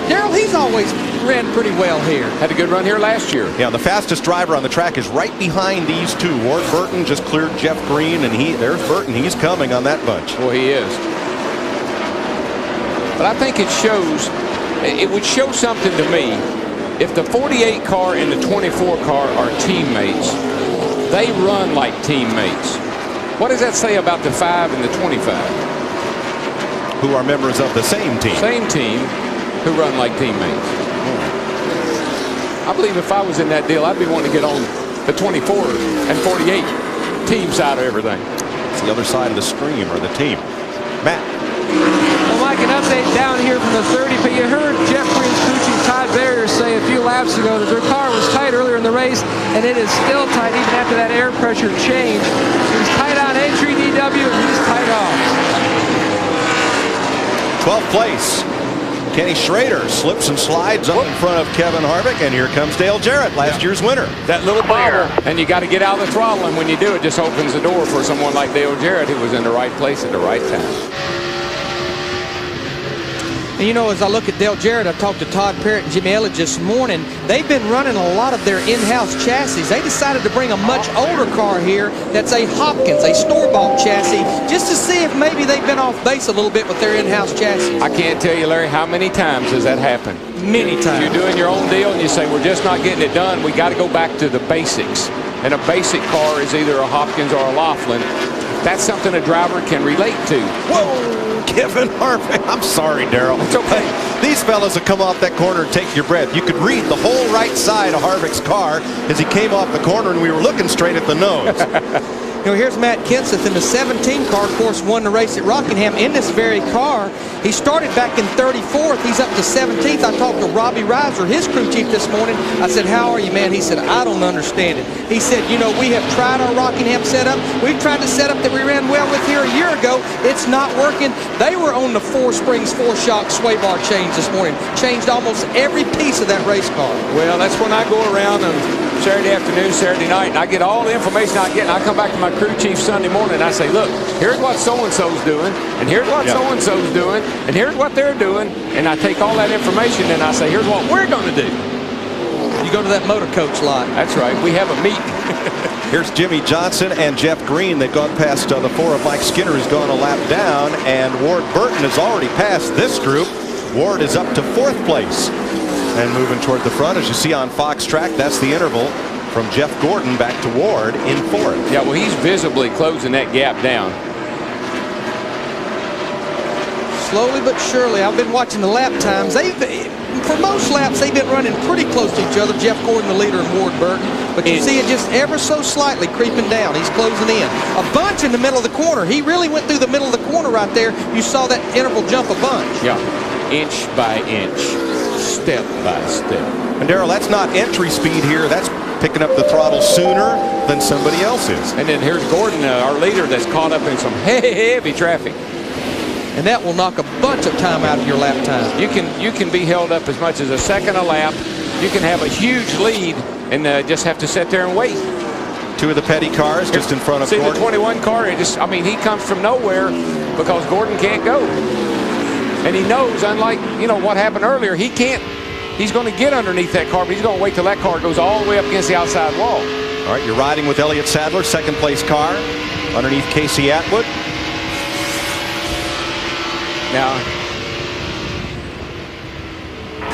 Speaker 11: Darrell, he's always ran pretty well here.
Speaker 18: Had a good run here last year.
Speaker 17: Yeah, the fastest driver on the track is right behind these two. Ward Burton just cleared Jeff Green, and there's Burton. He's coming on that bunch.
Speaker 18: Boy, he is. But I think it would show something to me if the 48 car and the 24 car are teammates. They run like teammates. What does that say about the 5 and the 25?
Speaker 17: Who are members of the same team.
Speaker 18: Same team who run like teammates. I believe if I was in that deal, I'd be wanting to get on the 24 and 48 team side of everything.
Speaker 17: It's the other side of the stream or the team. Matt.
Speaker 10: Well, Mike, an update down here from the 30, but you heard Jeff Green's crew chief Todd Barrier say a few laps ago that their car was tight earlier in the race, and it is still tight even after that air pressure change. He's tight on entry, DW, and he's tight off.
Speaker 17: 12th place. Kenny Schrader slips and slides up in front of Kevin Harvick, and here comes Dale Jarrett, last year's winner.
Speaker 18: That little bobble, and you got to get out of the throttle, and when you do, it just opens the door for someone like Dale Jarrett, who was in the right place at the right time.
Speaker 11: And you know, as I look at Dale Jarrett, I talked to Todd Parrott and Jimmy Elliott this morning. They've been running a lot of their in-house chassis. They decided to bring a much older car here that's a Hopkins, a store-bought chassis, just to see if maybe they've been off base a little bit with their in-house chassis.
Speaker 18: I can't tell you, Larry, how many times has that happened?
Speaker 11: Many times.
Speaker 18: You're doing your own deal and you say, we're just not getting it done. We got to go back to the basics. And a basic car is either a Hopkins or a Laughlin. That's something a driver can relate to.
Speaker 17: Whoa! Kevin Harvick. I'm sorry, Darrell.
Speaker 18: It's okay.
Speaker 17: These fellas that come off that corner and take your breath. You could read the whole right side of Harvick's car as he came off the corner, and we were looking straight at the nose.
Speaker 11: You know, here's Matt Kenseth in the 17 car, of course, won the race at Rockingham in this very car. He started back in 34th. He's up to 17th. I talked to Robbie Reiser, his crew chief, this morning. I said, how are you, man? He said, I don't understand it. He said, you know, we have tried our Rockingham setup. We've tried the setup that we ran well with here a year ago. It's not working. They were on the 4 springs, 4-shock sway bar change this morning. Changed almost every piece of that race car.
Speaker 18: Well, that's when I go around on Saturday afternoon, Saturday night, and I get all the information I get, and I come back to my crew chief Sunday morning, and I say, look, here's what so-and-so's doing, and here's what so-and-so's doing, and here's what they're doing, and I take all that information, and I say, here's what we're going to do.
Speaker 11: You go to that motor coach lot.
Speaker 18: That's right. We have a meeting.
Speaker 17: Here's Jimmy Johnson and Jeff Green. They've gone past the 4 of Mike Skinner, who's gone a lap down, and Ward Burton has already passed this group. Ward is up to 4th place. And moving toward the front, as you see on Fox Track, that's the interval from Jeff Gordon back to Ward in 4th.
Speaker 18: Yeah, well, he's visibly closing that gap down.
Speaker 11: Slowly but surely, I've been watching the lap times. For most laps, they've been running pretty close to each other. Jeff Gordon, the leader, and Ward Burton. But you see it just ever so slightly creeping down. He's closing in. A bunch in the middle of the corner. He really went through the middle of the corner right there. You saw that interval jump a bunch.
Speaker 18: Yeah, inch by inch, step by step.
Speaker 17: And Darrell, that's not entry speed here. That's picking up the throttle sooner than somebody else is.
Speaker 18: And then here's Gordon, our leader, that's caught up in some heavy traffic.
Speaker 11: And that will knock a bunch of time out of your lap time.
Speaker 18: You can be held up as much as a second a lap. You can have a huge lead and just have to sit there and wait.
Speaker 17: 2 of the petty cars just in front of Gordon.
Speaker 18: See the 21 car, he comes from nowhere because Gordon can't go. And he knows, unlike, what happened earlier, he's going to get underneath that car, but he's going to wait till that car goes all the way up against the outside wall.
Speaker 17: All right, you're riding with Elliott Sadler, 2nd place car, underneath Casey Atwood.
Speaker 18: Now,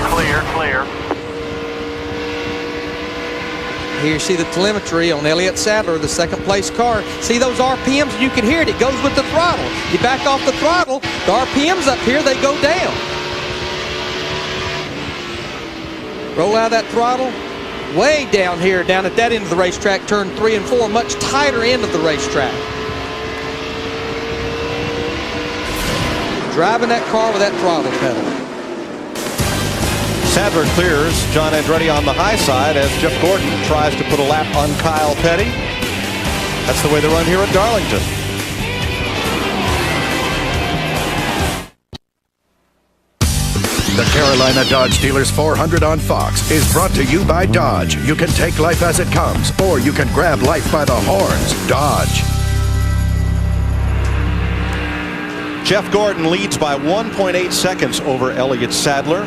Speaker 20: clear.
Speaker 11: Here you see the telemetry on Elliott Sadler, the 2nd place car. See those RPMs? You can hear it. It goes with the throttle. You back off the throttle, the RPMs up here, they go down. Roll out of that throttle. Way down here, down at that end of the racetrack, turn 3 and 4, much tighter end of the racetrack. Driving that car with that throttle pedal.
Speaker 17: Sadler clears John Andretti on the high side as Jeff Gordon tries to put a lap on Kyle Petty. That's the way they run here at Darlington.
Speaker 1: The Carolina Dodge Dealers 400 on Fox is brought to you by Dodge. You can take life as it comes, or you can grab life by the horns. Dodge.
Speaker 17: Jeff Gordon leads by 1.8 seconds over Elliott Sadler.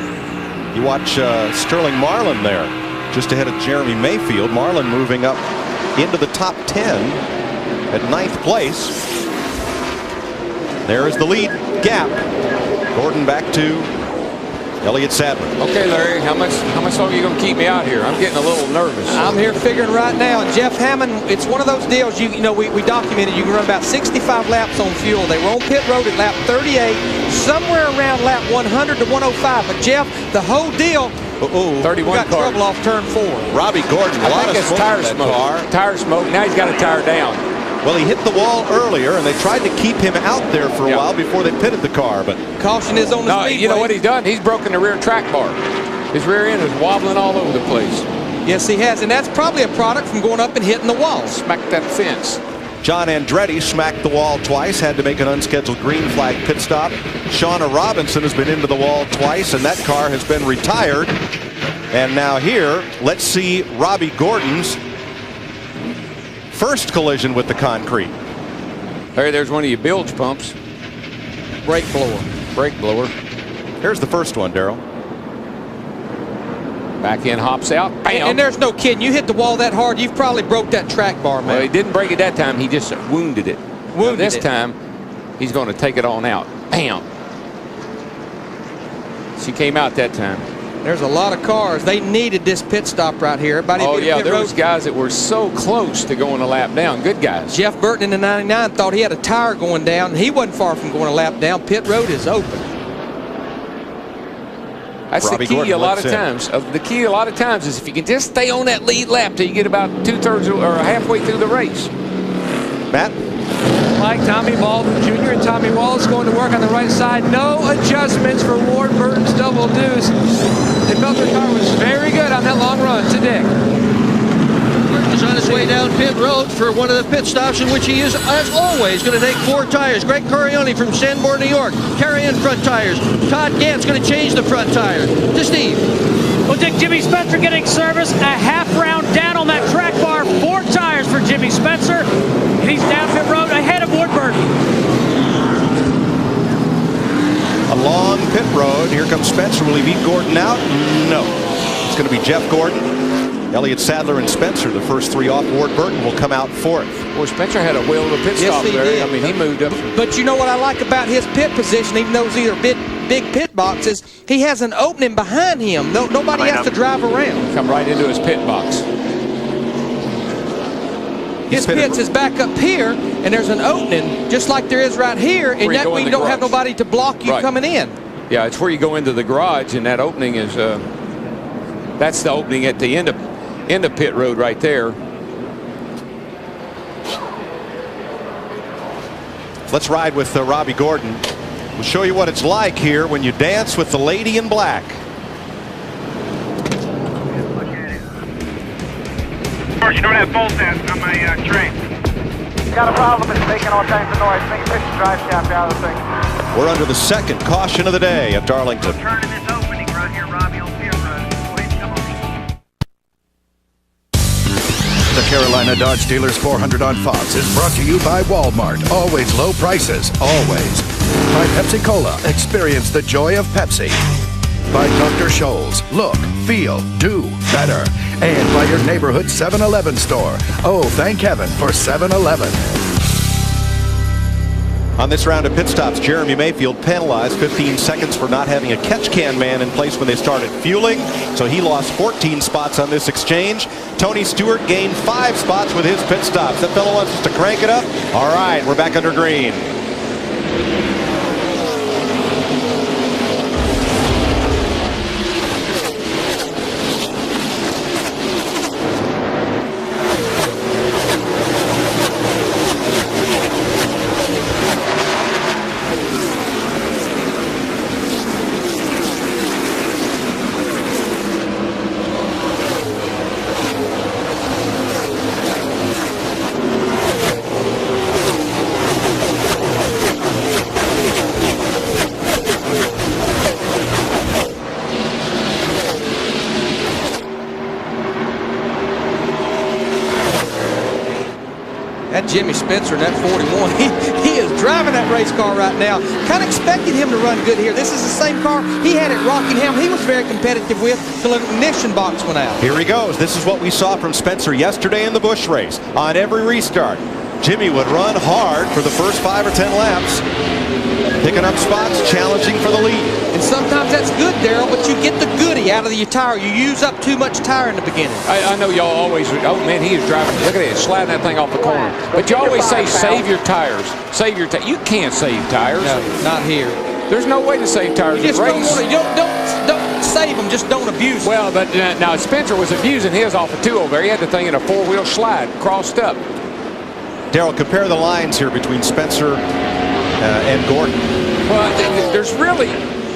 Speaker 17: You watch Sterling Marlin there, just ahead of Jeremy Mayfield. Marlin moving up into the top 10 at 9th place. There is the lead gap. Gordon back to Elliott Sadler.
Speaker 18: Okay, Larry, how much longer are you going to keep me out here? I'm getting a little nervous.
Speaker 11: I'm here figuring right now, and Jeff Hammond, it's one of those deals, you know, we documented you can run about 65 laps on fuel. They were on pit road at lap 38, somewhere around lap 100 to 105. But Jeff, the whole deal,
Speaker 18: 31
Speaker 11: got trouble off turn 4.
Speaker 17: Robbie Gordon,
Speaker 18: I think it's tire smoke. Tire smoke. Now he's got a tire down.
Speaker 17: Well, he hit the wall earlier, and they tried to keep him out there for a while before they pitted the car. But
Speaker 11: caution is on the speedway.
Speaker 18: You know what he's done? He's broken the rear track bar. His rear end is wobbling all over the place.
Speaker 11: Yes, he has, and that's probably a product from going up and hitting the wall.
Speaker 18: Smacked that fence.
Speaker 17: John Andretti smacked the wall twice, had to make an unscheduled green flag pit stop. Shauna Robinson has been into the wall twice, and that car has been retired. And now here, let's see Robbie Gordon's first collision with the concrete.
Speaker 18: Hey, there's one of your bilge pumps.
Speaker 11: Brake blower.
Speaker 18: Brake blower.
Speaker 17: Here's the first one, Darrell.
Speaker 18: Back end hops out. Bam.
Speaker 11: And there's no kidding. You hit the wall that hard, you've probably broke that track bar, man.
Speaker 18: Well, he didn't break it that time. He just wounded it. This time, he's going to take it on out. Bam. She came out that time.
Speaker 11: There's a lot of cars. They needed this pit stop right here. Everybody
Speaker 18: there was guys that were so close to going a lap down. Good guys.
Speaker 11: Jeff Burton in the 99 thought he had a tire going down, and he wasn't far from going a lap down. Pit road is open.
Speaker 18: That's the key a lot of times. The key a lot of times is if you can just stay on that lead lap till you get about 2/3 or halfway through the race.
Speaker 17: Matt?
Speaker 10: Mike, Tommy Baldwin Jr. and Tommy Wallace going to work on the right side. No adjustments for Ward Burton's double deuce. They felt their car was very good on that long run to Dick.
Speaker 13: Burton's on his way down pit road for one of the pit stops in which he is, as always, going to take 4 tires. Greg Corione from Sanborn, New York, carrying front tires. Todd Gant's going to change the front tires. To Steve.
Speaker 4: Well, Dick, Jimmy Spencer getting service. A half round down on that track bar. 4 tires for Jimmy Spencer. And he's down pit road ahead of Ward Burton.
Speaker 17: A long pit road. Here comes Spencer. Will he beat Gordon out? No. It's going to be Jeff Gordon, Elliott Sadler, and Spencer. The first 3 off. Ward Burton will come out 4th.
Speaker 18: Well, Spencer had a wheel of a pit stop there.
Speaker 11: Did.
Speaker 18: I mean, he moved up.
Speaker 11: But you know what I like about his pit position, even though these are big pit boxes, he has an opening behind him. Nobody has to drive around.
Speaker 18: Come right into his pit box.
Speaker 11: His pits is back up here, and there's an opening just like there is right here, and that way you don't have nobody to block you coming in.
Speaker 18: Yeah, it's where you go into the garage, and that opening is that's the opening at the end of pit road right there.
Speaker 17: Let's ride with Robbie Gordon. We'll show you what it's like here when you dance with the lady in black.
Speaker 20: You don't have full test on my train.
Speaker 19: Got a problem, it's making all kinds of noise. Make a push the drive shaft out of the thing.
Speaker 17: We're under the second caution of the day at Darlington.
Speaker 20: Turning this opening right here, Robbie, on pit road. Go ahead and come on.
Speaker 1: The Carolina Dodge Dealers 400 on Fox is brought to you by Walmart. Always low prices, always. By Pepsi Cola, experience the joy of Pepsi. By Dr. Scholl's, look, feel, do better. And by your neighborhood 7-Eleven store. Oh, thank heaven for 7-Eleven.
Speaker 17: On this round of pit stops, Jeremy Mayfield penalized 15 seconds for not having a catch can man in place when they started fueling. So he lost 14 spots on this exchange. Tony Stewart gained 5 spots with his pit stops. That fellow wants us to crank it up. All right, we're back under green.
Speaker 11: Jimmy Spencer in that 41. He is driving that race car right now. Kind of expected him to run good here. This is the same car he had at Rockingham. He was very competitive with till the ignition box went out.
Speaker 17: Here he goes. This is what we saw from Spencer yesterday in the Busch race. On every restart, Jimmy would run hard for the first 5 or 10 laps, picking up spots, challenging for the lead.
Speaker 11: And sometimes that's good, Darrell, but you get the goodie out of your tire. You use up too much tire in the beginning.
Speaker 18: I know y'all always, oh man, he is driving, look at it, sliding that thing off the corner. But you always say save your tires. Save your tires. You can't save tires.
Speaker 11: No, not here.
Speaker 18: There's no way to save tires.
Speaker 11: You just don't save them, just don't abuse them.
Speaker 18: Well, but now Spencer was abusing his off of 2 over there. He had the thing in a 4-wheel slide, crossed up.
Speaker 17: Darrell, compare the lines here between Spencer and Gordon.
Speaker 18: Well,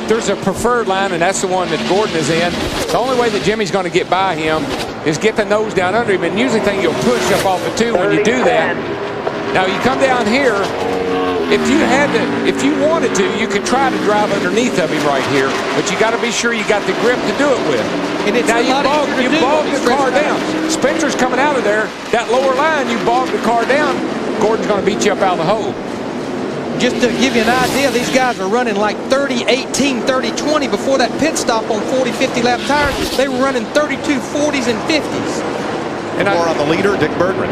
Speaker 18: there's a preferred line, and that's the one that Gordon is in. The only way that Jimmy's going to get by him is get the nose down under him, and usually think you'll push up off of 2 when you do that. Now you come down here. If you wanted to, you could try to drive underneath of him right here, but you got to be sure you got the grip to do it with.
Speaker 11: And it's
Speaker 18: now you bog the car down. Spencer's coming out of there. That lower line, you bog the car down. Gordon's going to beat you up out of the hole.
Speaker 11: Just to give you an idea, these guys are running like 30-18, 30-20 before that pit stop on 40, 50 lap tires. They were running 32, 40s, and 50s.
Speaker 17: And more on the leader, Dick Berggren.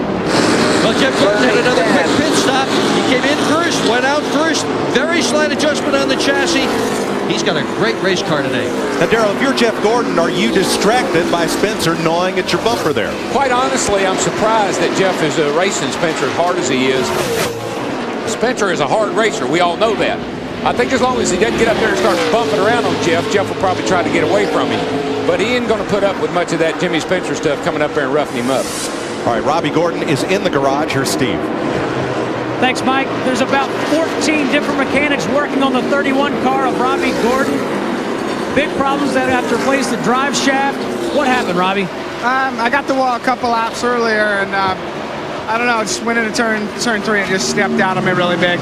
Speaker 13: Well, Jeff Gordon had another quick pit stop. He came in first, went out first. Very slight adjustment on the chassis. He's got a great race car today.
Speaker 17: Now, Darrell, if you're Jeff Gordon, are you distracted by Spencer gnawing at your bumper there?
Speaker 18: Quite honestly, I'm surprised that Jeff is racing Spencer as hard as he is. Spencer is a hard racer. We all know that. I think as long as he doesn't get up there and start bumping around on Jeff will probably try to get away from him. But he ain't going to put up with much of that Jimmy Spencer stuff coming up there and roughing him up.
Speaker 17: All right, Robbie Gordon is in the garage. Here's Steve.
Speaker 4: Thanks, Mike. There's about 14 different mechanics working on the 31 car of Robbie Gordon. Big problems that have to replace the drive shaft. What happened, Robbie?
Speaker 15: I got the wall a couple laps earlier, and I don't know, just went into turn 3 and just stepped out on me really big.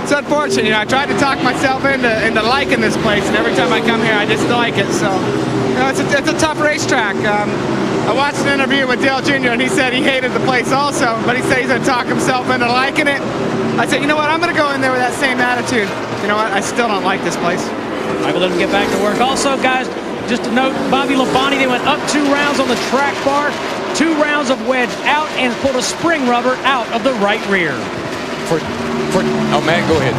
Speaker 15: It's unfortunate, you know. I tried to talk myself into liking this place, and every time I come here, I just like it. So, you know, it's a tough racetrack. I watched an interview with Dale Jr. and he said he hated the place also, but he said he's going to talk himself into liking it. I said, you know what, I'm going to go in there with that same attitude. You know what, I still don't like this place.
Speaker 4: I will let him get back to work. Also, guys, just to note, Bobby Labonte, they went up 2 rounds on the track bar, 2 rounds of wedge out, and pulled a spring rubber out of the right rear.
Speaker 18: Oh, Matt, go ahead.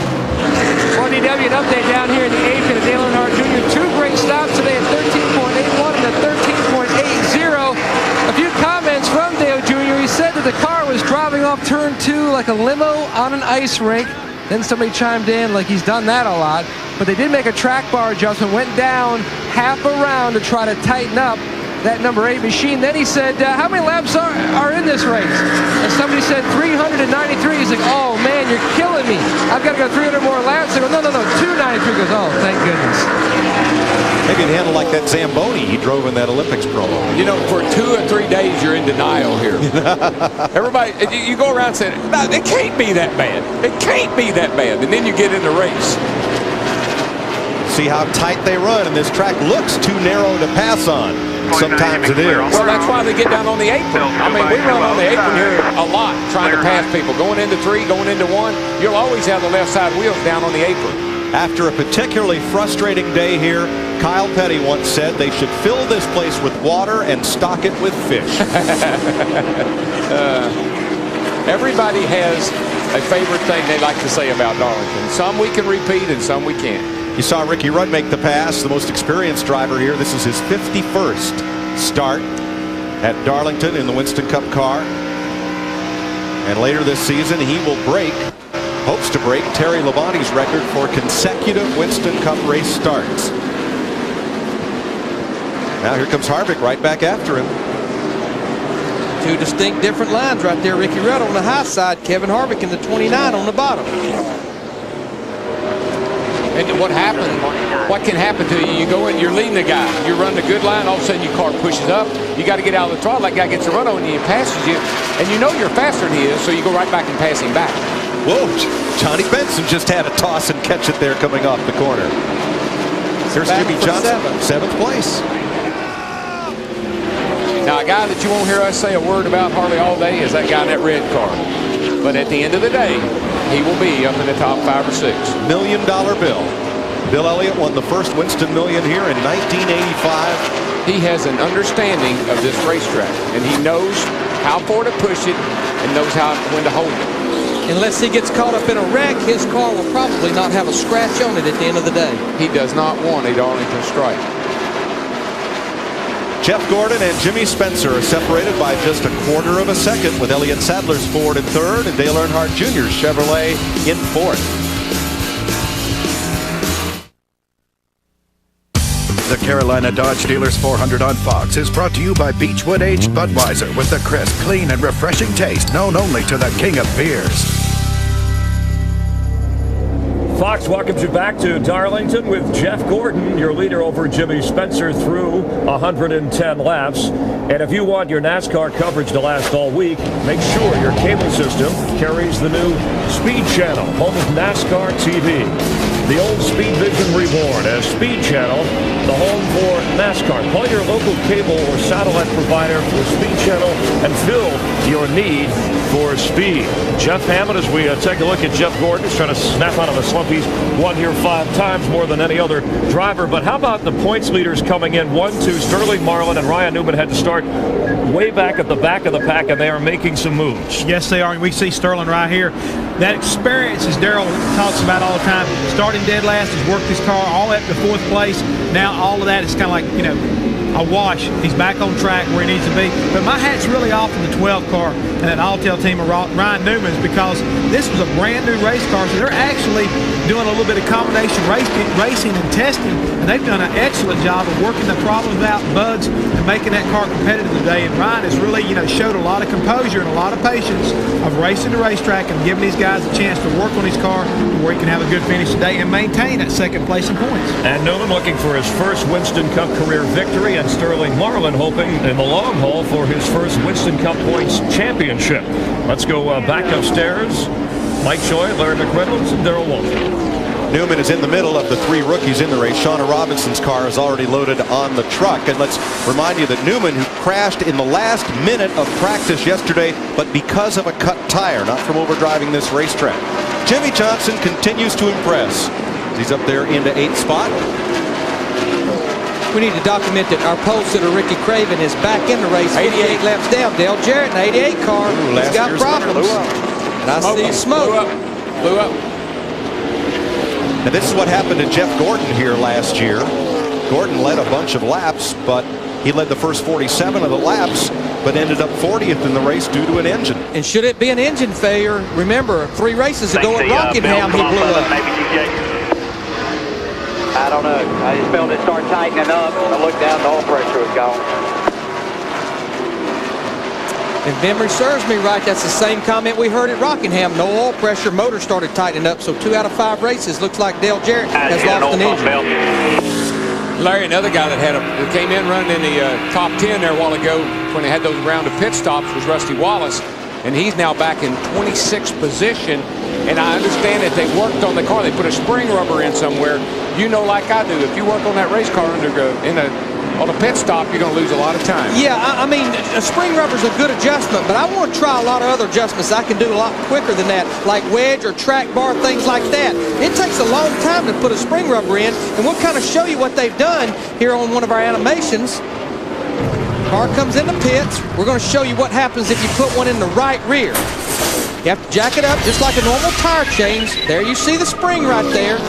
Speaker 10: For DW, an update down here in the 8th of Dale Earnhardt Jr. 2 great stops today at 13.81 and a 13.80. A few comments from Dale Jr. He said that the car was driving off turn 2 like a limo on an ice rink. Then somebody chimed in like he's done that a lot. But they did make a track bar adjustment, went down half a round to try to tighten up that number 8 machine. Then he said, how many laps are in this race? And somebody said 393. He's like, oh man, you're killing me. I've got to go 300 more laps. They go, no, 293. He goes, oh, thank goodness.
Speaker 17: Maybe it handled like that Zamboni he drove in that Olympics promo.
Speaker 18: You know, for 2 or 3 days, you're in denial here. Everybody, you go around saying, no, it can't be that bad. It can't be that bad. And then you get in the race.
Speaker 17: See how tight they run, and this track looks too narrow to pass on. Sometimes it is.
Speaker 18: Well, that's why they get down on the apron. I mean, we run on the apron here a lot trying to pass people. Going into 3, going into 1, you'll always have the left side wheels down on the apron.
Speaker 17: After a particularly frustrating day here, Kyle Petty once said they should fill this place with water and stock it with fish.
Speaker 18: Everybody has a favorite thing they like to say about Darlington. Some we can repeat and some we can't.
Speaker 17: You saw Ricky Rudd make the pass, the most experienced driver here. This is his 51st start at Darlington in the Winston Cup car. And later this season, he will hopes to break Terry Labonte's record for consecutive Winston Cup race starts. Now here comes Harvick right back after him.
Speaker 11: 2 distinct different lines right there. Ricky Rudd on the high side, Kevin Harvick in the 29 on the bottom.
Speaker 18: And what happened? What can happen to you? You go in, you're leading the guy. You're running a good line. All of a sudden, your car pushes up. You got to get out of the throttle. That guy gets a run on you and passes you. And you know you're faster than he is, so you go right back and pass him back.
Speaker 17: Whoa, Johnny Benson just had a toss and catch it there coming off the corner. Here's Jimmy Johnson, 7th place.
Speaker 18: Now, a guy that you won't hear us say a word about hardly all day is that guy in that red car. But at the end of the day, he will be up in the top 5 or 6.
Speaker 17: $1 million bill. Bill Elliott won the first Winston Million here in 1985.
Speaker 18: He has an understanding of this racetrack, and he knows how far to push it and knows when to hold it.
Speaker 11: Unless he gets caught up in a wreck, his car will probably not have a scratch on it at the end of the day.
Speaker 18: He does not want a Darlington stripe.
Speaker 17: Jeff Gordon and Jimmy Spencer are separated by just a quarter of a second, with Elliott Sadler's Ford in third and Dale Earnhardt Jr.'s Chevrolet in fourth.
Speaker 1: The Carolina Dodge Dealers 400 on Fox is brought to you by Beechwood Aged Budweiser with the crisp, clean, and refreshing taste known only to the king of beers.
Speaker 2: Fox welcomes you back to Darlington with Jeff Gordon, your leader over Jimmy Spencer through 110 laps. And if you want your NASCAR coverage to last all week, make sure your cable system carries the new Speed Channel, home of NASCAR TV. The old Speed Vision reborn as Speed Channel, the home for NASCAR. Call your local cable or satellite provider for Speed Channel and fill your need for speed. Jeff Hammond, as we take a look at Jeff Gordon, he's trying to snap out of a slump. He's won here 5 times, more than any other driver. But how about the points leaders coming in? 1-2, Sterling Marlin and Ryan Newman had to start way back at the back of the pack, and they are making some moves.
Speaker 3: Yes, they are. And we see Sterling right here. That experience, as Darrell talks about all the time, starting dead last, has worked his car all up to 4th place. Now all of that is kind of like, you know, a wash. He's back on track where he needs to be. But my hat's really off to the 12 car and that Alltel team of Ryan Newman's, because this was a brand new race car. So they're actually doing a little bit of combination racing and testing, and they've done an excellent job of working the problems out, bugs, and making that car competitive today. And Ryan has really, you know, showed a lot of composure and a lot of patience of racing the racetrack and giving these guys a chance to work on his car to where he can have a good finish today and maintain that 2nd place in points.
Speaker 2: And Newman looking for his first Winston Cup career victory, and Sterling Marlin hoping in the long haul for his first Winston Cup points championship. Let's go back upstairs. Mike Choi, Larry McReynolds, and Darrell Walton.
Speaker 17: Newman is in the middle of the 3 rookies in the race. Shauna Robinson's car is already loaded on the truck. And let's remind you that Newman, who crashed in the last minute of practice yesterday, but because of a cut tire, not from overdriving this racetrack. Jimmy Johnson continues to impress. He's up there into 8th spot.
Speaker 11: We need to document that our pole sitter Ricky Craven is back in the race, 88 laps down. Dale Jarrett, an 88 car, he's got problems. And I see smoke.
Speaker 18: Blew up.
Speaker 17: And this is what happened to Jeff Gordon here last year. Gordon led a bunch of laps, but he led the first 47 of the laps, but ended up 40th in the race due to an engine.
Speaker 11: And should it be an engine failure, remember, 3 races ago at Rockingham, he blew up.
Speaker 19: I don't know. I just felt it start tightening up. I looked down, the oil pressure was gone.
Speaker 11: If memory serves me right, that's the same comment we heard at Rockingham. No oil pressure, motor started tightening up. So 2 out of 5 races looks like Dale Jarrett has lost an engine.
Speaker 18: Larry, another guy that came in running in the top 10 there a while ago when they had those round of pit stops was Rusty Wallace, and he's now back in 26th position. And I understand that they worked on the car. They put a spring rubber in somewhere. You know, like I do, if you work on that race car on a pit stop, you're going to lose a lot of time.
Speaker 11: Yeah, I mean, a spring rubber's a good adjustment, but I want to try a lot of other adjustments I can do a lot quicker than that, like wedge or track bar, things like that. It takes a long time to put a spring rubber in, and we'll kind of show you what they've done here on one of our animations. Car comes in the pits. We're going to show you what happens if you put one in the right rear. You have to jack it up just like a normal tire change. There you see the spring right there.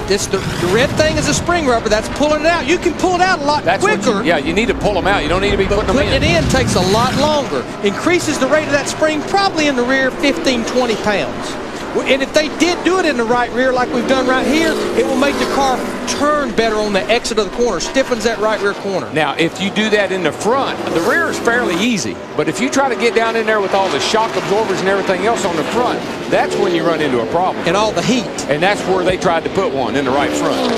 Speaker 11: It's the red thing is a spring rubber. That's pulling it out. You can pull it out a lot quicker.
Speaker 18: You need to pull them out. You don't need to be putting them in.
Speaker 11: Putting it in takes a lot longer. Increases the rate of that spring probably in the rear 15, 20 pounds. And if they did do it in the right rear like we've done right here, it will make the car turn better on the exit of the corner, stiffens that right rear corner.
Speaker 18: Now, if you do that in the front, the rear is fairly easy. But if you try to get down in there with all the shock absorbers and everything else on the front, that's when you run into a problem.
Speaker 11: And all the heat.
Speaker 18: And that's where they tried to put one, in the right front.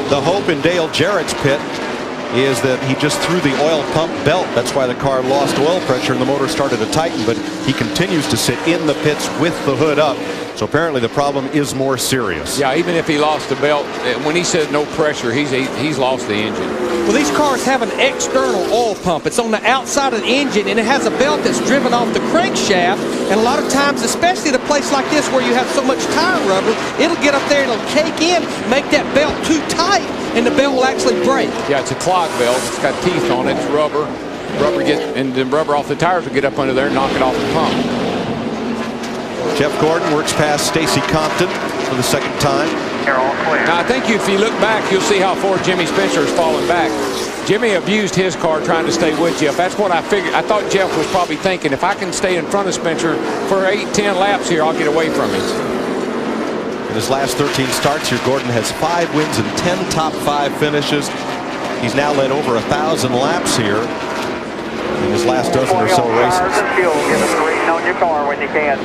Speaker 17: The hope in Dale Jarrett's pit is that he just threw the oil pump belt. That's why the car lost oil pressure and the motor started to tighten, but he continues to sit in the pits with the hood up. So apparently the problem is more serious.
Speaker 18: Yeah, even if he lost the belt, when he said no pressure, he's lost the engine.
Speaker 11: Well, these cars have an external oil pump. It's on the outside of the engine, and it has a belt that's driven off the crankshaft. And a lot of times, especially at a place like this where you have so much tire rubber, it'll get up there and it'll cake in, make that belt too tight, and the belt will actually break.
Speaker 18: Yeah, it's a clog belt. It's got teeth on it. It's rubber. And the rubber off the tires will get up under there and knock it off the pump.
Speaker 17: Jeff Gordon works past Stacy Compton for the second time.
Speaker 18: Now, I think if you look back, you'll see how far Jimmy Spencer is falling back. Jimmy abused his car trying to stay with Jeff. That's what I figured. I thought Jeff was probably thinking, if I can stay in front of Spencer for 8-10 laps here, I'll get away from him.
Speaker 17: In his last 13 starts here, Gordon has 5 wins and 10 top 5 finishes. He's now led over 1,000 laps here in his last dozen or so races.
Speaker 19: Give us a reading on your car when you can.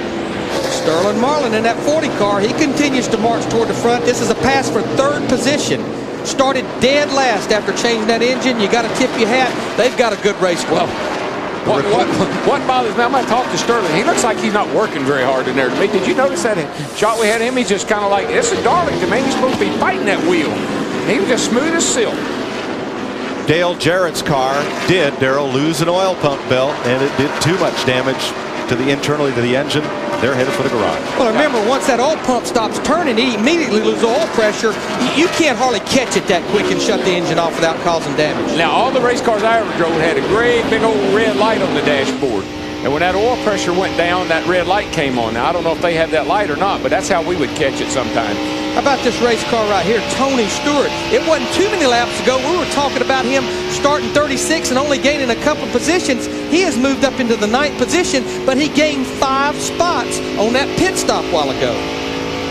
Speaker 11: Sterling Marlin in that 40 car, he continues to march toward the front. This is a pass for 3rd position. Started dead last after changing that engine. You got to tip your hat. They've got a good race car.
Speaker 18: What bothers me, I'm going to talk to Sterling. He looks like he's not working very hard in there. Did you notice that shot we had him? He's just kind of like, this is Darlington, man. He's supposed to be fighting that wheel. He was just smooth as silk.
Speaker 17: Dale Jarrett's car did, Darrell, lose an oil pump belt, and it did too much damage to the internally to the engine. They're headed for the garage.
Speaker 11: Well, remember, once that oil pump stops turning, it immediately loses oil pressure. You can't hardly catch it that quick and shut the engine off without causing damage.
Speaker 18: Now, all the race cars I ever drove had a great big old red light on the dashboard. And when that oil pressure went down, that red light came on. Now, I don't know if they have that light or not, but that's how we would catch it sometimes.
Speaker 11: How about this race car right here, Tony Stewart? It wasn't too many laps ago we were talking about him starting 36 and only gaining a couple positions. He has moved up into the 9th position, but he gained 5 spots on that pit stop a while ago.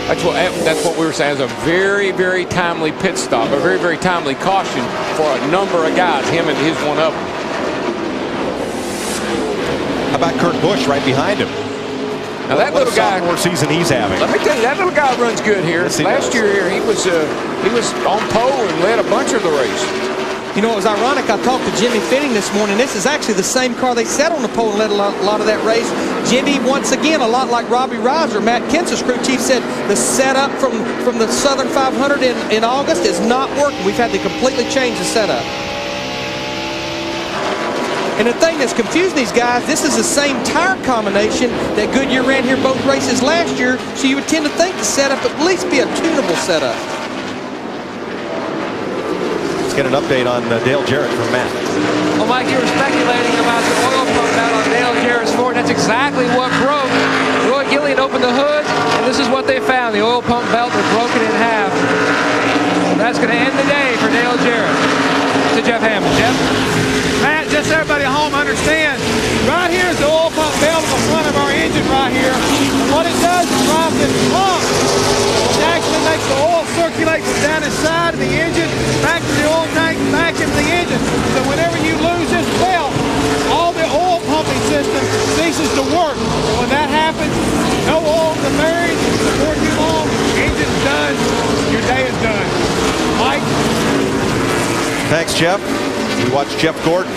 Speaker 18: That's what we were saying. It's a very, very timely pit stop, a very, very timely caution for a number of guys, him and his one up.
Speaker 17: How about Kurt Busch right behind him?
Speaker 18: Now that little guy,
Speaker 17: more season he's having.
Speaker 18: Let me tell you, that little guy runs good here. Last year here, he was on pole and led a bunch of the race.
Speaker 11: You know, it was ironic. I talked to Jimmy Finning this morning. This is actually the same car they set on the pole and led a lot of that race. Jimmy, once again, a lot like Robbie Reiser, Matt Kenseth's crew chief, said the setup from the Southern 500 in August is not working. We've had to completely change the setup. And the thing that's confusing these guys, this is the same tire combination that Goodyear ran here both races last year, so you would tend to think the setup at least be a tunable setup.
Speaker 17: Let's get an update on Dale Jarrett from Matt.
Speaker 10: Well, Mike, you were speculating about the oil pump out on Dale Jarrett's Ford. That's exactly what broke. Roy Gillian opened the hood, and this is what they found. The oil pump belt was broken in half. That's going to end the day for Dale Jarrett. To Jeff Hammond. Jeff?
Speaker 3: Matt, just so everybody at home understands, right here is the oil pump belt on the front of our engine right here. And what it does is drive this pump, which actually makes the oil circulate from down inside of the engine, back to the oil tank, back into the engine. So whenever you lose this belt, all the oil pumping system ceases to work. And when that happens, no oil in the bearings before too long, engine's done, your day is done. Mike?
Speaker 17: Thanks, Jeff. We watched Jeff Gordon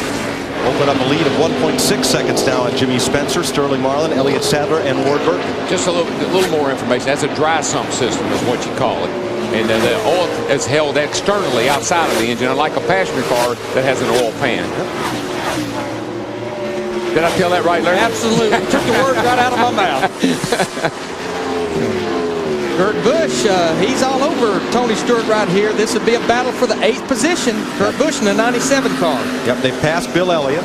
Speaker 17: open up a lead of 1.6 seconds now on Jimmy Spencer, Sterling Marlin, Elliott Sadler, and Ward Burton.
Speaker 18: Just a little more information. That's a dry sump system is what you call it. And the oil is held externally outside of the engine, unlike a passenger car that has an oil pan. Did I tell that right, Larry?
Speaker 11: Absolutely. Took the words right out of my mouth. Kurt Busch, he's all over Tony Stewart right here. This would be a battle for the 8th position. Kurt Busch in the 97 car.
Speaker 17: Yep, they've passed Bill Elliott,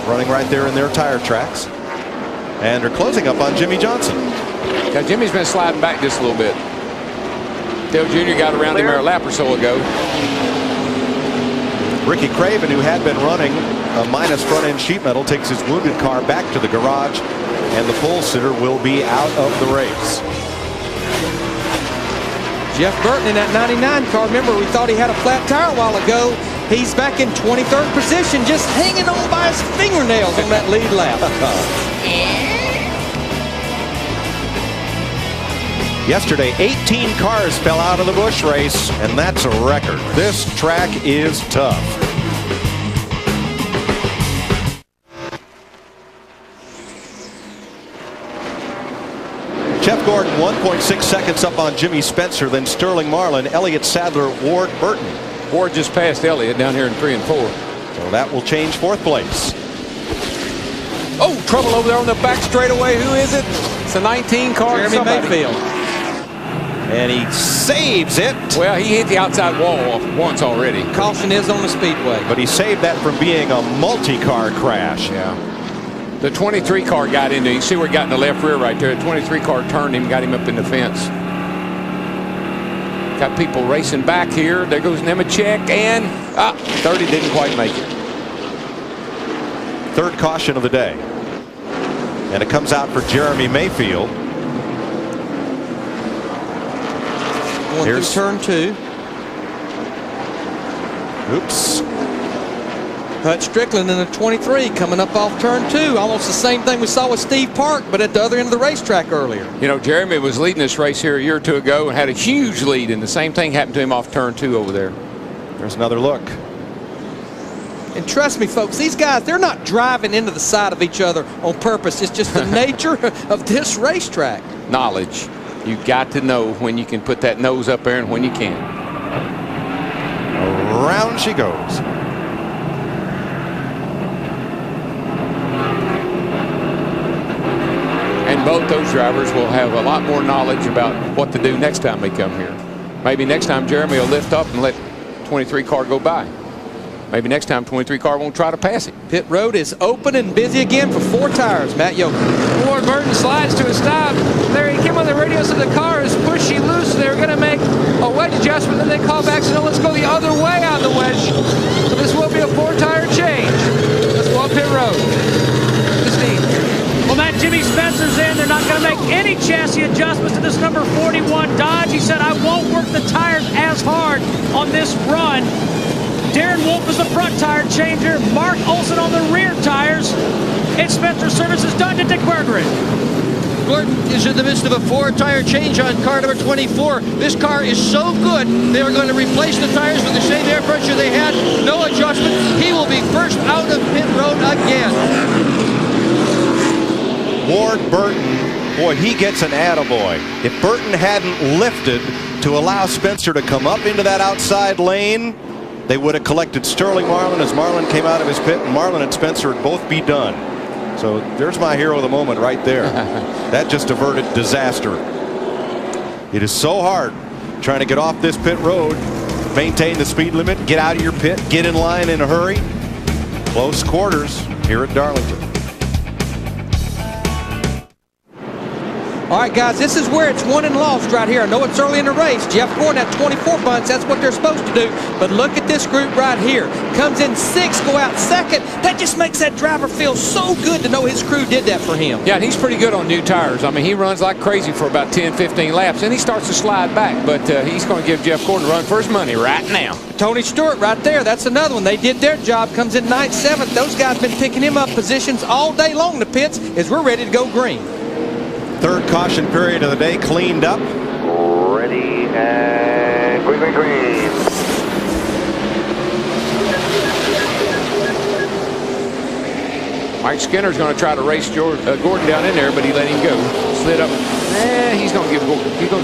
Speaker 17: running right there in their tire tracks. And they're closing up on Jimmy Johnson.
Speaker 18: Now, Jimmy's been sliding back just a little bit. Dale Jr. got around him a lap or so ago.
Speaker 17: Ricky Craven, who had been running a minus front-end sheet metal, takes his wounded car back to the garage, and the pole sitter will be out of the race.
Speaker 11: Jeff Burton in that 99 car. Remember, we thought he had a flat tire a while ago. He's back in 23rd position, just hanging on by his fingernails on that lead lap.
Speaker 17: Yesterday, 18 cars fell out of the Busch race, and that's a record. This track is tough. Jeff Gordon 1.6 seconds up on Jimmy Spencer, then Sterling Marlin, Elliott Sadler, Ward Burton.
Speaker 18: Ward just passed Elliott down here in 3 and 4.
Speaker 17: So that will change 4th place.
Speaker 18: Oh, trouble over there on the back straightaway. Who is it? It's a 19 car.
Speaker 11: Jeremy Mayfield.
Speaker 17: And he saves it.
Speaker 18: Well, he hit the outside wall once already.
Speaker 11: Caution is on the speedway.
Speaker 17: But he saved that from being a multi-car crash.
Speaker 18: Yeah. The 23 car got into him. You see where he got in the left rear right there. The 23 car turned him, got him up in the fence. Got people racing back here. There goes Nemechek, and 30 didn't quite make it.
Speaker 17: 3rd caution of the day. And it comes out for Jeremy Mayfield.
Speaker 11: Here's turn 2.
Speaker 17: Oops.
Speaker 11: Hut Strickland in the 23 coming up off turn 2. Almost the same thing we saw with Steve Park, but at the other end of the racetrack earlier.
Speaker 18: You know, Jeremy was leading this race here a year or 2 ago and had a huge lead, and the same thing happened to him off turn 2 over there.
Speaker 17: There's another look.
Speaker 11: And trust me, folks, these guys, they're not driving into the side of each other on purpose. It's just the nature of this racetrack.
Speaker 18: Knowledge. You got to know when you can put that nose up there and when you can't.
Speaker 17: Around she goes.
Speaker 18: And both those drivers will have a lot more knowledge about what to do next time they come here. Maybe next time Jeremy will lift up and let 23 car go by. Maybe next time 23 car won't try to pass it.
Speaker 11: Pit road is open and busy again for 4 tires. Matt Yoakum.
Speaker 10: Ward Burton slides to a stop. There he came on the radio, so the car is pushy loose. They were going to make a wedge adjustment, then they call back, so no, let's go the other way on the wedge. So this will be a 4-tire change. Let's go up pit road.
Speaker 4: Well, Matt, Jimmy Spencer's in. They're not going to make any chassis adjustments to this number 41 Dodge. He said, I won't work the tires as hard on this run. Darren Wolf is the front tire changer. Mark Olson on the rear tires. And Spencer service is done to Dick Berggren.
Speaker 7: Gordon is in the midst of a 4-tire change on car number 24. This car is so good, they are going to replace the tires with the same air pressure they had. No adjustment. He will be first out of pit road again.
Speaker 17: Ward Burton, boy, he gets an attaboy. If Burton hadn't lifted to allow Spencer to come up into that outside lane, they would have collected Sterling Marlin as Marlin came out of his pit, and Marlin and Spencer would both be done. So there's my hero of the moment right there. That just averted disaster. It is so hard trying to get off this pit road, maintain the speed limit, get out of your pit, get in line in a hurry. Close quarters here at Darlington.
Speaker 11: All right, guys, this is where it's won and lost right here. I know it's early in the race. Jeff Gordon at 24 bunts. That's what they're supposed to do. But look at this group right here. Comes in 6th, go out 2nd. That just makes that driver feel so good to know his crew did that for him.
Speaker 18: Yeah, and he's pretty good on new tires. I mean, he runs like crazy for about 10, 15 laps, and he starts to slide back. But he's going to give Jeff Gordon a run for his money right now.
Speaker 11: Tony Stewart right there. That's another one. They did their job. Comes in 9th, 7th. Those guys been picking him up positions all day long in the pits as we're ready to go green.
Speaker 17: 3rd caution period of the day cleaned up.
Speaker 20: Ready and green, green, green.
Speaker 18: Mike Skinner's going to try to race Gordon down in there, but he let him go. Slid up. He's going to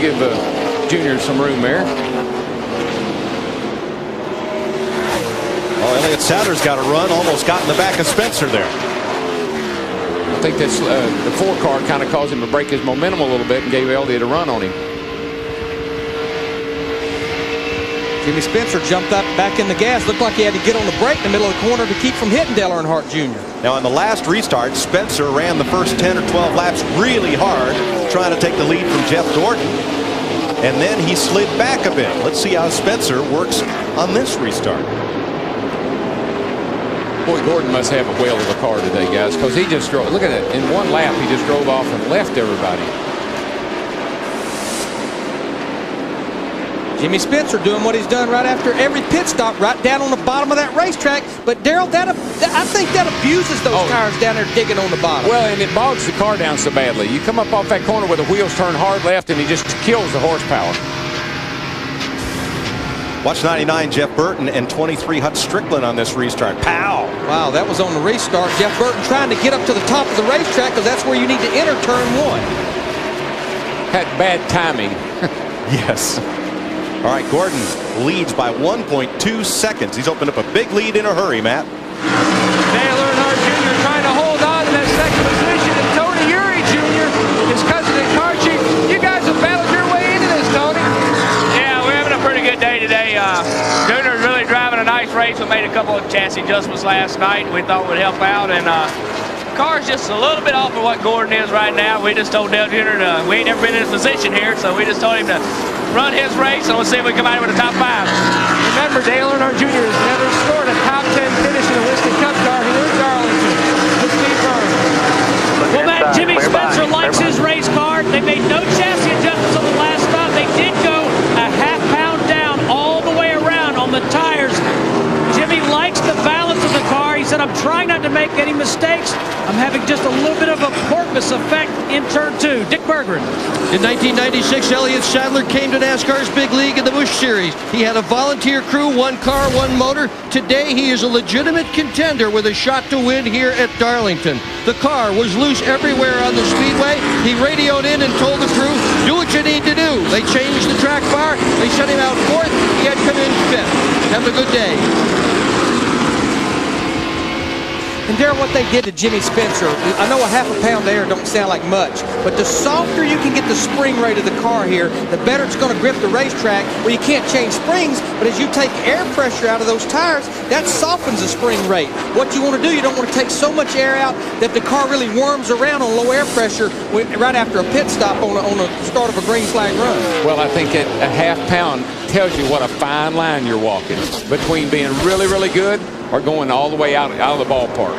Speaker 18: give Junior some room there.
Speaker 17: Oh, Elliott Sadler's got a run. Almost got in the back of Spencer there.
Speaker 18: I think that's the 4 car kind of caused him to break his momentum a little bit and gave Elliott a run on him.
Speaker 11: Jimmy Spencer jumped up back in the gas. Looked like he had to get on the brake in the middle of the corner to keep from hitting Dale Earnhardt Jr.
Speaker 17: Now, in the last restart, Spencer ran the first 10 or 12 laps really hard, trying to take the lead from Jeff Gordon. And then he slid back a bit. Let's see how Spencer works on this restart.
Speaker 18: Boy, Gordon must have a whale of a car today, guys, because he just drove. Look at it. In one lap, he just drove off and left everybody.
Speaker 11: Jimmy Spencer doing what he's done right after every pit stop, right down on the bottom of that racetrack. But, Darrell, I think that abuses those tires down there digging on the bottom.
Speaker 18: Well, and it bogs the car down so badly. You come up off that corner where the wheels turn hard left, and he just kills the horsepower.
Speaker 17: Watch 99 Jeff Burton and 23 Hut Strickland on this restart. Pow!
Speaker 11: Wow, that was on the restart. Jeff Burton trying to get up to the top of the racetrack because that's where you need to enter turn 1.
Speaker 18: had bad timing.
Speaker 17: Yes. All right, Gordon leads by 1.2 seconds. He's opened up a big lead in a hurry, Matt.
Speaker 10: Dale Earnhardt Jr. trying to hold on to that second position, and Tony Eury Jr., his cousin and car chief. You guys have battled your way into this, Tony.
Speaker 16: Yeah, we're having a pretty good day today. Junior's really driving a nice race. We made a couple of chassis adjustments last night. We thought would help out, and car's just a little bit off of what Gordon is right now. We just told Dale Jr. we ain't never been in his position here, so we just told him to run his race, and we'll see if we come out with a top 5.
Speaker 10: Remember, Dale Earnhardt Jr. has never scored a top 10 finish in a Winston Cup car here in Darlington. Steve Byrne.
Speaker 4: Well, Matt, Jimmy Spencer likes his race car. They made no chassis adjustments on the last stop. They did go a half pound down all the way around on the tires. Jimmy likes the balance of the car. He said, I'm trying not to make any mistakes. I'm having just a little bit of a porpoise effect in turn 2. Dick Berggren.
Speaker 7: In 1996, Elliott Sadler came to NASCAR's big league in the Busch Series. He had a volunteer crew, 1 car, 1 motor. Today, he is a legitimate contender with a shot to win here at Darlington. The car was loose everywhere on the speedway. He radioed in and told the crew, do what you need to do. They changed the track bar. They shut him out 4th. He had come in 5th. Have a good day.
Speaker 11: And Darrell, what they did to Jimmy Spencer, I know a half a pound of air don't sound like much, but the softer you can get the spring rate of the car here, the better it's going to grip the racetrack, where you can't change springs, but as you take air pressure out of those tires, that softens the spring rate. What you want to do, you don't want to take so much air out that the car really worms around on low air pressure right after a pit stop on the start of a green flag run.
Speaker 18: Well, I think at a half pound tells you what a fine line you're walking between being really, really good or going all the way out of the ballpark.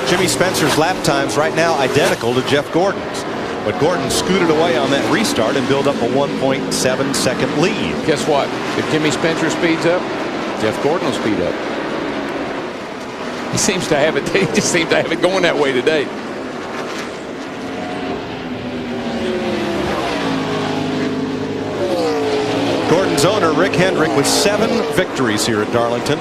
Speaker 17: Jimmy Spencer's lap times right now identical to Jeff Gordon's. But Gordon scooted away on that restart and built up a 1.7 second lead.
Speaker 18: Guess what? If Jimmy Spencer speeds up, Jeff Gordon will speed up. He seems to have it. He just seems to have it going that way today.
Speaker 17: Gordon's owner, Rick Hendrick, with 7 victories here at Darlington.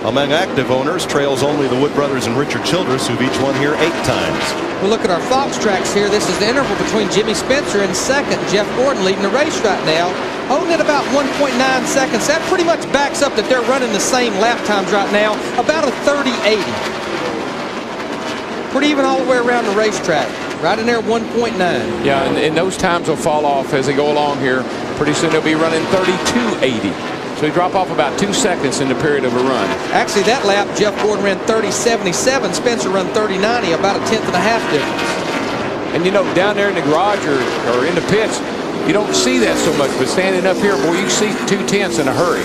Speaker 17: Among active owners, trails only the Wood brothers and Richard Childress, who've each won here 8 times.
Speaker 11: We'll look at our Fox tracks here. This is the interval between Jimmy Spencer and second. Jeff Gordon leading the race right now, holding at about 1.9 seconds. That pretty much backs up that they're running the same lap times right now, about a 30-80. Pretty even all the way around the racetrack. Right in there, 1.9.
Speaker 18: Yeah, and those times will fall off as they go along here. Pretty soon they'll be running 32.80. So he dropped off about 2 seconds in the period of a run.
Speaker 11: Actually, that lap, Jeff Gordon ran 30.77. Spencer run 30.90, about a 1/10 difference.
Speaker 18: And you know, down there in the garage or in the pits, you don't see that so much. But standing up here, boy, you see 2/10 in a hurry.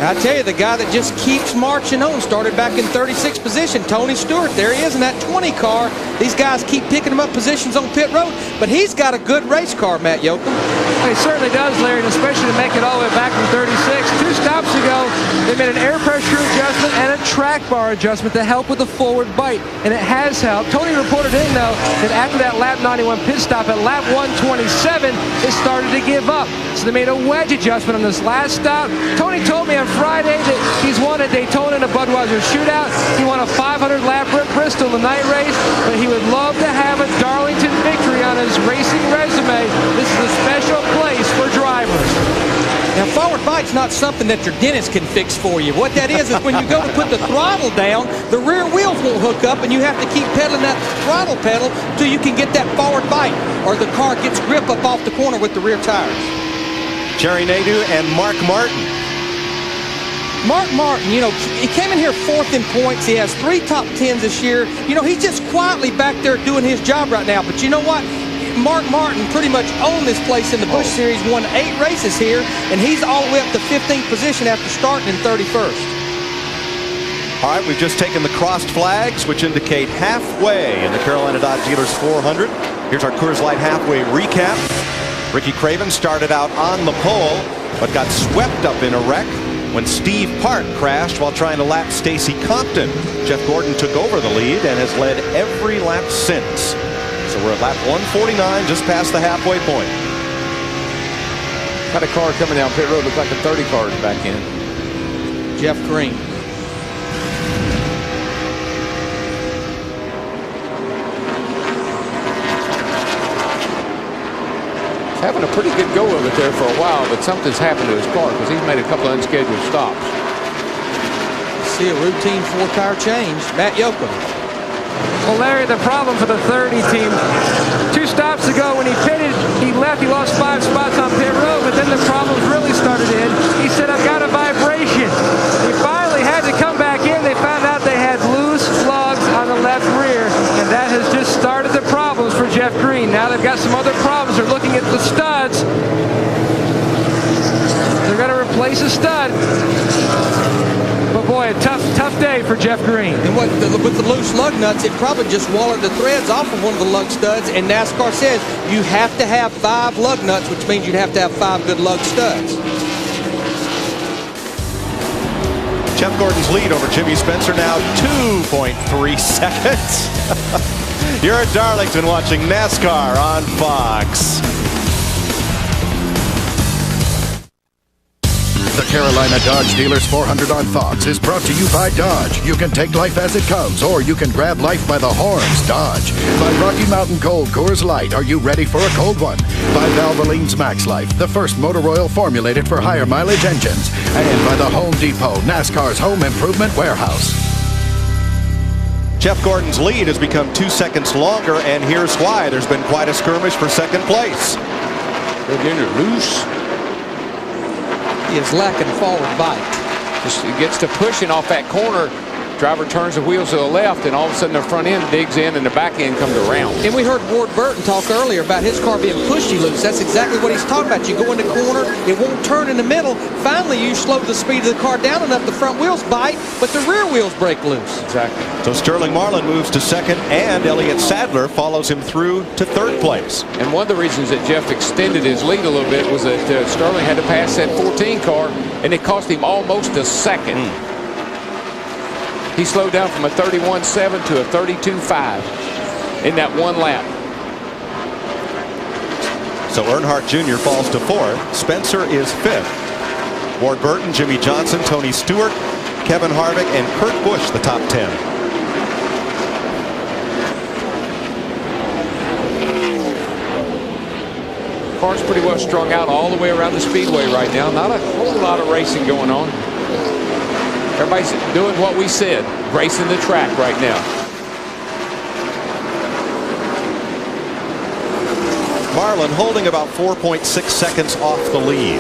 Speaker 11: I tell you, the guy that just keeps marching on started back in 36th position, Tony Stewart. There he is in that 20 car. These guys keep picking him up positions on pit road, but he's got a good race car, Matt Yoakum.
Speaker 10: He certainly does, Larry, and especially to make it all the way back from 36. 2 stops ago, they made an air pressure adjustment and a track bar adjustment to help with the forward bite, and it has helped. Tony reported in, though, that after that lap 91 pit stop at lap 127, it started to give up. So they made a wedge adjustment on this last stop. Tony told me on Friday that he's won a Daytona and a Budweiser shootout. He won a 500 lap at Bristol in the night race, but he would love to have a Darlington victory on his racing resume. This is a special place for drivers.
Speaker 11: Now, forward bite's not something that your dentist can fix for you. What that is when you go to put the throttle down, the rear wheels won't hook up, and you have to keep pedaling that throttle pedal till you can get that forward bite, or the car gets grip up off the corner with the rear tires.
Speaker 17: Jerry Nadeau and Mark Martin.
Speaker 11: Mark Martin, you know, he came in here 4th in points. He has 3 top 10s this year. You know, he's just quietly back there doing his job right now. But you know what? Mark Martin pretty much owned this place in the Busch Series, won 8 races here, and he's all the way up to 15th position after starting in 31st.
Speaker 17: All right, we've just taken the crossed flags, which indicate halfway in the Carolina Dodge Dealers 400. Here's our Coors Light halfway recap. Ricky Craven started out on the pole, but got swept up in a wreck when Steve Park crashed while trying to lap Stacy Compton. Jeff Gordon took over the lead and has led every lap since. So we're at lap 149, just past the halfway point.
Speaker 18: Got a car coming down pit road, looks like a 30 car is back in.
Speaker 11: Jeff Green.
Speaker 18: having a pretty good go of it there for a while, but something's happened to his car because he's made a couple of unscheduled stops.
Speaker 11: See a routine 4-tire change. Matt Yoakum.
Speaker 10: Well, Larry, the problem for the 30 team, 2 stops ago when he pitted, he left, he lost 5 spots on pit road, but then the problems really started in. He said, I've got a vibration. He finally had to come back in. They found out they had loose lugs on the left rear, and that has just started the problems for Jeff Green. Now they've got some other problems. They're looking at the studs. They're going to replace a stud. But boy, a tough day for Jeff Green.
Speaker 11: And with the loose lug nuts, it probably just wallowed the threads off of one of the lug studs. And NASCAR says you have to have 5 lug nuts, which means you'd have to have 5 good lug studs.
Speaker 17: Jeff Gordon's lead over Jimmy Spencer now 2.3 seconds. You're at Darlington watching NASCAR on Fox.
Speaker 1: The Carolina Dodge Dealers 400 on Fox is brought to you by Dodge. You can take life as it comes, or you can grab life by the horns. Dodge. By Rocky Mountain Cold Coors Light. Are you ready for a cold one? By Valvoline's Max Life, the first motor oil formulated for higher mileage engines. And by the Home Depot, NASCAR's home improvement warehouse.
Speaker 17: Jeff Gordon's lead has become 2 seconds longer, and here's why. There's been quite a skirmish for second place.
Speaker 18: They're getting loose.
Speaker 11: He is lacking forward bite.
Speaker 18: Just it gets to pushing off that corner. Driver turns the wheels to the left, and all of a sudden the front end digs in and the back end comes around.
Speaker 11: And we heard Ward Burton talk earlier about his car being pushy loose. That's exactly what he's talking about. You go in the corner, it won't turn in the middle. Finally, you slow the speed of the car down enough the front wheels bite, but the rear wheels break loose.
Speaker 18: Exactly.
Speaker 17: So Sterling Marlin moves to second, and Elliott Sadler follows him through to third place.
Speaker 18: And one of the reasons that Jeff extended his lead a little bit was that Sterling had to pass that 14 car, and it cost him almost a second. He slowed down from a 31.7 to a 32.5 in that one lap.
Speaker 17: So Earnhardt Jr. falls to fourth. Spencer is fifth. Ward Burton, Jimmy Johnson, Tony Stewart, Kevin Harvick, and Kurt Busch the top 10.
Speaker 18: Car's pretty well strung out all the way around the speedway right now. Not a whole lot of racing going on. Everybody's doing what we said, racing the track right now.
Speaker 17: Marlin holding about 4.6 seconds off the lead.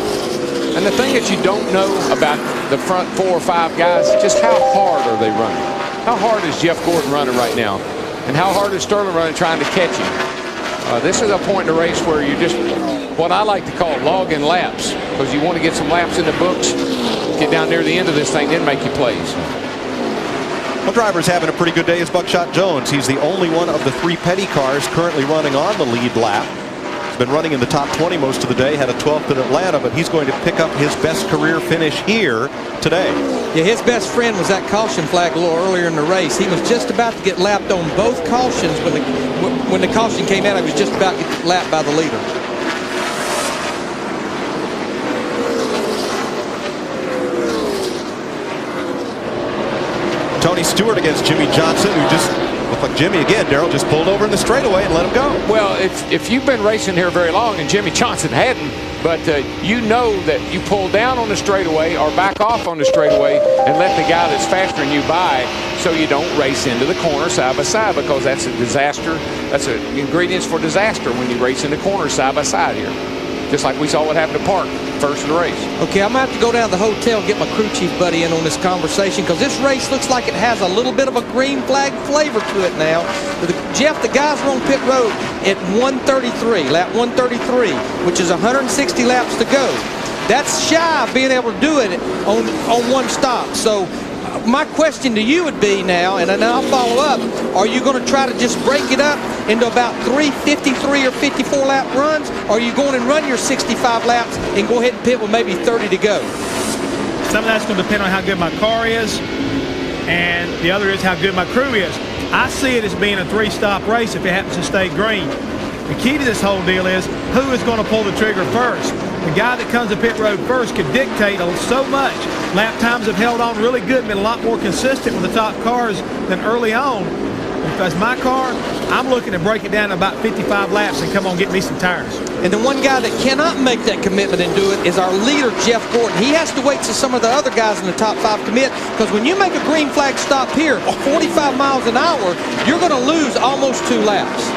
Speaker 18: And the thing that you don't know about the front 4 or 5 guys, just how hard are they running? How hard is Jeff Gordon running right now? And how hard is Sterling running trying to catch him? This is a point in the race where you just, what I like to call logging laps, because you want to get some laps in the books, get down near the end of this thing, then make your plays.
Speaker 17: One driver's having a pretty good day is Buckshot Jones. He's the only one of the 3 Petty cars currently running on the lead lap. He's been running in the top 20 most of the day, had a 12th at Atlanta, but he's going to pick up his best career finish here today.
Speaker 11: Yeah, his best friend was that caution flag a little earlier in the race. He was just about to get lapped on both cautions. When the caution came out, he was just about to get lapped by the leader.
Speaker 17: Tony Stewart against Jimmy Johnson, who just looked like Jimmy again. Darrell just pulled over in the straightaway and let him go.
Speaker 18: Well, if you've been racing here very long, and Jimmy Johnson hadn't, but you know that you pull down on the straightaway or back off on the straightaway and let the guy that's faster than you by, so you don't race into the corner side by side, because that's a disaster. That's an ingredients for disaster when you race in the corner side by side here. Just like we saw what happened to Park first of the race.
Speaker 11: Okay, I'm going to have to go down to the hotel and get my crew chief buddy in on this conversation, because this race looks like it has a little bit of a green flag flavor to it now. Jeff, the guys are on pit road at 133, lap 133, which is 160 laps to go. That's shy of being able to do it on one stop. So my question to you would be now, and then I'll follow up, are you going to try to just break it up into about 3 53 or 54 lap runs, or are you going and run your 65 laps and go ahead and pit with maybe 30 to go?
Speaker 3: Some of that's going to depend on how good my car is, and the other is how good my crew is. I see it as being a 3-stop race if it happens to stay green. The key to this whole deal is who is going to pull the trigger first. The guy that comes to pit road first could dictate so much. Lap times have held on really good, been a lot more consistent with the top cars than early on. Because my car, I'm looking to break it down to about 55 laps and come on, get me some tires.
Speaker 11: And the one guy that cannot make that commitment and do it is our leader, Jeff Gordon. He has to wait till some of the other guys in the top 5 commit, because when you make a green flag stop here, 45 miles an hour, you're going to lose almost 2 laps.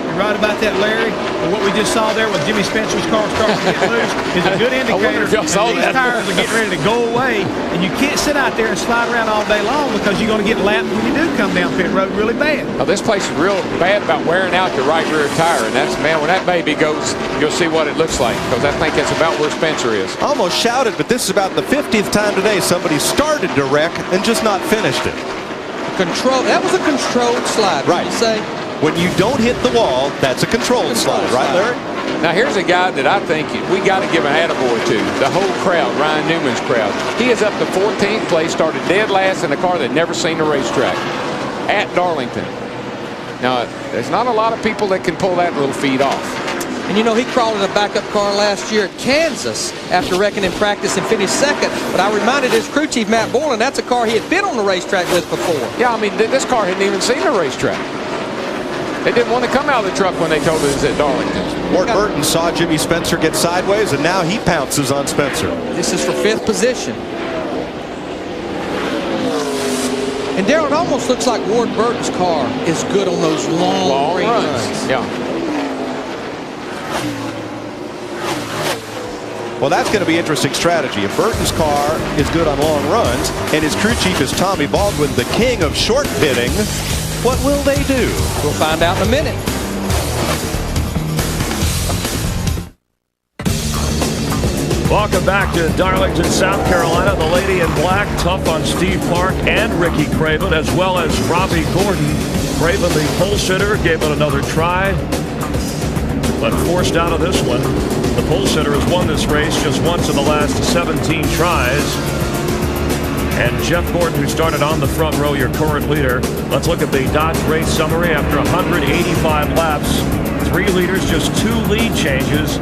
Speaker 3: You're right about that, Larry. And what we just saw there with Jimmy Spencer's car starting to get loose is a good indicator that these tires are getting ready to go away. And you can't sit out there and slide around all day long, because you're going to get lapped when you do come down pit road really bad.
Speaker 18: Well, this place is real bad about wearing out the right rear tire. And that's, man, when that baby goes, you'll see what it looks like, because I think that's about where Spencer is.
Speaker 17: Almost shouted, but this is about the 50th time today somebody started to wreck and just not finished it.
Speaker 11: That was a controlled slide, right? You say?
Speaker 17: When you don't hit the wall, that's a controlled slide, right, Larry?
Speaker 18: Now, here's a guy that I think we got to give an attaboy to. The whole crowd, Ryan Newman's crowd. He is up to 14th place, started dead last in a car that never seen the racetrack at Darlington. Now, there's not a lot of people that can pull that little feat off.
Speaker 11: And you know, he crawled in a backup car last year at Kansas after wrecking in practice and finished 2nd. But I reminded his crew chief, Matt Boylan, that's a car he had been on the racetrack with before.
Speaker 18: Yeah, I mean, this car hadn't even seen the racetrack. They didn't want to come out of the truck when they told us it was at Darlington.
Speaker 17: Ward Burton saw Jimmy Spencer get sideways, and now he pounces on Spencer.
Speaker 11: This is for 5th position. And Darrell, it almost looks like Ward Burton's car is good on those long runs.
Speaker 18: Yeah.
Speaker 17: Well, that's going to be interesting strategy. If Burton's car is good on long runs, and his crew chief is Tommy Baldwin, the king of short pitting, what will they do?
Speaker 11: We'll find out in a minute.
Speaker 2: Welcome back to Darlington, South Carolina. The lady in black, tough on Steve Park and Ricky Craven, as well as Robbie Gordon. Craven, the pole sitter, gave it another try, but forced out of this one. The pole sitter has won this race just once in the last 17 tries. And Jeff Gordon, who started on the front row, your current leader. Let's look at the Dodge race summary. After 185 laps, 3 leaders, just 2 lead changes.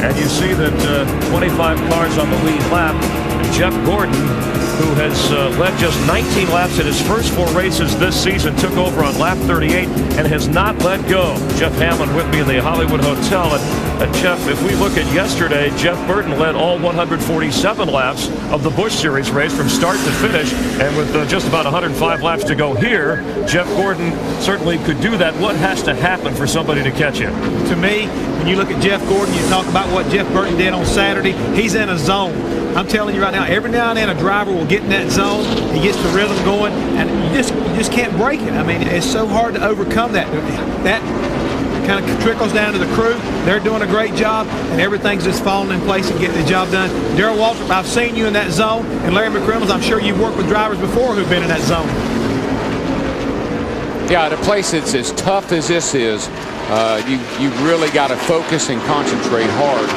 Speaker 2: And you see that 25 cars on the lead lap. And Jeff Gordon, who has led just 19 laps in his first 4 races this season, took over on lap 38 and has not let go. Jeff Hammond with me in the Hollywood Hotel. And Jeff, if we look at yesterday, Jeff Burton led all 147 laps of the Busch Series race from start to finish. And with just about 105 laps to go here, Jeff Gordon certainly could do that. What has to happen for somebody to catch him?
Speaker 3: To me, when you look at Jeff Gordon, you talk about what Jeff Burton did on Saturday. He's in a zone. I'm telling you right now, every now and then a driver will get in that zone. He gets the rhythm going, and you just can't break it. I mean, it's so hard to overcome that. That kind of trickles down to the crew. They're doing a great job, and everything's just falling in place and getting the job done. Darrell Waltrip, I've seen you in that zone, and Larry McReynolds, I'm sure you've worked with drivers before who've been in that zone.
Speaker 18: Yeah, at a place that's as tough as this is, you really got to focus and concentrate hard.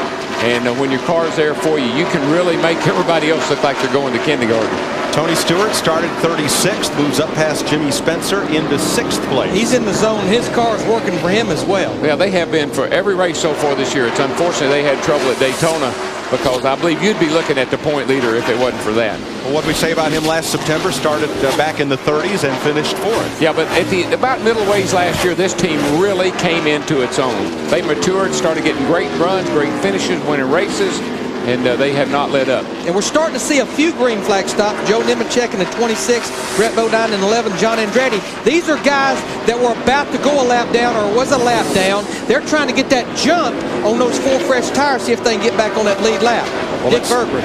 Speaker 18: And when your car's there for you, you can really make everybody else look like they're going to kindergarten.
Speaker 17: Tony Stewart started 36th, moves up past Jimmy Spencer into 6th place.
Speaker 11: He's in the zone. His car's working for him as well.
Speaker 18: Yeah, they have been for every race so far this year. It's unfortunate they had trouble at Daytona, because I believe you'd be looking at the point leader if it wasn't for that.
Speaker 17: Well, what did we say about him last September? Started back in the 30s and finished 4th.
Speaker 18: Yeah, but at about middle ways last year, this team really came into its own. They matured, started getting great runs, great finishes, winning races, and they have not let up.
Speaker 11: And we're starting to see a few green flag stops. Joe Nemechek in the 26, Brett Bodine in 11, John Andretti. These are guys that were about to go a lap down or was a lap down. They're trying to get that jump on those 4 fresh tires, see if they can get back on that lead lap. Well, Dick Berger.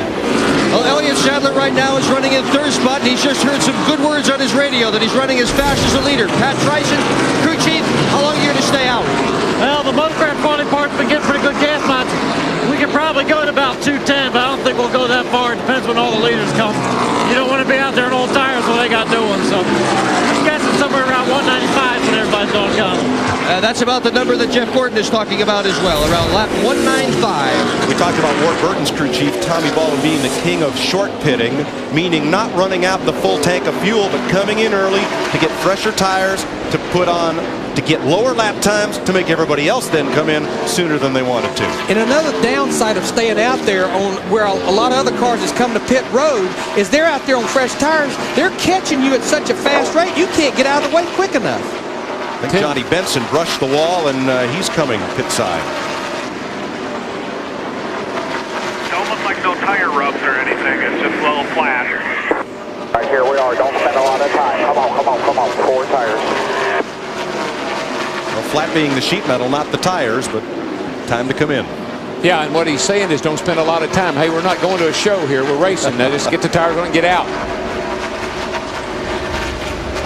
Speaker 7: Well, Elliott Sadler right now is running in 3rd spot, and he's just heard some good words on his radio that he's running as fast as the leader. Pat Tryson, crew chief, how long are you going to stay out?
Speaker 14: Well, the motorcraft quality part's been getting pretty good gas mileage. We can probably go at about 210, but I don't think we'll go that far. It depends when all the leaders come. You don't want to be out there in old tires when they got new ones. So I'm guessing somewhere around 195 when everybody's all gone.
Speaker 7: That's about the number that Jeff Gordon is talking about as well, around lap 195.
Speaker 17: We talked about Ward Burton's crew chief, Tommy Baldwin, being the king of short pitting, meaning not running out the full tank of fuel, but coming in early to get fresher tires, to put on, to get lower lap times, to make everybody else then come in sooner than they wanted to.
Speaker 11: And another downside of staying out there on where a lot of other cars has come to pit road is they're out there on fresh tires. They're catching you at such a fast rate, you can't get out of the way quick enough.
Speaker 17: I think Johnny Benson brushed the wall, and he's coming pit side.
Speaker 21: Don't look like no tire rubs or anything. It's just a little flat.
Speaker 9: Right here we are. Don't spend a lot of time. Come on, come on, come on. 4 tires.
Speaker 17: Well, flat being the sheet metal, not the tires, but time to come in.
Speaker 18: Yeah, and what he's saying is don't spend a lot of time. Hey, we're not going to a show here. We're racing. Now just get the tires on and get out.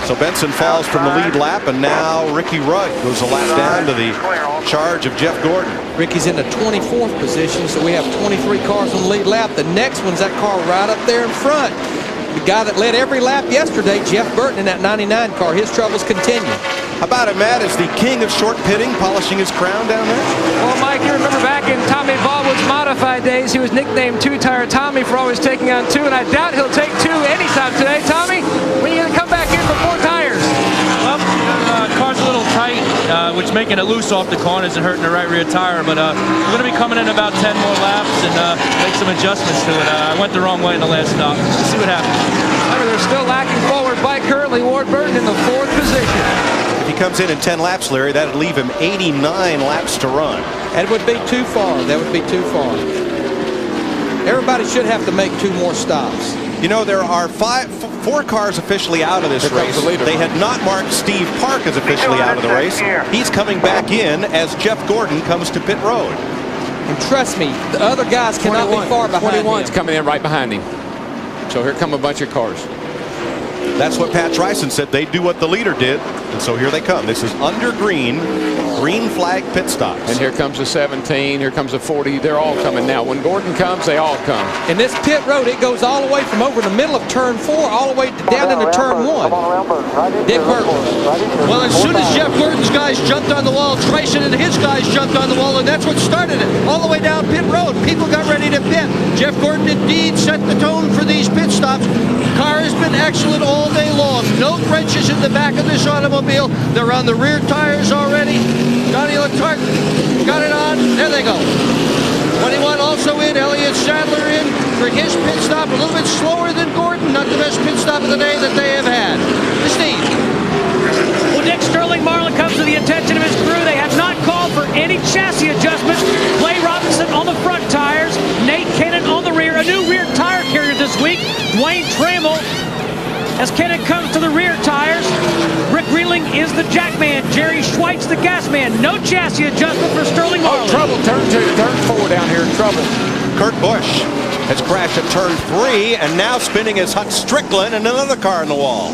Speaker 17: So Benson falls from the lead lap, and now Ricky Rudd goes a lap down to the charge of Jeff Gordon.
Speaker 11: Ricky's in the 24th position, so we have 23 cars on the lead lap. The next one's that car right up there in front. The guy that led every lap yesterday, Jeff Burton, in that 99 car. His troubles continue.
Speaker 17: How about it, Matt? Is the king of short pitting polishing his crown down there?
Speaker 10: Well, Mike, you remember back in Tommy Baldwin's modified days, he was nicknamed Two-Tire Tommy for always taking on 2, and I doubt he'll take 2 anytime today. Tommy, when are you going to come back in for 4 tires?
Speaker 22: Well, car's a little tight, which making it loose off the corners and hurting the right rear tire, but we're going to be coming in about 10 more laps and make some adjustments to it. I went the wrong way in the last stop. Let's see what happens.
Speaker 10: They're still lacking forward by currently Ward Burton in the 4th position.
Speaker 17: If he comes in 10 laps, Larry, that'd leave him 89 laps to run.
Speaker 11: That would be too far. That would be too far. Everybody should have to make 2 more stops.
Speaker 17: You know, there are 4 cars officially out of this race. They had not marked Steve Park as officially out of the race. He's coming back in as Jeff Gordon comes to pit road.
Speaker 11: And trust me, the other guys cannot be far behind him.
Speaker 18: 21's coming in right behind him. So here come a bunch of cars.
Speaker 17: That's what Pat Tryson said. They do what the leader did, and so here they come. This is under green flag pit stops.
Speaker 18: And here comes the 17, here comes the 40. They're all coming now. When Gordon comes, they all come.
Speaker 11: And this pit road, it goes all the way from over the middle of turn 4 all the way down into turn 1. Dick Burton.
Speaker 13: Well, as soon as Jeff Gordon's guys jumped on the wall, Tryson and his guys jumped on the wall, and that's what started it. All the way down pit road, people got ready to pit. Jeff Gordon indeed set the tone for these pit stops. The car has been excellent all day long. No wrenches in the back of this automobile. They're on the rear tires already. Johnny Leclerc got it on. There they go. 21 also in. Elliott Sadler in for his pit stop. A little bit slower than Gordon. Not the best pit stop of the day that they have had. Steve.
Speaker 4: Well, Dick, Sterling Marlin comes to the attention of his crew. They have not called for any chassis adjustments. Clay Robinson on the front tires. Nate Kennan on the rear. A new rear tire carrier this week. Dwayne Trammell as Kennan comes to the rear tires. Rick Reeling is the jack man. Jerry Schweitz the gas man. No chassis adjustment for Sterling Marlin.
Speaker 18: Oh, trouble. Turn 4 down here. Trouble.
Speaker 17: Kurt Busch has crashed at turn 3 and now spinning his Hut Strickland and another car in the wall.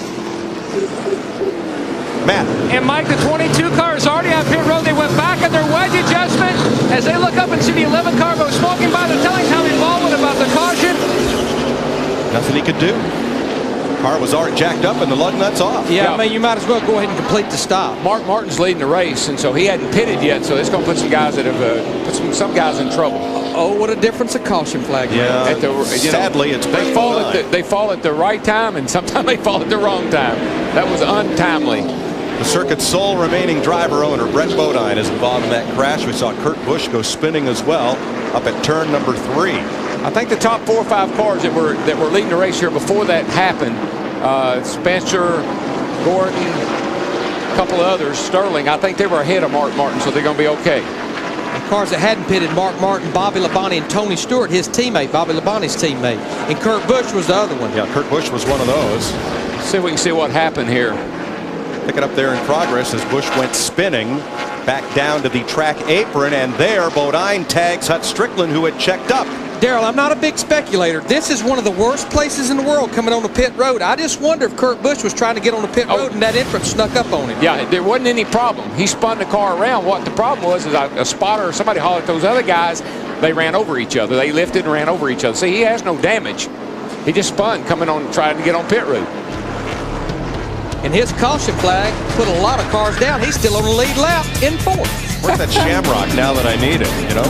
Speaker 17: Matt.
Speaker 10: And Mike, the 22 car is already on pit road. They went back on their wedge adjustment. As they look up and see the 11 car go smoking by, they're telling Tommy Baldwin about the caution.
Speaker 17: Nothing he could do. Car was already jacked up and the lug nuts off.
Speaker 11: Yeah, I mean, you might as well go ahead and complete the stop.
Speaker 18: Mark Martin's leading the race, and so he hadn't pitted yet, so it's going to put some guys that have put some guys in trouble.
Speaker 11: Oh, what a difference a caution flag.
Speaker 17: Yeah, sadly, it's
Speaker 18: they fall at the right time, and sometimes they fall at the wrong time. That was untimely.
Speaker 17: The circuit's sole remaining driver owner, Brett Bodine, is involved in that crash. We saw Kurt Busch go spinning as well up at turn number 3.
Speaker 18: I think the top 4 or 5 cars that were leading the race here before that happened, Spencer, Gordon, a couple of others, Sterling, I think they were ahead of Mark Martin, so they're going to be okay.
Speaker 11: The cars that hadn't pitted, Mark Martin, Bobby Labonte, and Tony Stewart, his teammate, Bobby Labonte's teammate. And Kurt Busch was the other one.
Speaker 17: Yeah, Kurt Busch was one of those.
Speaker 18: See if we can see what happened here.
Speaker 17: Pick it up there in progress as Busch went spinning back down to the track apron, and there Bodine tags Hut Strickland, who had checked up.
Speaker 11: Daryl, I'm not a big speculator. This is one of the worst places in the world coming on the pit road. I just wonder if Kurt Busch was trying to get on the pit road and that entrance snuck up on him.
Speaker 18: Yeah, there wasn't any problem. He spun the car around. What the problem was is a spotter or somebody hollered at those other guys. They ran over each other. They lifted and ran over each other. See, he has no damage. He just spun coming on, trying to get on pit road.
Speaker 11: And his caution flag put a lot of cars down. He's still on the lead lap in 4th.
Speaker 17: Where's that Shamrock now that I need it, you know?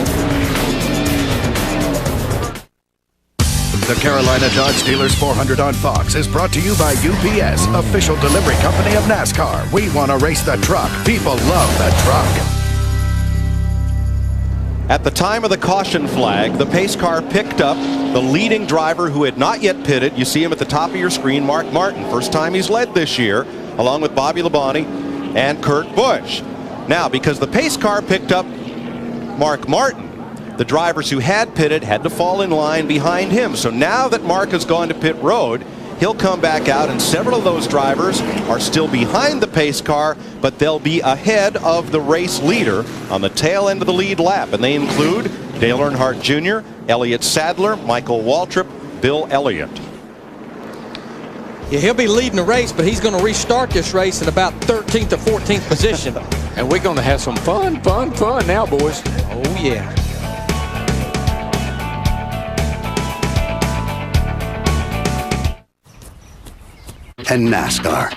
Speaker 1: The Carolina Dodge Dealers 400 on Fox is brought to you by UPS, official delivery company of NASCAR. We want to race the truck. People love the truck.
Speaker 17: At the time of the caution flag, the pace car picked up the leading driver who had not yet pitted. You see him at the top of your screen, Mark Martin. First time he's led this year, along with Bobby Labonte, and Kurt Busch. Now, because the pace car picked up Mark Martin, the drivers who had pitted had to fall in line behind him. So now that Mark has gone to pit road, he'll come back out, and several of those drivers are still behind the pace car, but they'll be ahead of the race leader on the tail end of the lead lap. And they include Dale Earnhardt Jr., Elliott Sadler, Michael Waltrip, Bill Elliott.
Speaker 5: Yeah, he'll be leading the race, but he's going to restart this race in about 13th or 14th position.
Speaker 18: And we're going to have some fun now, boys.
Speaker 5: Oh, yeah.
Speaker 1: And NASCAR.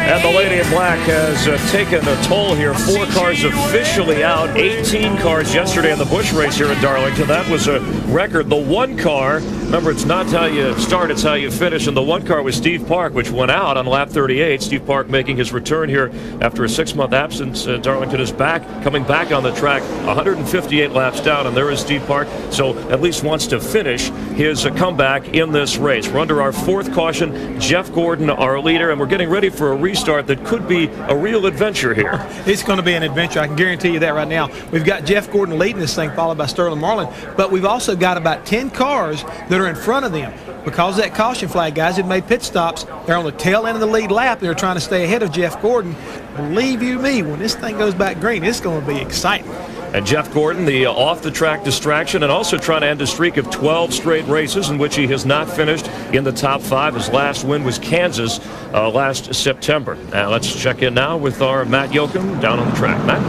Speaker 2: And the Lady in Black has taken a toll here. 4 cars officially out. 18 cars yesterday in the Busch race here at Darlington. That was a record. The 1 car, remember, it's not how you start, it's how you finish. And the 1 car was Steve Park, which went out on lap 38. Steve Park making his return here after a 6-month absence. Darlington is back, coming back on the track, 158 laps down, and there is Steve Park. So at least wants to finish his comeback in this race. We're under our 4th caution. Jeff Gordon, our leader, and we're getting ready for a restart that could be a real adventure here.
Speaker 3: It's going to be an adventure. I can guarantee you that right now. We've got Jeff Gordon leading this thing, followed by Sterling Marlin, but we've also got about 10 cars that are in front of them. Because of that caution flag, guys have made pit stops. They're on the tail end of the lead lap. They're trying to stay ahead of Jeff Gordon. Believe you me, when this thing goes back green, it's going to be exciting.
Speaker 2: And Jeff Gordon, the off-the-track distraction, and also trying to end a streak of 12 straight races in which he has not finished in the top 5. His last win was Kansas last September. Now let's check in now with our Matt Yoakum down on the track. Matt?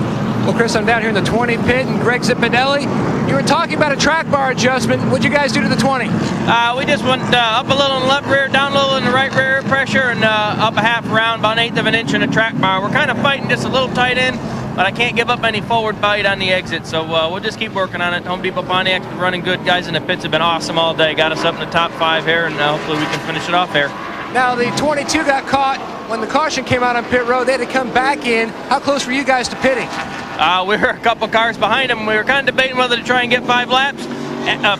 Speaker 10: Well, Chris, I'm down here in the 20 pit, and Greg Zipadelli, you were talking about a track bar adjustment. What'd you guys do to the 20?
Speaker 16: We just went up a little in the left rear, down a little in the right rear pressure, and up a half round, about 1/8 of an inch in the track bar. We're kind of fighting just a little tight end, but I can't give up any forward bite on the exit, so we'll just keep working on it. Home Depot Pontiac's been running good. Guys in the pits have been awesome all day. Got us up in the top 5 here, and hopefully we can finish it off there.
Speaker 10: Now, the 22 got caught when the caution came out on pit road. They had to come back in. How close were you guys to pitting?
Speaker 16: We were a couple cars behind them. We were kind of debating whether to try and get 5 laps,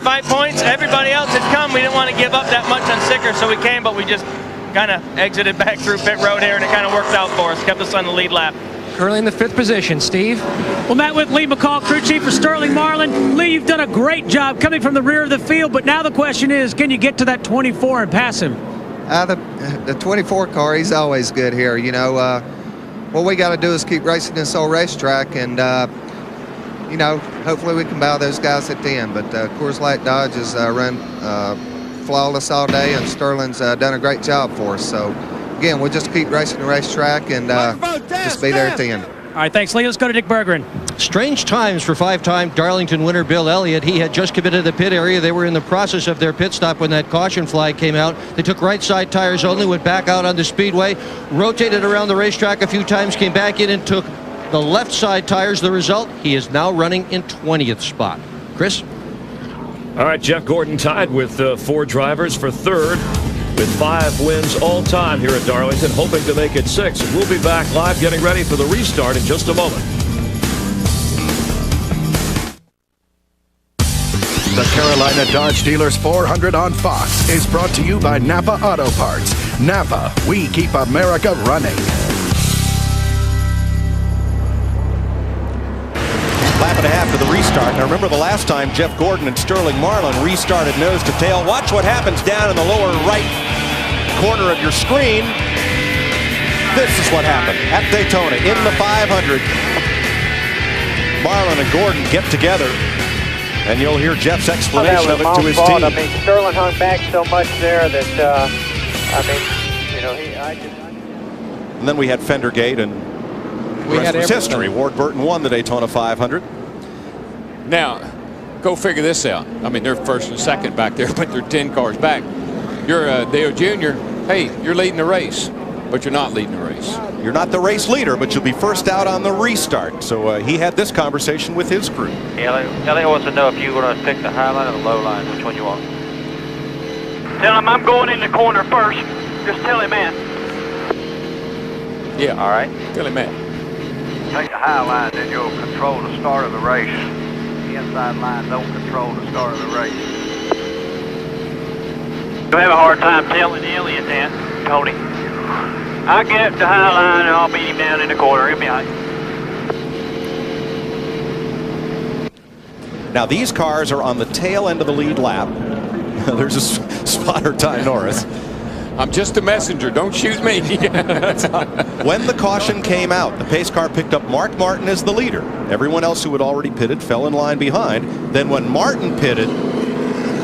Speaker 16: 5 points. Everybody else had come. We didn't want to give up that much on Sicker, so we came, but we just kind of exited back through pit road here, and it kind of worked out for us. Kept us on the lead lap.
Speaker 10: Currently in the 5th position. Steve?
Speaker 4: Well, Matt, with Lee McCall, crew chief for Sterling Marlin. Lee, you've done a great job coming from the rear of the field, but now the question is, can you get to that 24 and pass him?
Speaker 8: The 24 car, he's always good here. You know, what we got to do is keep racing this old racetrack, and you know, hopefully we can bow those guys at the end. But Coors Light Dodge has run flawless all day, and Sterling's done a great job for us. So again, we'll just keep racing the racetrack and just be there at the end.
Speaker 4: All right, thanks, Lee. Let's go to Dick Bergeron.
Speaker 7: Strange times for 5-time Darlington winner Bill Elliott. He had just committed to the pit area. They were in the process of their pit stop when that caution flag came out. They took right side tires only, went back out on the speedway, rotated around the racetrack a few times, came back in and took the left side tires. The result, he is now running in 20th spot. Chris?
Speaker 2: All right, Jeff Gordon tied with 4 drivers for 3rd. With 5 wins all time here at Darlington, hoping to make it 6. We'll be back live getting ready for the restart in just a moment.
Speaker 1: The Carolina Dodge Dealers 400 on Fox is brought to you by Napa Auto Parts. Napa, we keep America running.
Speaker 17: Lap and a half to the restart. Now remember the last time Jeff Gordon and Sterling Marlin restarted nose to tail. Watch what happens down in the lower right corner of your screen. This is what happened at Daytona in the 500. Marlin and Gordon get together, and you'll hear Jeff's explanation of it to his team.
Speaker 19: I mean, Sterling hung back so much there that, I mean, you know,
Speaker 17: And then we had Fendergate, and the rest was history. Ward Burton won the Daytona 500.
Speaker 18: Now, go figure this out. I mean, they're first and second back there, but they're 10 cars back. You're Dale Jr. Hey, you're leading the race, but you're not leading the race.
Speaker 17: You're not the race leader, but you'll be first out on the restart. So he had this conversation with his crew.
Speaker 19: Elliot wants to know if you're going to pick the high line or the low line. Which one you want?
Speaker 20: Tell him I'm going in the corner first. Just tell him, man.
Speaker 18: Yeah.
Speaker 19: All right.
Speaker 18: Tell him, man.
Speaker 19: Take the high line, then you'll control the start of the race. The inside line don't control the start of the race.
Speaker 20: You'll have a hard time telling Elliot that, Tony. I'll get up the high line and I'll beat him down in the corner. He'll be all right.
Speaker 17: Now these cars are on the tail end of the lead lap. There's a spotter, Ty Norris.
Speaker 18: I'm just a messenger. Don't shoot me.
Speaker 17: When the caution came out, the pace car picked up Mark Martin as the leader. Everyone else who had already pitted fell in line behind. Then when Martin pitted,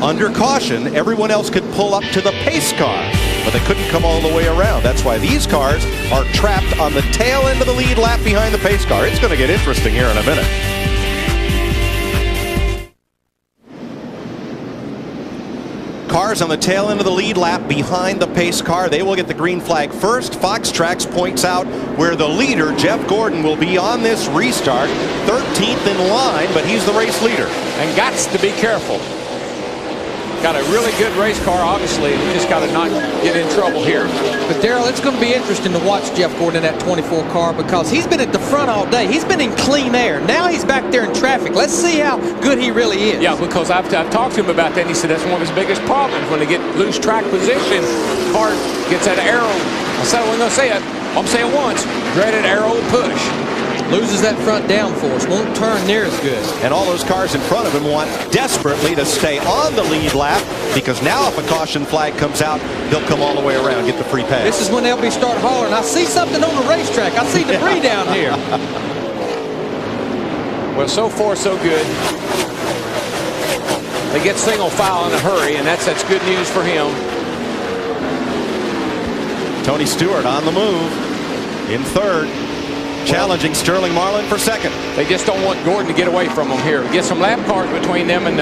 Speaker 17: under caution, everyone else could pull up to the pace car, but they couldn't come all the way around. That's why these cars are trapped on the tail end of the lead lap behind the pace car. It's going to get interesting here in a minute. Cars on the tail end of the lead lap behind the pace car. They will get the green flag first. Fox Tracks points out where the leader, Jeff Gordon, will be on this restart. 13th in line, but he's the race leader.
Speaker 18: And got to be careful. Got a really good race car, obviously. We just got to not get in trouble here.
Speaker 5: But Darrell, it's going to be interesting to watch Jeff Gordon in that 24 car because he's been at the front all day. He's been in clean air. Now he's back there in traffic. Let's see how good he really is.
Speaker 18: Yeah, because I've talked to him about that, and he said that's one of his biggest problems. When they get loose track position, car gets that arrow. I said I wasn't going to say it. I'm saying once. Dreaded arrow push.
Speaker 5: Loses that front downforce, won't turn near as good.
Speaker 17: And all those cars in front of him want desperately to stay on the lead lap because now if a caution flag comes out, they'll come all the way around, get the free pass.
Speaker 5: This is when they'll be start hollering. I see something on the racetrack. I see debris down here.
Speaker 18: Well, so far so good. They get single file in a hurry, and that's good news for him.
Speaker 17: Tony Stewart on the move in third. Challenging Sterling Marlin for second.
Speaker 18: They just don't want Gordon to get away from them here. Get some lap cars between them and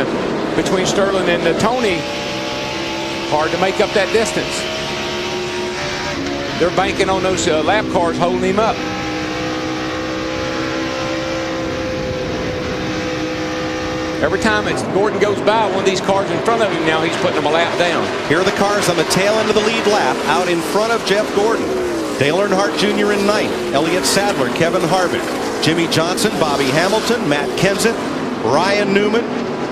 Speaker 18: between Sterling and Tony. Hard to make up that distance. They're banking on those lap cars holding him up. Every time Gordon goes by one of these cars in front of him now, he's putting them a lap down.
Speaker 17: Here are the cars on the tail end of the lead lap out in front of Jeff Gordon. Dale Earnhardt Jr. in ninth, Elliott Sadler, Kevin Harvick, Jimmy Johnson, Bobby Hamilton, Matt Kenseth, Ryan Newman,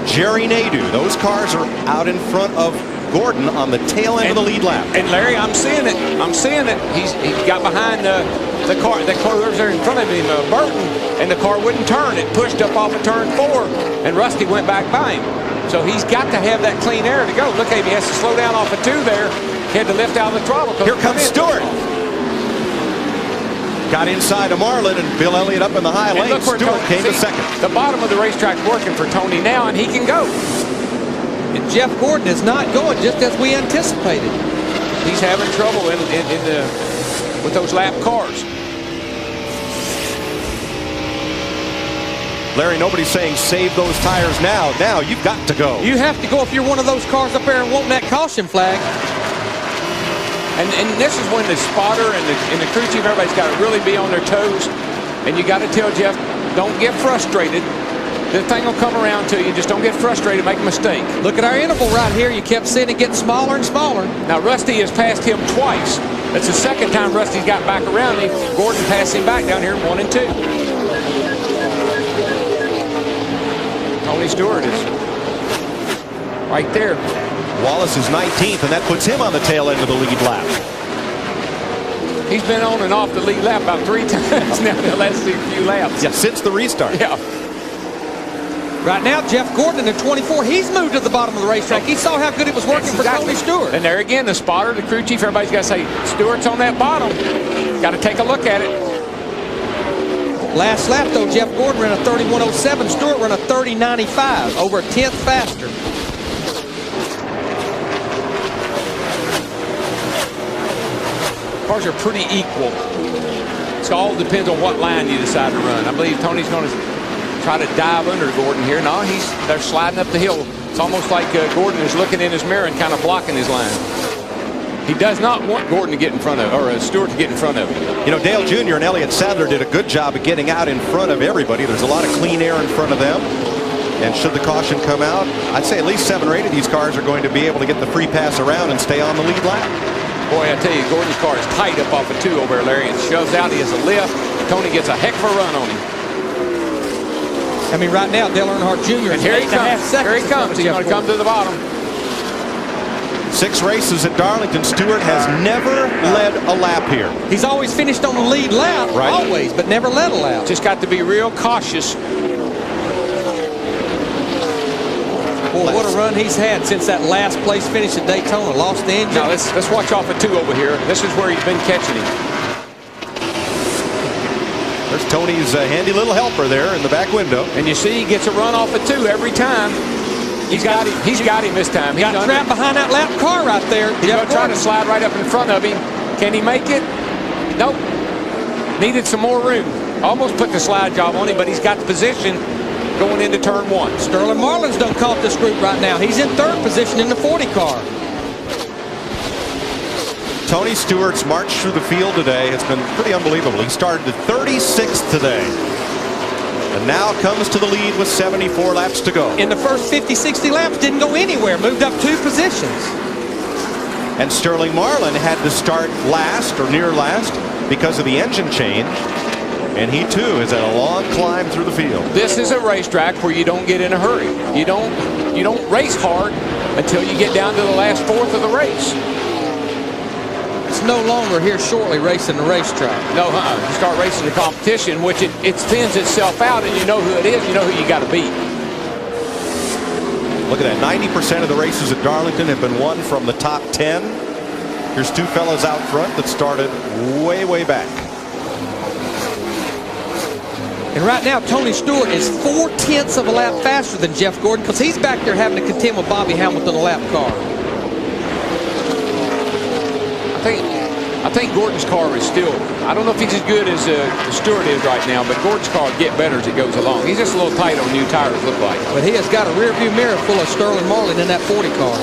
Speaker 17: Jerry Nadeau. Those cars are out in front of Gordon on the tail end of the lead lap.
Speaker 18: And Larry, I'm seeing it. I'm seeing it. He got behind the car. The car was there in front of him, Burton, and the car wouldn't turn. It pushed up off of turn 4, and Rusty went back by him. So he's got to have that clean air to go. Look at him. He has to slow down off of 2 there. He had to lift out of the throttle.
Speaker 17: Here comes Stewart. Got inside of Marlin and Bill Elliott up in the high lane. Stewart came to second.
Speaker 18: The bottom of the racetrack's working for Tony now, and he can go.
Speaker 5: And Jeff Gordon is not going just as we anticipated.
Speaker 18: He's having trouble with those lap cars.
Speaker 17: Larry, nobody's saying save those tires now. Now you've got to go.
Speaker 5: You have to go if you're one of those cars up there and wanting that caution flag.
Speaker 18: And this is when the spotter and the crew chief, everybody's got to really be on their toes. And you got to tell Jeff, don't get frustrated. The thing will come around to you. Just don't get frustrated, make a mistake.
Speaker 5: Look at our interval right here. You kept seeing it get smaller and smaller.
Speaker 18: Now, Rusty has passed him twice. That's the second time Rusty's got back around him. Gordon passed him back down here in 1 and 2. Tony Stewart is right there.
Speaker 17: Wallace is 19th, and that puts him on the tail end of the lead lap.
Speaker 18: He's been on and off the lead lap about 3 times now in the last few laps.
Speaker 17: Yeah, since the restart.
Speaker 18: Yeah.
Speaker 5: Right now, Jeff Gordon in the 24, he's moved to the bottom of the racetrack. He saw how good it was working for Tony Stewart.
Speaker 18: And there again, the spotter, the crew chief, everybody's got to say, Stewart's on that bottom. Got to take a look at it.
Speaker 5: Last lap, though, Jeff Gordon ran a 31.07. Stewart ran a 30.95, over a 10th faster.
Speaker 18: Cars are pretty equal. It all depends on what line you decide to run. I believe Tony's going to try to dive under Gordon here. No, they're sliding up the hill. It's almost like Gordon is looking in his mirror and kind of blocking his line. He does not want Gordon to get in front of, or Stewart to get in front of him.
Speaker 17: You know, Dale Jr. and Elliott Sadler did a good job of getting out in front of everybody. There's a lot of clean air in front of them. And should the caution come out, I'd say at least 7 or 8 of these cars are going to be able to get the free pass around and stay on the lead lap.
Speaker 18: Boy, I tell you, Gordon's car is tight up off of 2 over there, Larry. It shoves out. He has a lift. Tony gets a heck of a run on him.
Speaker 11: I mean, right now, Dale Earnhardt Jr.
Speaker 18: And here he comes. Here he comes. He's going to come to the bottom.
Speaker 17: 6 races at Darlington. Stewart has never led a lap here.
Speaker 11: He's always finished on the lead lap,
Speaker 17: right.
Speaker 11: Always, but never led a lap.
Speaker 18: Just got to be real cautious.
Speaker 11: Boy, what a run he's had since that last place finish at Daytona. Lost the engine.
Speaker 18: Now, let's watch off of 2 over here. This is where he's been catching him.
Speaker 17: There's Tony's handy little helper there in the back window.
Speaker 18: And you see he gets a run off of 2 every time. He's got him this time.
Speaker 11: He got trapped behind that lap car right there.
Speaker 18: He's going to try to slide right up in front of him. Can he make it? Nope. Needed some more room. Almost put the slide job on him, but he's got the position going into turn 1.
Speaker 11: Sterling Marlin's done caught this group right now. He's in 3rd position in the 40 car.
Speaker 17: Tony Stewart's march through the field today has been pretty unbelievable. He started at 36th today. And now comes to the lead with 74 laps to go.
Speaker 11: In the first 50, 60 laps, didn't go anywhere. Moved up 2 positions.
Speaker 17: And Sterling Marlin had to start last or near last because of the engine change. And he too is at a long climb through the field.
Speaker 18: This is a racetrack where you don't get in a hurry. You don't race hard until you get down to the last 4th of the race.
Speaker 11: It's no longer here shortly racing the racetrack.
Speaker 18: No, you start racing the competition, which it thins itself out, and you know who it is, you know who you got to beat.
Speaker 17: Look at that, 90% of the races at Darlington have been won from the top 10. Here's 2 fellas out front that started way, way back.
Speaker 11: And right now, Tony Stewart is 4/10 of a lap faster than Jeff Gordon because he's back there having to contend with Bobby Hamilton, a lap car.
Speaker 18: I think Gordon's car is still, I don't know if he's as good as Stewart is right now, but Gordon's car will get better as it goes along. He's just a little tight on new tires, look like.
Speaker 11: But he has got a rear view mirror full of Sterling Marlin in that 40 car.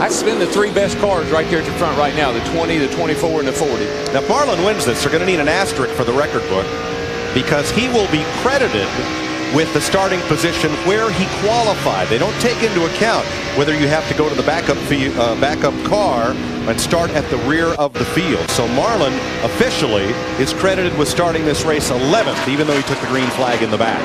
Speaker 18: I spin the 3 best cars right there at the front right now, the 20, the 24, and the 40.
Speaker 17: Now, if Marlin wins this, they're going to need an asterisk for the record book because he will be credited with the starting position where he qualified. They don't take into account whether you have to go to the backup car and start at the rear of the field. So Marlin officially is credited with starting this race 11th, even though he took the green flag in the back.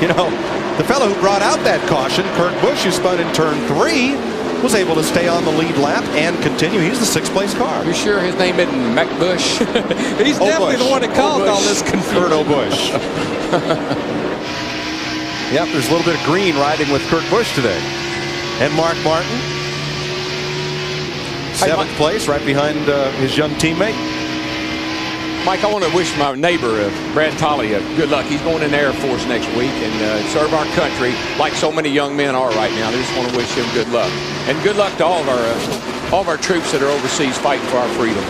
Speaker 17: You know, the fellow who brought out that caution, Kurt Busch, who spun in turn 3, was able to stay on the lead lap and continue. He's the 6th place car.
Speaker 18: You sure his name isn't McBush?
Speaker 11: He's definitely the one that caused all this confusion.
Speaker 17: Kurt O'Bush. Yep, there's a little bit of green riding with Kurt Busch today. And Mark Martin, 7th place, right behind his young teammate.
Speaker 18: Mike, I want to wish my neighbor, Brad Tolley, good luck. He's going in the Air Force next week and serve our country like so many young men are right now. I just want to wish him good luck. And good luck to all of our troops that are overseas fighting for our freedom.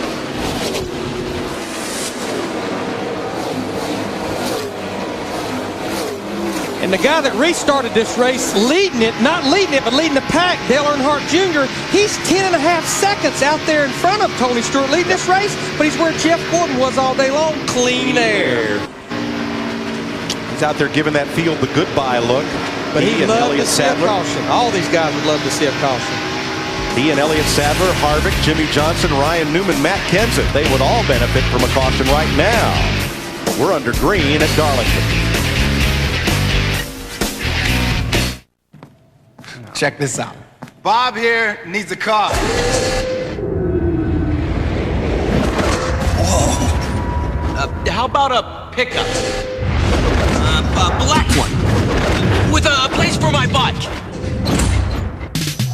Speaker 11: And the guy that restarted this race, leading it, not leading it, but leading the pack, Dale Earnhardt Jr., he's 10.5 seconds out there in front of Tony Stewart leading this race, but he's where Jeff Gordon was all day long, clean air.
Speaker 17: He's out there giving that field the goodbye look.
Speaker 11: But he and Elliott Sadler. Caution. All these guys would love to see a caution.
Speaker 17: He and Elliott Sadler, Harvick, Jimmy Johnson, Ryan Newman, Matt Kenseth, they would all benefit from a caution right now. We're under green at Darlington.
Speaker 6: Check this out. Bob here needs a car.
Speaker 12: Whoa. How about a pickup? A black one. With a place for my bike.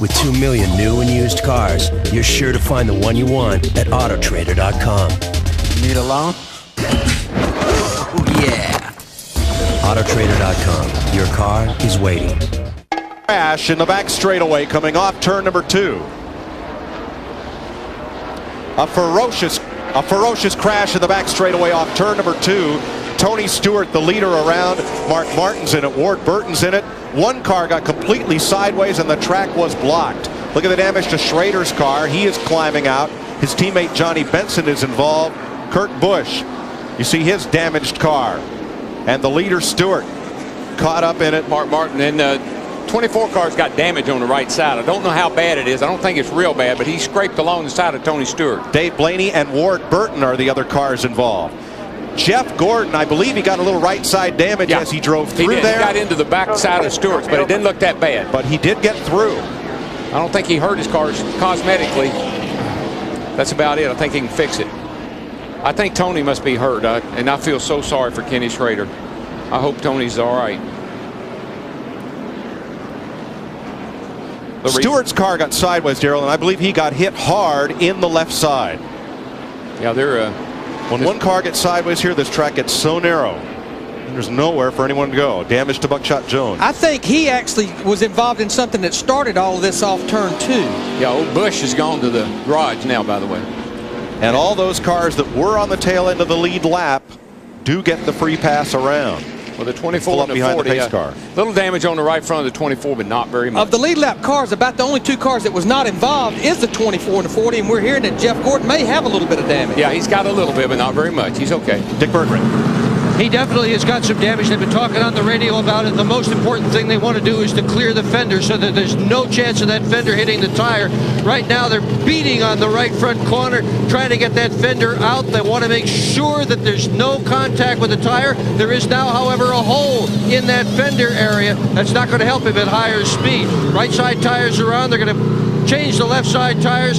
Speaker 23: With 2 million new and used cars, you're sure to find the one you want at Autotrader.com.
Speaker 6: Need a loan?
Speaker 23: Oh, yeah. Autotrader.com. Your car is waiting.
Speaker 17: Crash in the back straightaway coming off turn number 2. A ferocious A ferocious crash in the back straightaway off turn number 2. Tony Stewart, the leader around. Mark Martin's in it. Ward Burton's in it. One car got completely sideways and the track was blocked. Look at the damage to Schrader's car. He is climbing out. His teammate Johnny Benson is involved. Kurt Busch, you see his damaged car. And the leader Stewart caught up in it.
Speaker 18: Mark Martin and 24 car's got damage on the right side. I don't know how bad it is. I don't think it's real bad, but he scraped along the side of Tony Stewart.
Speaker 17: Dave Blaney and Ward Burton are the other cars involved. Jeff Gordon, I believe he got a little right side damage as he drove through there.
Speaker 18: He got into the back side of Stewart's, but it didn't look that bad.
Speaker 17: But he did get through.
Speaker 18: I don't think he hurt his cars cosmetically. That's about it. I think he can fix it. I think Tony must be hurt, and I feel so sorry for Kenny Schrader. I hope Tony's all right.
Speaker 17: Stewart's car got sideways, Darrell, and I believe he got hit hard in the left side.
Speaker 18: Yeah, they're...
Speaker 17: when one car gets sideways here, this track gets so narrow. There's nowhere for anyone to go. Damage to Buckshot Jones.
Speaker 11: I think he actually was involved in something that started all of this off turn 2.
Speaker 18: Yeah, old Bush has gone to the garage now, by the way.
Speaker 17: And all those cars that were on the tail end of the lead lap do get the free pass around.
Speaker 18: Well, the 24 and the 40,
Speaker 17: the pace car.
Speaker 18: Little damage on the right front of the 24, but not very much.
Speaker 11: Of the lead lap cars, about the only 2 cars that was not involved is the 24 and the 40, and we're hearing that Jeff Gordon may have a little bit of damage.
Speaker 18: Yeah, he's got a little bit, but not very much. He's okay.
Speaker 17: Dick Berggren.
Speaker 13: He definitely has got some damage. They've been talking on the radio about it. The most important thing they want to do is to clear the fender so that there's no chance of that fender hitting the tire. Right now they're beating on the right front corner, trying to get that fender out. They want to make sure that there's no contact with the tire. There is now, however, a hole in that fender area. That's not going to help him at higher speed. Right side tires are on. They're going to change the left side tires.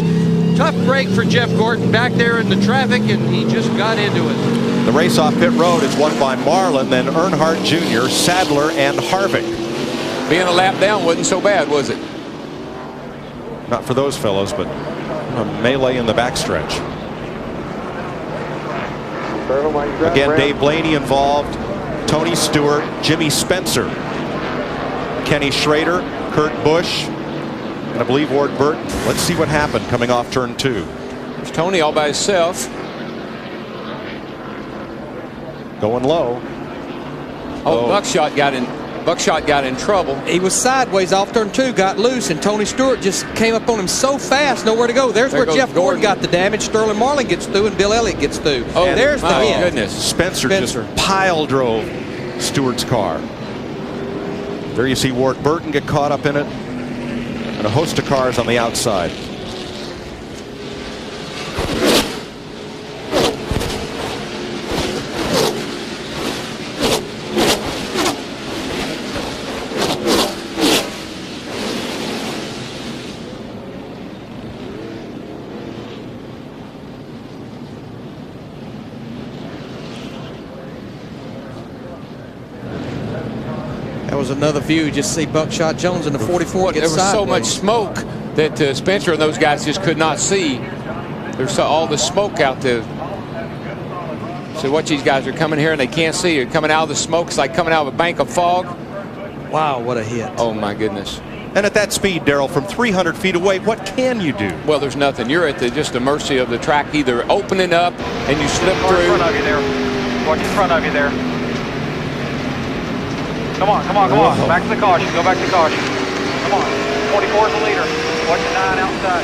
Speaker 13: Tough break for Jeff Gordon back there in the traffic, and he just got into it.
Speaker 17: The race off pit road is won by Marlin, then Earnhardt Jr., Sadler, and Harvick.
Speaker 18: Being a lap down wasn't so bad, was it?
Speaker 17: Not for those fellows, but a melee in the backstretch. Again, Dave Blaney involved, Tony Stewart, Jimmy Spencer, Kenny Schrader, Kurt Busch, and I believe Ward Burton. Let's see what happened coming off turn 2.
Speaker 18: There's Tony all by himself.
Speaker 17: Going low.
Speaker 18: Oh, Buckshot got in trouble.
Speaker 11: He was sideways off turn 2, got loose, and Tony Stewart just came up on him so fast, nowhere to go. There's where Jeff Gordon got the damage. Sterling Marlin gets through, and Bill Elliott gets through.
Speaker 18: Oh,
Speaker 11: and there's the hit.
Speaker 18: Goodness.
Speaker 17: Spencer just pile drove Stewart's car. There you see Ward Burton get caught up in it, and a host of cars on the outside.
Speaker 11: That was another view. Just see Buckshot Jones in the 44 get
Speaker 18: There was
Speaker 11: sideways.
Speaker 18: so much smoke that Spencer and those guys just could not see. There's all the smoke out there. So watch, these guys are coming here and they can't see. They're coming out of the smoke. It's like coming out of a bank of fog.
Speaker 11: Wow, what a hit.
Speaker 18: Oh, my goodness.
Speaker 17: And at that speed, Darrell, from 300 feet away, what can you do?
Speaker 18: Well, there's nothing. You're at just the mercy of the track, either opening up and you slip through.
Speaker 19: In front of you there. Watch in front of you there. Come on, come on, come on. Go back to the caution. Go back to the caution. Come on. 24 is the leader. Watch the 9 outside.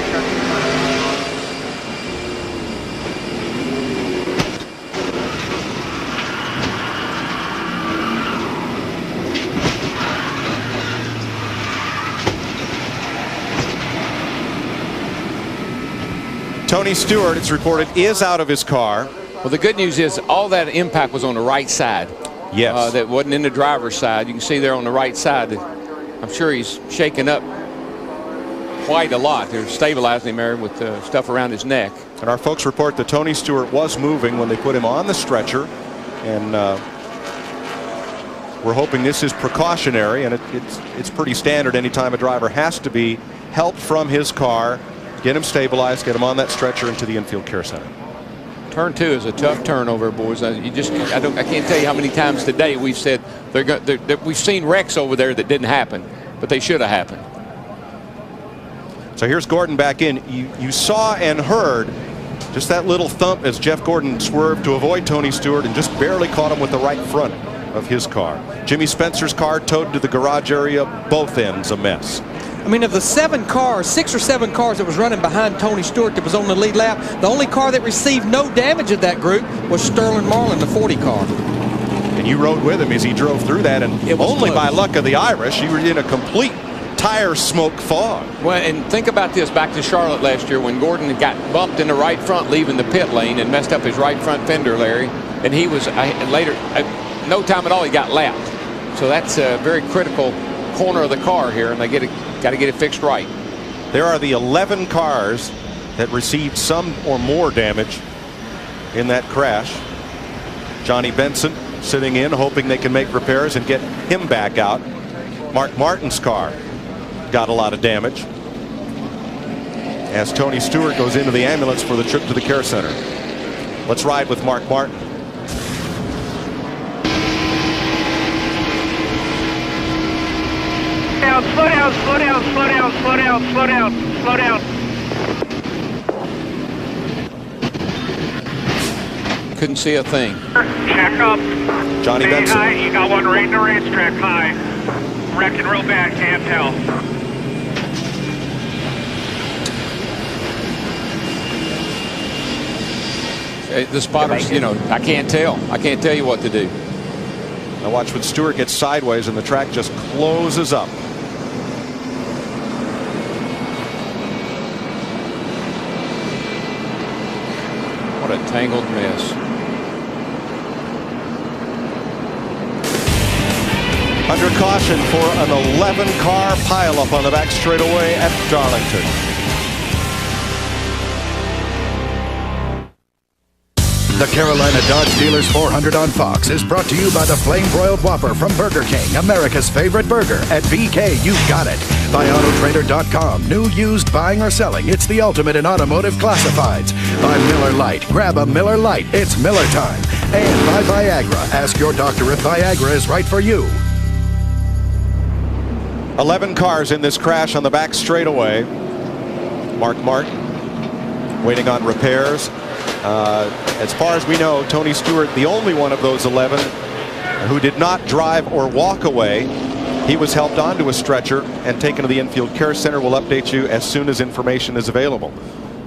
Speaker 17: Tony Stewart, it's reported, is out of his car.
Speaker 18: Well, the good news is all that impact was on the right side.
Speaker 17: Yes.
Speaker 18: That wasn't in the driver's side. You can see there on the right side. I'm sure he's shaken up quite a lot. They're stabilizing him there with stuff around his neck.
Speaker 17: And our folks report that Tony Stewart was moving when they put him on the stretcher. And we're hoping this is precautionary, and it's pretty standard anytime a driver has to be helped from his car, get him stabilized, get him on that stretcher into the infield care center.
Speaker 2: Turn 2 is a tough turnover, boys. I can't tell you how many times today we've said we've seen wrecks over there that didn't happen, but they should have happened.
Speaker 17: So here's Gordon back in. You saw and heard Just that little thump as Jeff Gordon swerved to avoid Tony Stewart and just barely caught him with the right front of his car. Jimmy Spencer's car towed to the garage area, both ends a mess.
Speaker 10: I mean, of the 7 cars, 6 or 7 cars that was running behind Tony Stewart that was on the lead lap, the only car that received no damage of that group was Sterling Marlin, the 40 car.
Speaker 17: And you rode with him as he drove through that, and only by luck of the Irish, you were in a complete tire smoke fog.
Speaker 18: Well, and think about this, back to Charlotte last year when Gordon got bumped in the right front leaving the pit lane and messed up his right front fender, Larry, and he was later, no time at all, he got lapped. So that's a very critical corner of the car here, and they got to get it fixed right.
Speaker 17: There are the 11 cars that received some or more damage in that crash. Johnny Benson sitting in, hoping they can make repairs and get him back out. Mark Martin's car got a lot of damage as Tony Stewart goes into the ambulance for the trip to the care center. Let's ride with Mark Martin.
Speaker 20: Slow down, slow down, slow down, slow down, slow down, slow down.
Speaker 18: Couldn't see a thing.
Speaker 20: Check up.
Speaker 17: Johnny
Speaker 20: Stay
Speaker 17: Benson.
Speaker 20: high. You got one right in the racetrack high. Wrecking real bad, can't tell.
Speaker 18: The spotters, you know, I can't tell. I can't tell you what to do.
Speaker 17: Now watch when Stewart gets sideways and the track just closes up.
Speaker 18: What a tangled mess.
Speaker 17: Under caution for an 11-car pileup on the back straightaway at Darlington.
Speaker 1: The Carolina Dodge Dealers 400 on Fox is brought to you by the Flame-Broiled Whopper from Burger King, America's favorite burger. At BK, you got it. By Autotrader.com, new, used, buying or selling. It's the ultimate in automotive classifieds. By Miller Lite, grab a Miller Lite. It's Miller time. And by Viagra, ask your doctor if Viagra is right for you.
Speaker 17: 11 cars in this crash on the back straightaway. Mark Martin waiting on repairs. As far as we know, Tony Stewart, the only one of those 11 who did not drive or walk away. He was helped onto a stretcher and taken to the infield care center. We'll update you as soon as information is available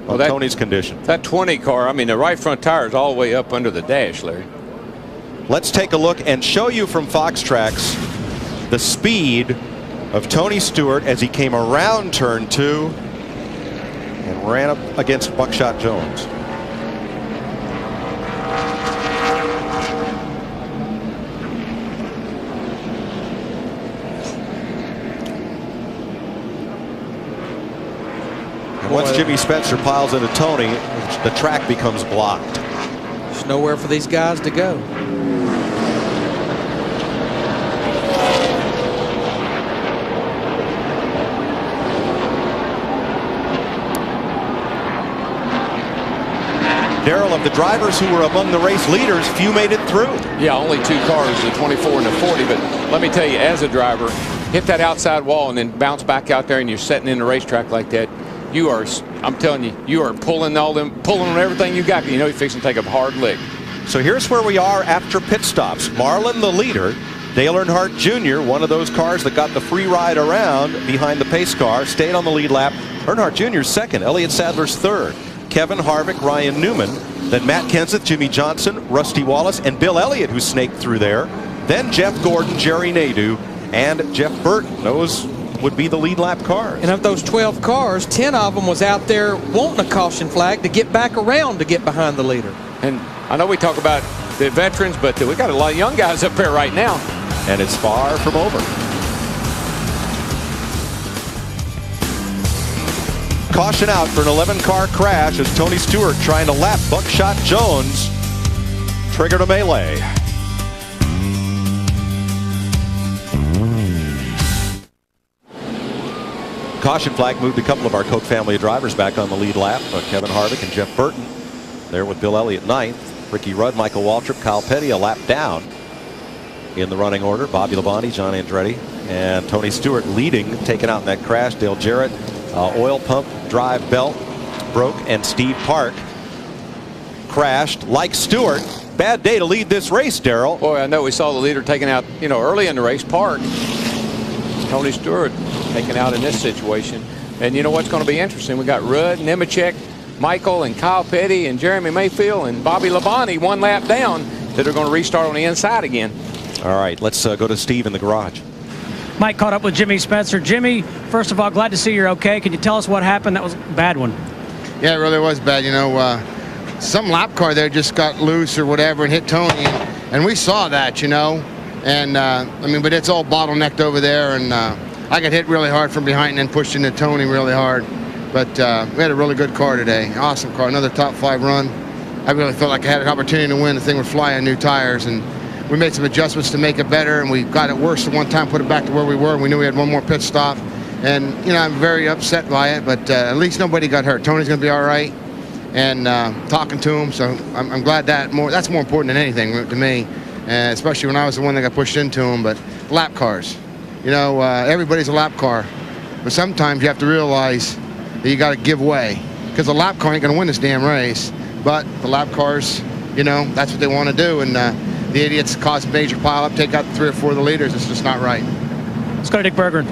Speaker 17: on Tony's condition.
Speaker 18: That 20 car, I mean, the right front tire is all the way up under the dash, Larry.
Speaker 17: Let's take a look and show you from Fox Tracks the speed of Tony Stewart as he came around turn 2 and ran up against Buckshot Jones. Once Jimmy Spencer piles into Tony, the track becomes blocked.
Speaker 10: There's nowhere for these guys to go.
Speaker 17: Darrell, of the drivers who were among the race leaders, few made it through.
Speaker 18: Yeah, only 2 cars, the 24 and the 40. But let me tell you, as a driver, hit that outside wall and then bounce back out there and you're sitting in the racetrack like that. You are, I'm telling you, you are pulling on everything you got. You know you're fixing to take a hard lick.
Speaker 17: So here's where we are after pit stops. Marlin, the leader. Dale Earnhardt Jr., one of those cars that got the free ride around behind the pace car, stayed on the lead lap. Earnhardt Jr. second. Elliott Sadler's third. Kevin Harvick, Ryan Newman. Then Matt Kenseth, Jimmy Johnson, Rusty Wallace, and Bill Elliott, who snaked through there. Then Jeff Gordon, Jerry Nadeau, and Jeff Burton. Those would be the lead lap cars.
Speaker 10: And of those 12 cars, 10 of them was out there wanting a caution flag to get back around to get behind the leader.
Speaker 18: And I know we talk about the veterans, but we got a lot of young guys up there right now.
Speaker 17: And it's far from over. Caution out for an 11-car crash as Tony Stewart, trying to lap Buckshot Jones, triggered a melee. Caution flag moved a couple of our Koch family of drivers back on the lead lap. Kevin Harvick and Jeff Burton there with Bill Elliott ninth. Ricky Rudd, Michael Waltrip, Kyle Petty a lap down in the running order. Bobby Labonte, John Andretti, and Tony Stewart leading, taken out in that crash. Dale Jarrett, oil pump drive belt broke, and Steve Park crashed like Stewart. Bad day to lead this race, Darrell.
Speaker 18: Boy, I know we saw the leader taken out, early in the race, Park. Tony Stewart taken out in this situation. And you know what's going to be interesting? We got Rudd, Nemechek, Michael, and Kyle Petty, and Jeremy Mayfield, and Bobby Labonte 1 lap down that are going to restart on the inside again.
Speaker 17: All right, let's go to Steve in the garage.
Speaker 4: Mike caught up with Jimmy Spencer. Jimmy, first of all, glad to see you're okay. Can you tell us what happened? That was a bad one.
Speaker 6: Yeah, it really was bad. Some lap car there just got loose or whatever and hit Tony, and we saw that, And, but it's all bottlenecked over there, and I got hit really hard from behind and then pushed into Tony really hard. But we had a really good car today. Awesome car, another top 5 run. I really felt like I had an opportunity to win. The thing would fly on new tires, and we made some adjustments to make it better, and we got it worse at one time, put it back to where we were, and we knew we had one more pit stop. And, I'm very upset by it, but at least nobody got hurt. Tony's going to be all right, and talking to him, so I'm glad that's more important than anything to me, and especially when I was the one that got pushed into him. But lap cars, everybody's a lap car, but sometimes you have to realize that you got to give way, because a lap car ain't going to win this damn race, but the lap cars, that's what they want to do, and the idiots cause major pileup, take out 3 or 4 of the leaders. It's just not right.
Speaker 4: Let's go to Dick Berggren.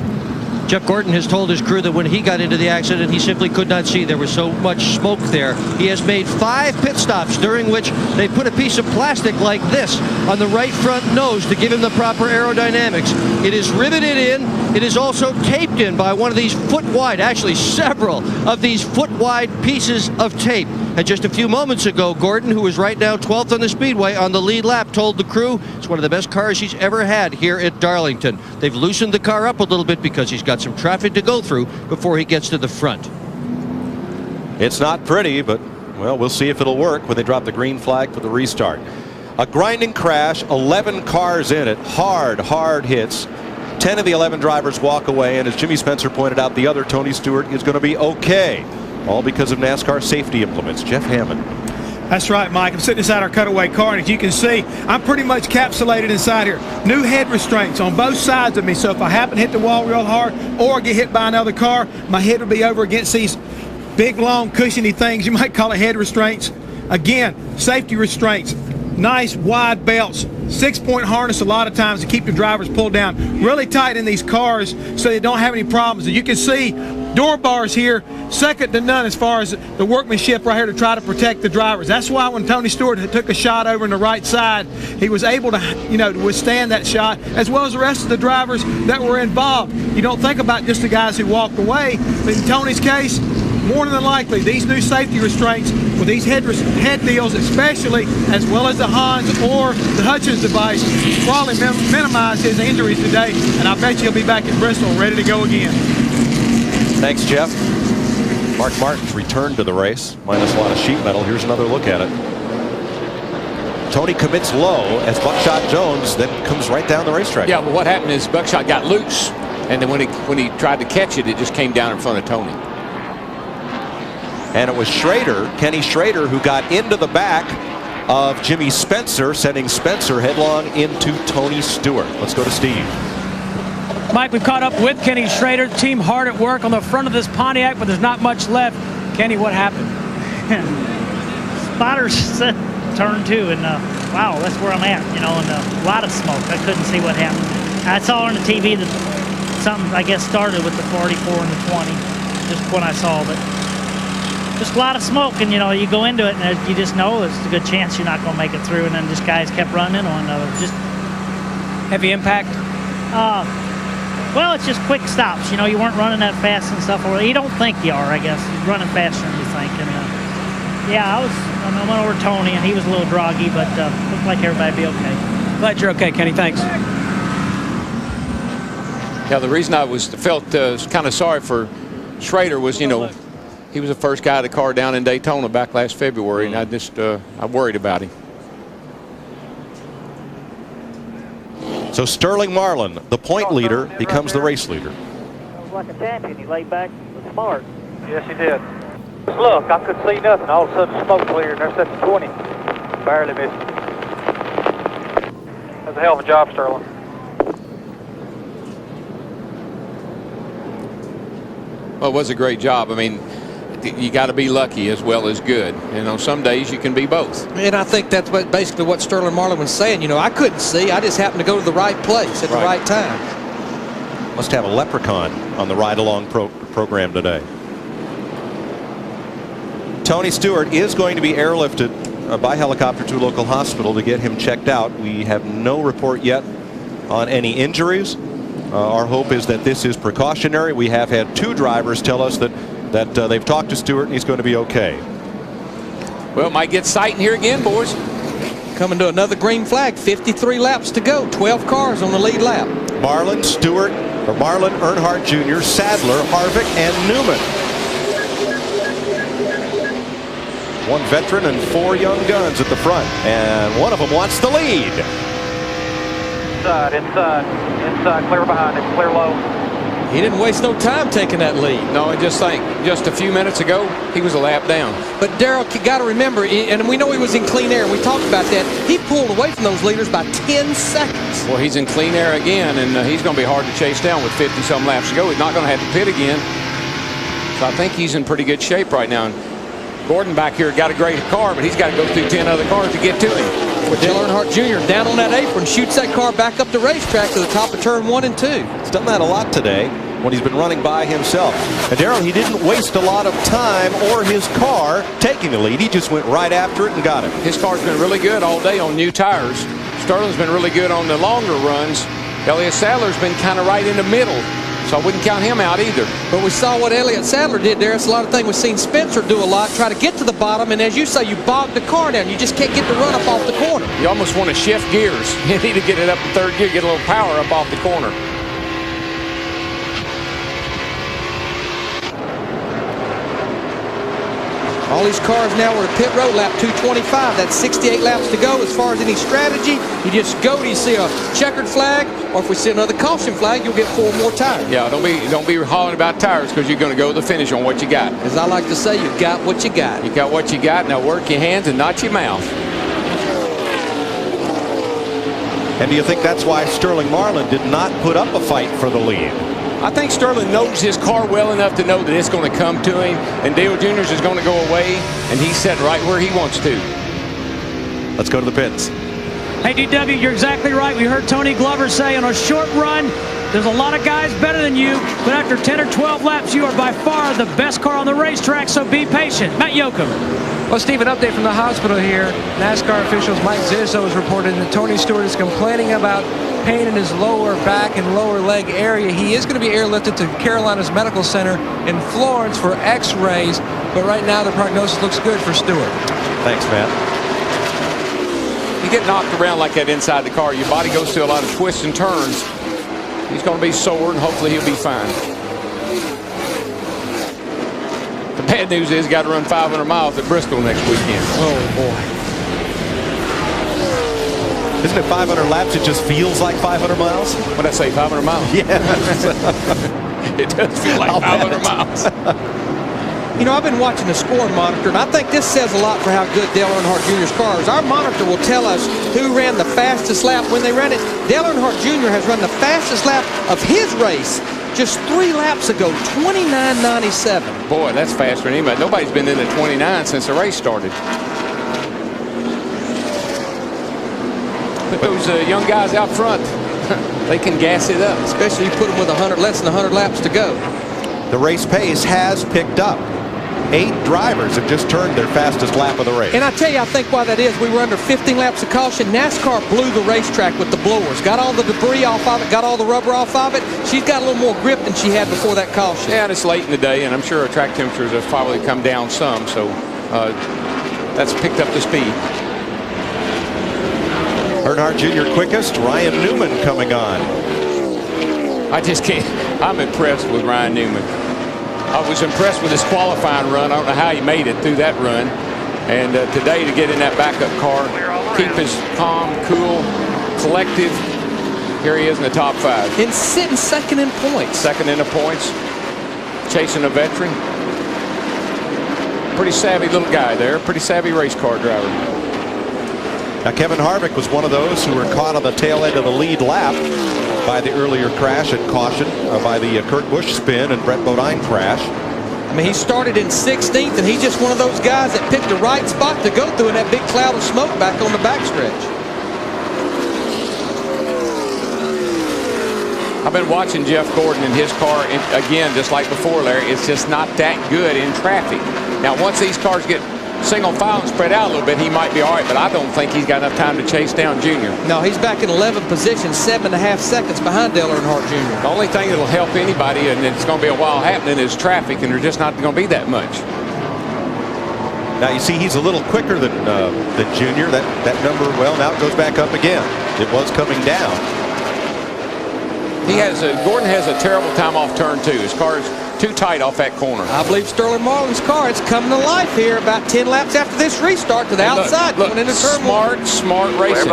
Speaker 13: Jeff Gordon has told his crew that when he got into the accident, he simply could not see. There was so much smoke there. He has made 5 pit stops, during which they put a piece of plastic like this on the right front nose to give him the proper aerodynamics. It is riveted in. It is also taped in by one of these foot-wide, actually several of these foot-wide pieces of tape. And just a few moments ago, Gordon, who is right now 12th on the speedway on the lead lap, told the crew it's one of the best cars he's ever had here at Darlington. They've loosened the car up a little bit because he's got some traffic to go through before he gets to the front.
Speaker 17: It's not pretty, but, well, we'll see if it'll work when they drop the green flag for the restart. A grinding crash, 11 cars in it, hard hits. 10 of the 11 drivers walk away, and as Jimmy Spencer pointed out, the other Tony Stewart is going to be okay. All because of NASCAR safety implements. Jeff Hammond.
Speaker 3: That's right, Mike. I'm sitting inside our cutaway car, and as you can see, I'm pretty much capsulated inside here. New head restraints on both sides of me, so if I happen to hit the wall real hard or get hit by another car, my head would be over against these big, long, cushiony things. You might call it head restraints. Again, safety restraints. Nice, wide belts. 6-point harness a lot of times to keep the drivers pulled down really tight in these cars so they don't have any problems. And you can see door bars here, second to none as far as the workmanship right here to try to protect the drivers. That's why when Tony Stewart took a shot over in the right side, he was able to, to withstand that shot, as well as the rest of the drivers that were involved. You don't think about just the guys who walked away, but in Tony's case, more than likely, these new safety restraints with these head deals especially, as well as the Hans or the Hutchins device, probably minimize his injuries today, and I bet you he'll be back at Bristol ready to go again.
Speaker 17: Thanks, Jeff. Mark Martin's returned to the race, minus a lot of sheet metal. Here's another look at it. Tony commits low as Buckshot Jones then comes right down the racetrack.
Speaker 18: Yeah, but what happened is Buckshot got loose, and then when he tried to catch it, it just came down in front of Tony.
Speaker 17: And it was Kenny Schrader, who got into the back of Jimmy Spencer, sending Spencer headlong into Tony Stewart. Let's go to Steve.
Speaker 4: Mike, we've caught up with Kenny Schrader. Team hard at work on the front of this Pontiac, but there's not much left. Kenny, what happened?
Speaker 14: Spotters said turn 2, and wow, that's where I'm at, and a lot of smoke. I couldn't see what happened. I saw on the TV that something, I guess, started with the 44 and the 20, just when I saw, but just a lot of smoke, and you go into it and you just know there's a good chance you're not going to make it through, and then just guys kept running into one another. Just
Speaker 4: heavy impact?
Speaker 14: Well, it's just quick stops. You weren't running that fast and stuff, or you don't think you are, I guess. You're running faster than you think. And yeah, I went over Tony, and he was a little groggy, but looked like everybody'd be okay.
Speaker 4: Glad you're okay, Kenny. Thanks.
Speaker 18: Yeah, the reason I felt kind of sorry for Schrader was, he was the first guy to car down in Daytona back last February, and I worried about him.
Speaker 17: So Sterling Marlin, the point leader, becomes the race leader.
Speaker 20: He was like a champion. He laid back and was smart.
Speaker 19: Yes, he did. Look, I couldn't see nothing. All of a sudden, smoke cleared, and there's that 20. Barely missed. That's a hell of a job, Sterling.
Speaker 18: Well, it was a great job. I mean, fact that you got to be lucky as well as good. And on some days you can be both.
Speaker 11: And I think that's basically what Sterling Marlin was saying. You know, I couldn't see. I just happened to go to the right place at the right time.
Speaker 17: Must have a leprechaun on the ride-along program today. Tony Stewart is going to be airlifted by helicopter to a local hospital to get him checked out. We have no report yet on any injuries. Our hope is that this is precautionary. We have had 2 drivers tell us that they've talked to Stewart and he's going to be okay.
Speaker 18: Well, might get sighting here again, boys.
Speaker 11: Coming to another green flag. 53 laps to go. 12 cars on the lead lap.
Speaker 17: Marlin, Stewart, or Marlin, Earnhardt Jr., Sadler, Harvick, and Newman. 1 veteran and 4 young guns at the front, and one of them wants the lead.
Speaker 19: Inside, clear behind it, clear low.
Speaker 11: He didn't waste no time taking that lead.
Speaker 18: No, and just a few minutes ago, he was a lap down.
Speaker 11: But Darrell, you got to remember, and we know he was in clean air, and we talked about that. He pulled away from those leaders by 10 seconds.
Speaker 18: Well, he's in clean air again, and he's going to be hard to chase down with 50-some laps to go. He's not going to have to pit again. So I think he's in pretty good shape right now. And Gordon back here got a great car, but he's got to go through 10 other cars to get to him.
Speaker 11: With Dale Earnhardt Jr. down on that apron, shoots that car back up the racetrack to the top of turn 1 and 2.
Speaker 17: He's done that a lot today when he's been running by himself. And Darrell, he didn't waste a lot of time or his car taking the lead. He just went right after it and got it.
Speaker 18: His car's been really good all day on new tires. Sterling's been really good on the longer runs. Elliott Sadler's been kind of right in the middle, so I wouldn't count him out either.
Speaker 11: But we saw what Elliott Sadler did there. It's a lot of things we've seen Spencer do a lot, try to get to the bottom, and as you say, you bog the car down. You just can't get the run up off the corner.
Speaker 18: You almost want to shift gears. You need to get it up in 3rd gear, get a little power up off the corner.
Speaker 11: All these cars now are at pit road lap 225. That's 68 laps to go. As far as any strategy, you just go to you see a checkered flag, or if we see another caution flag, you'll get 4 more tires.
Speaker 18: Yeah, don't be hollering about tires, because you're going to go to the finish on what you got.
Speaker 11: As I like to say, you got what you got.
Speaker 18: You got what you got. Now work your hands and not your mouth.
Speaker 17: And do you think that's why Sterling Marlin did not put up a fight for the lead?
Speaker 18: I think Sterling knows his car well enough to know that it's going to come to him, and Dale Jr.'s is going to go away, and he's set right where he wants to.
Speaker 17: Let's go to the pits.
Speaker 4: Hey, DW, you're exactly right. We heard Tony Glover say on a short run, there's a lot of guys better than you, but after 10 or 12 laps, you are by far the best car on the racetrack, so be patient. Matt Yoakum.
Speaker 10: Well, Steve, an update from the hospital here. NASCAR officials Mike Zizzo has reported that Tony Stewart is complaining about pain in his lower back and lower leg area. He is going to be airlifted to Carolinas Medical Center in Florence for x-rays, but right now the prognosis looks good for Stewart.
Speaker 17: Thanks, Matt.
Speaker 18: You get knocked around like that inside the car, your body goes through a lot of twists and turns. He's going to be sore, and hopefully he'll be fine. The bad news is he's got to run 500 miles at Bristol next weekend.
Speaker 11: Oh, boy.
Speaker 17: Isn't it 500 laps? It just feels like 500 miles?
Speaker 18: What did I say, 500 miles?
Speaker 17: Yeah.
Speaker 18: It does feel like 500 miles.
Speaker 11: You know, I've been watching the score monitor, and I think this says a lot for how good Dale Earnhardt Jr.'s car is. Our monitor will tell us who ran the fastest lap when they ran it. Dale Earnhardt Jr. has run the fastest lap of his race just 3 laps ago, 29.97.
Speaker 18: Boy, that's faster than anybody. Nobody's been in the 29 since the race started. But those young guys out front, they can gas it up.
Speaker 11: Especially you put them with less than 100 laps to go.
Speaker 17: The race pace has picked up. 8 drivers have just turned their fastest lap of the race.
Speaker 11: And I tell you, I think why that is, we were under 15 laps of caution. NASCAR blew the racetrack with the blowers. Got all the debris off of it, got all the rubber off of it. She's got a little more grip than she had before that caution.
Speaker 18: Yeah, and it's late in the day, and I'm sure our track temperatures have probably come down some, so that's picked up the speed.
Speaker 17: Earnhardt Jr. quickest, Ryan Newman coming on.
Speaker 18: I just can't. I'm impressed with Ryan Newman. I was impressed with his qualifying run. I don't know how he made it through that run. And today to get in that backup car, keep his calm, cool, collective. Here he is in the top 5.
Speaker 11: And sitting second in points.
Speaker 18: Second in the points. Chasing a veteran. Pretty savvy little guy there. Pretty savvy race car driver.
Speaker 17: Now, Kevin Harvick was one of those who were caught on the tail end of the lead lap by the earlier crash at caution, by the Kurt Busch spin and Brett Bodine crash.
Speaker 11: I mean, he started in 16th, and he's just one of those guys that picked the right spot to go through in that big cloud of smoke back on the backstretch.
Speaker 18: I've been watching Jeff Gordon in his car, and again, just like before, Larry, it's just not that good in traffic. Now, once these cars get single file and spread out a little bit, he might be all right, but I don't think he's got enough time to chase down Junior.
Speaker 11: No, he's back in 11th position, 7.5 seconds behind Dale Earnhardt Jr.
Speaker 18: The only thing that'll help anybody, and it's going to be a while happening, is traffic, and there's just not going to be that much.
Speaker 17: Now, you see, he's a little quicker than Junior. That number, well, now it goes back up again. It was coming down.
Speaker 18: Gordon has a terrible time off turn 2. His car is too tight off that corner.
Speaker 11: I believe Sterling Marlin's car is coming to life here about 10 laps after this restart to the outside.
Speaker 18: Look, into smart racing.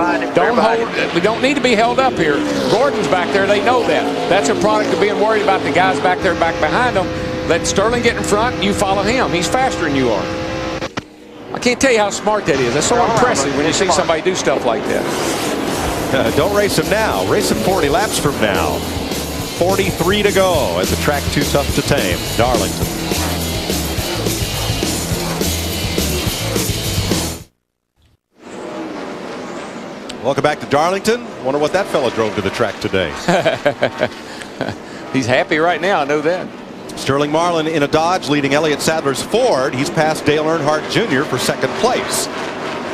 Speaker 18: We don't need to be held up here. Gordon's back there. They know that. That's a product of being worried about the guys back there back behind them. Let Sterling get in front. You follow him. He's faster than you are. I can't tell you how smart that is. That's so impressive when you see somebody do stuff like that.
Speaker 17: Don't race him now. Race him 40 laps from now. 43 to go as the track too tough to tame. Darlington. Welcome back to Darlington. Wonder what that fella drove to the track today.
Speaker 18: He's happy right now, I know that.
Speaker 17: Sterling Marlin in a Dodge leading Elliott Sadler's Ford. He's passed Dale Earnhardt Jr. for second place.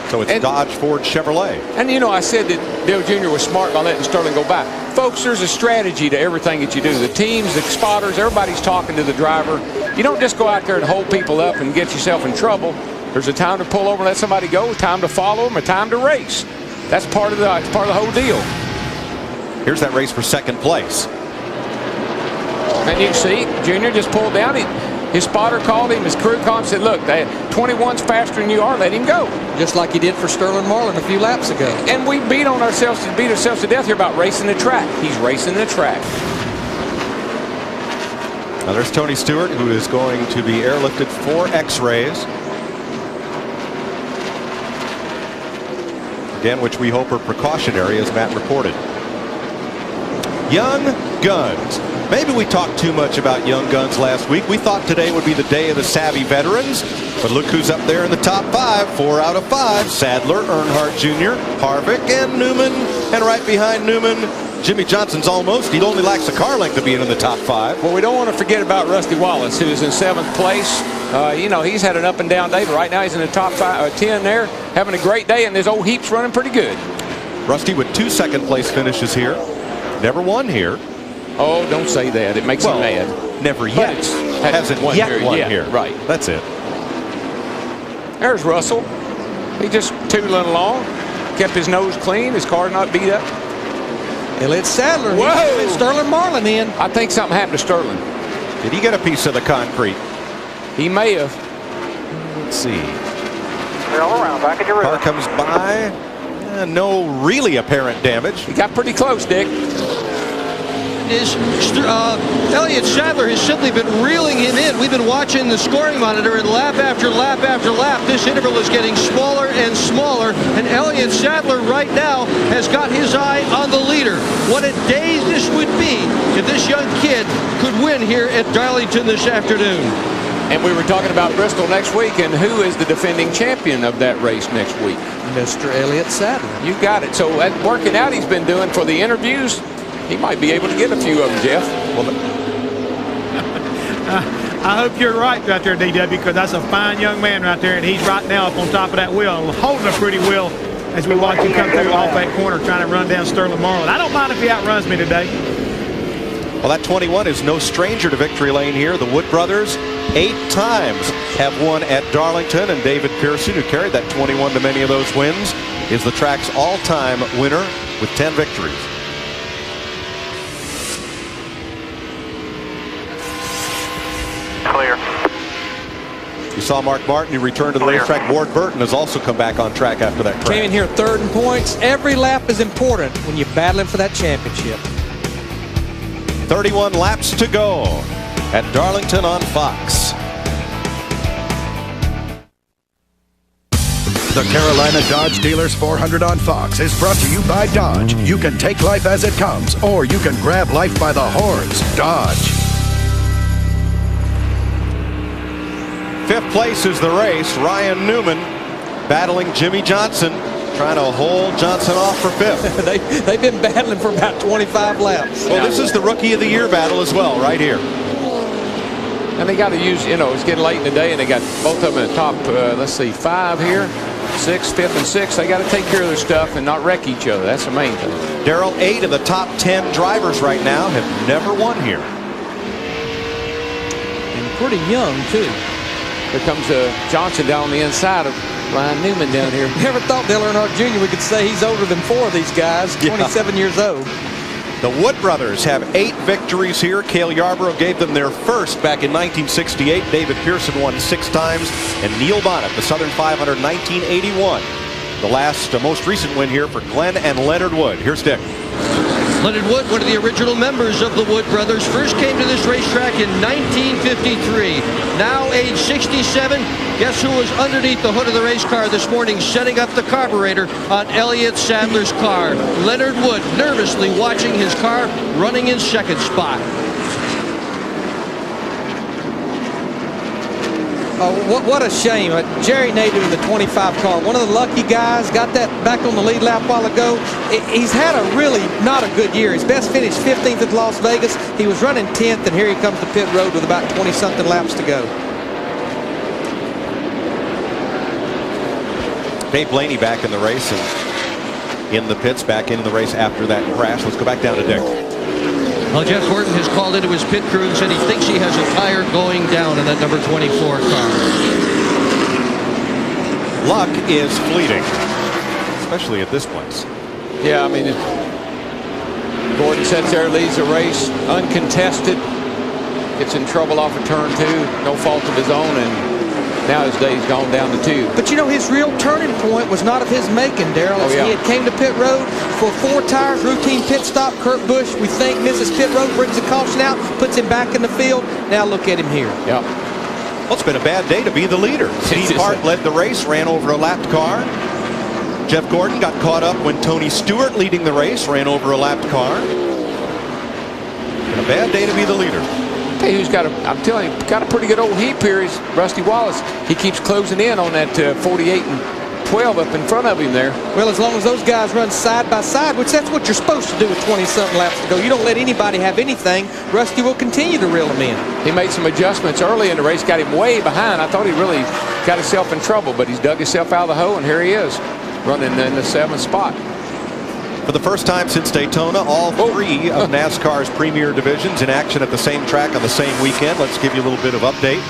Speaker 17: So it's Dodge, Ford, Chevrolet.
Speaker 18: And you know, I said that Dale Jr. was smart by letting Sterling go by. Folks, there's a strategy to everything that you do. The teams, the spotters, everybody's talking to the driver. You don't just go out there and hold people up and get yourself in trouble. There's a time to pull over and let somebody go, a time to follow them, a time to race. That's part of the whole deal.
Speaker 17: Here's that race for second place.
Speaker 18: And you see, Junior just pulled down. His spotter called him, his crew called him and said, look, 21's faster than you are, let him go.
Speaker 11: Just like he did for Sterling Marlin a few laps ago.
Speaker 18: And we beat ourselves to death here about racing the track. He's racing the track.
Speaker 17: Now there's Tony Stewart, who is going to be airlifted for X-rays. Again, which we hope are precautionary, as Matt reported. Young Guns. Maybe we talked too much about young guns last week. We thought today would be the day of the savvy veterans. But look who's up there in the top 5. 4 out of 5. Sadler, Earnhardt Jr., Harvick, and Newman. And right behind Newman, Jimmy Johnson's almost. He only lacks a car length to be in the top 5.
Speaker 18: Well, we don't want to forget about Rusty Wallace, who's in 7th place. You know, he's had an up and down day, but right now he's in the top 10 there, having a great day, and his old heap's running pretty good.
Speaker 17: Rusty with 2 second place finishes here. Never won here.
Speaker 18: Oh, don't say that. It makes him mad.
Speaker 17: Never yet. Hasn't yet won here.
Speaker 18: Right.
Speaker 17: That's it.
Speaker 18: There's Russell. He just tootling along. Kept his nose clean. His car's not beat up.
Speaker 11: Elliott Sadler.
Speaker 18: Whoa!
Speaker 11: Sterling Marlin in.
Speaker 18: I think something happened to Sterling.
Speaker 17: Did he get a piece of the concrete?
Speaker 18: He may have.
Speaker 17: Let's see.
Speaker 19: We're all around. Back at your rear.
Speaker 17: Car comes by. No really apparent damage.
Speaker 18: He got pretty close, Dick.
Speaker 13: Elliott Sadler has simply been reeling him in. We've been watching the scoring monitor, and lap after lap after lap, this interval is getting smaller and smaller, and Elliott Sadler right now has got his eye on the leader. What a day this would be if this young kid could win here at Darlington this afternoon.
Speaker 18: And we were talking about Bristol next week, and who is the defending champion of that race next week?
Speaker 11: Mr. Elliott Sadler.
Speaker 18: You got it. So that working out he's been doing for the interviews, he might be able to get a few of them, Jeff. Well,
Speaker 3: I hope you're right there, DW, because that's a fine young man right there, and he's right now up on top of that wheel, holding a pretty wheel as we watch him come through off that corner trying to run down Sterling Marlin. I don't mind if he outruns me today.
Speaker 17: Well, that 21 is no stranger to victory lane here. The Wood brothers 8 times have won at Darlington, and David Pearson, who carried that 21 to many of those wins, is the track's all-time winner with 10 victories.
Speaker 19: Clear.
Speaker 17: You saw Mark Martin, who returned to the racetrack. Ward Burton has also come back on track after that crash.
Speaker 11: Came in here 3rd in points. Every lap is important when you're battling for that championship.
Speaker 17: 31 laps to go at Darlington on Fox.
Speaker 1: The Carolina Dodge Dealers 400 on Fox is brought to you by Dodge. You can take life as it comes, or you can grab life by the horns. Dodge.
Speaker 17: fifth place is the race. Ryan Newman battling Jimmy Johnson, trying to hold Johnson off for fifth.
Speaker 5: They've been battling for about 25 laps.
Speaker 17: Well, this is the Rookie of the Year battle as well, right here.
Speaker 18: And they got to use, you know, it's getting late in the day, and they got both of them in the top, let's see, 5 here. 6th, 5th, and 6th. They got to take care of their stuff and not wreck each other. That's the main thing.
Speaker 17: Darrell, 8 of the top 10 drivers right now have never won here.
Speaker 5: And pretty young, too.
Speaker 18: Here comes Johnson down on the inside of Ryan Newman down here.
Speaker 5: Never thought Dale Earnhardt Jr. we could say he's older than 4 of these guys, 27 years old.
Speaker 17: The Wood brothers have 8 victories here. Cale Yarborough gave them their first back in 1968. David Pearson won 6 times. And Neil Bonnet, the Southern 500, 1981. The most recent win here for Glenn and Leonard Wood. Here's Dick.
Speaker 13: Leonard Wood, one of the original members of the Wood brothers, first came to this racetrack in 1953. Now age 67. Guess who was underneath the hood of the race car this morning setting up the carburetor on Elliott Sadler's car? Leonard Wood nervously watching his car running in second spot.
Speaker 5: Oh, what a shame. Jerry Nader in the 25 car, one of the lucky guys, got that back on the lead lap a while ago. He's had a really not a good year. His best finish 15th at Las Vegas. He was running 10th, and here he comes to pit road with about 20-something laps to go.
Speaker 17: Dave Blaney back in the race and in the pits, back into the race after that crash. Let's go back down to Dick.
Speaker 13: Well, Jeff Gordon has called into his pit crew and said he thinks he has a tire going down in that number 24 car.
Speaker 17: Luck is fleeting, especially at this place.
Speaker 18: Yeah, I mean, Gordon sits there, leads the race, uncontested, gets in trouble off of turn 2, no fault of his own, and now his day's gone down to 2.
Speaker 5: But you know, his real turning point was not of his making, Darrell.
Speaker 18: Oh, yeah.
Speaker 5: He had came to pit road for 4 tires, routine pit stop. Kurt Busch, we think, misses pit road, brings the caution out, puts him back in the field. Now look at him here.
Speaker 17: Yep. Well, it's been a bad day to be the leader. Steve Hart led the race, ran over a lapped car. Jeff Gordon got caught up when Tony Stewart, leading the race, ran over a lapped car. Been a bad day to be the leader.
Speaker 18: Who's got I'm telling you, got a pretty good old heat period. Rusty Wallace. He keeps closing in on that 48 and 12 up in front of him there.
Speaker 5: Well, as long as those guys run side by side, which that's what you're supposed to do with 20-something laps to go. You don't let anybody have anything. Rusty will continue to reel them in.
Speaker 18: He made some adjustments early in the race, got him way behind. I thought he really got himself in trouble, but he's dug himself out of the hole, and here he is, running in the 7th spot.
Speaker 17: For the first time since Daytona, all 3 of NASCAR's premier divisions in action at the same track on the same weekend. Let's give you a little bit of update.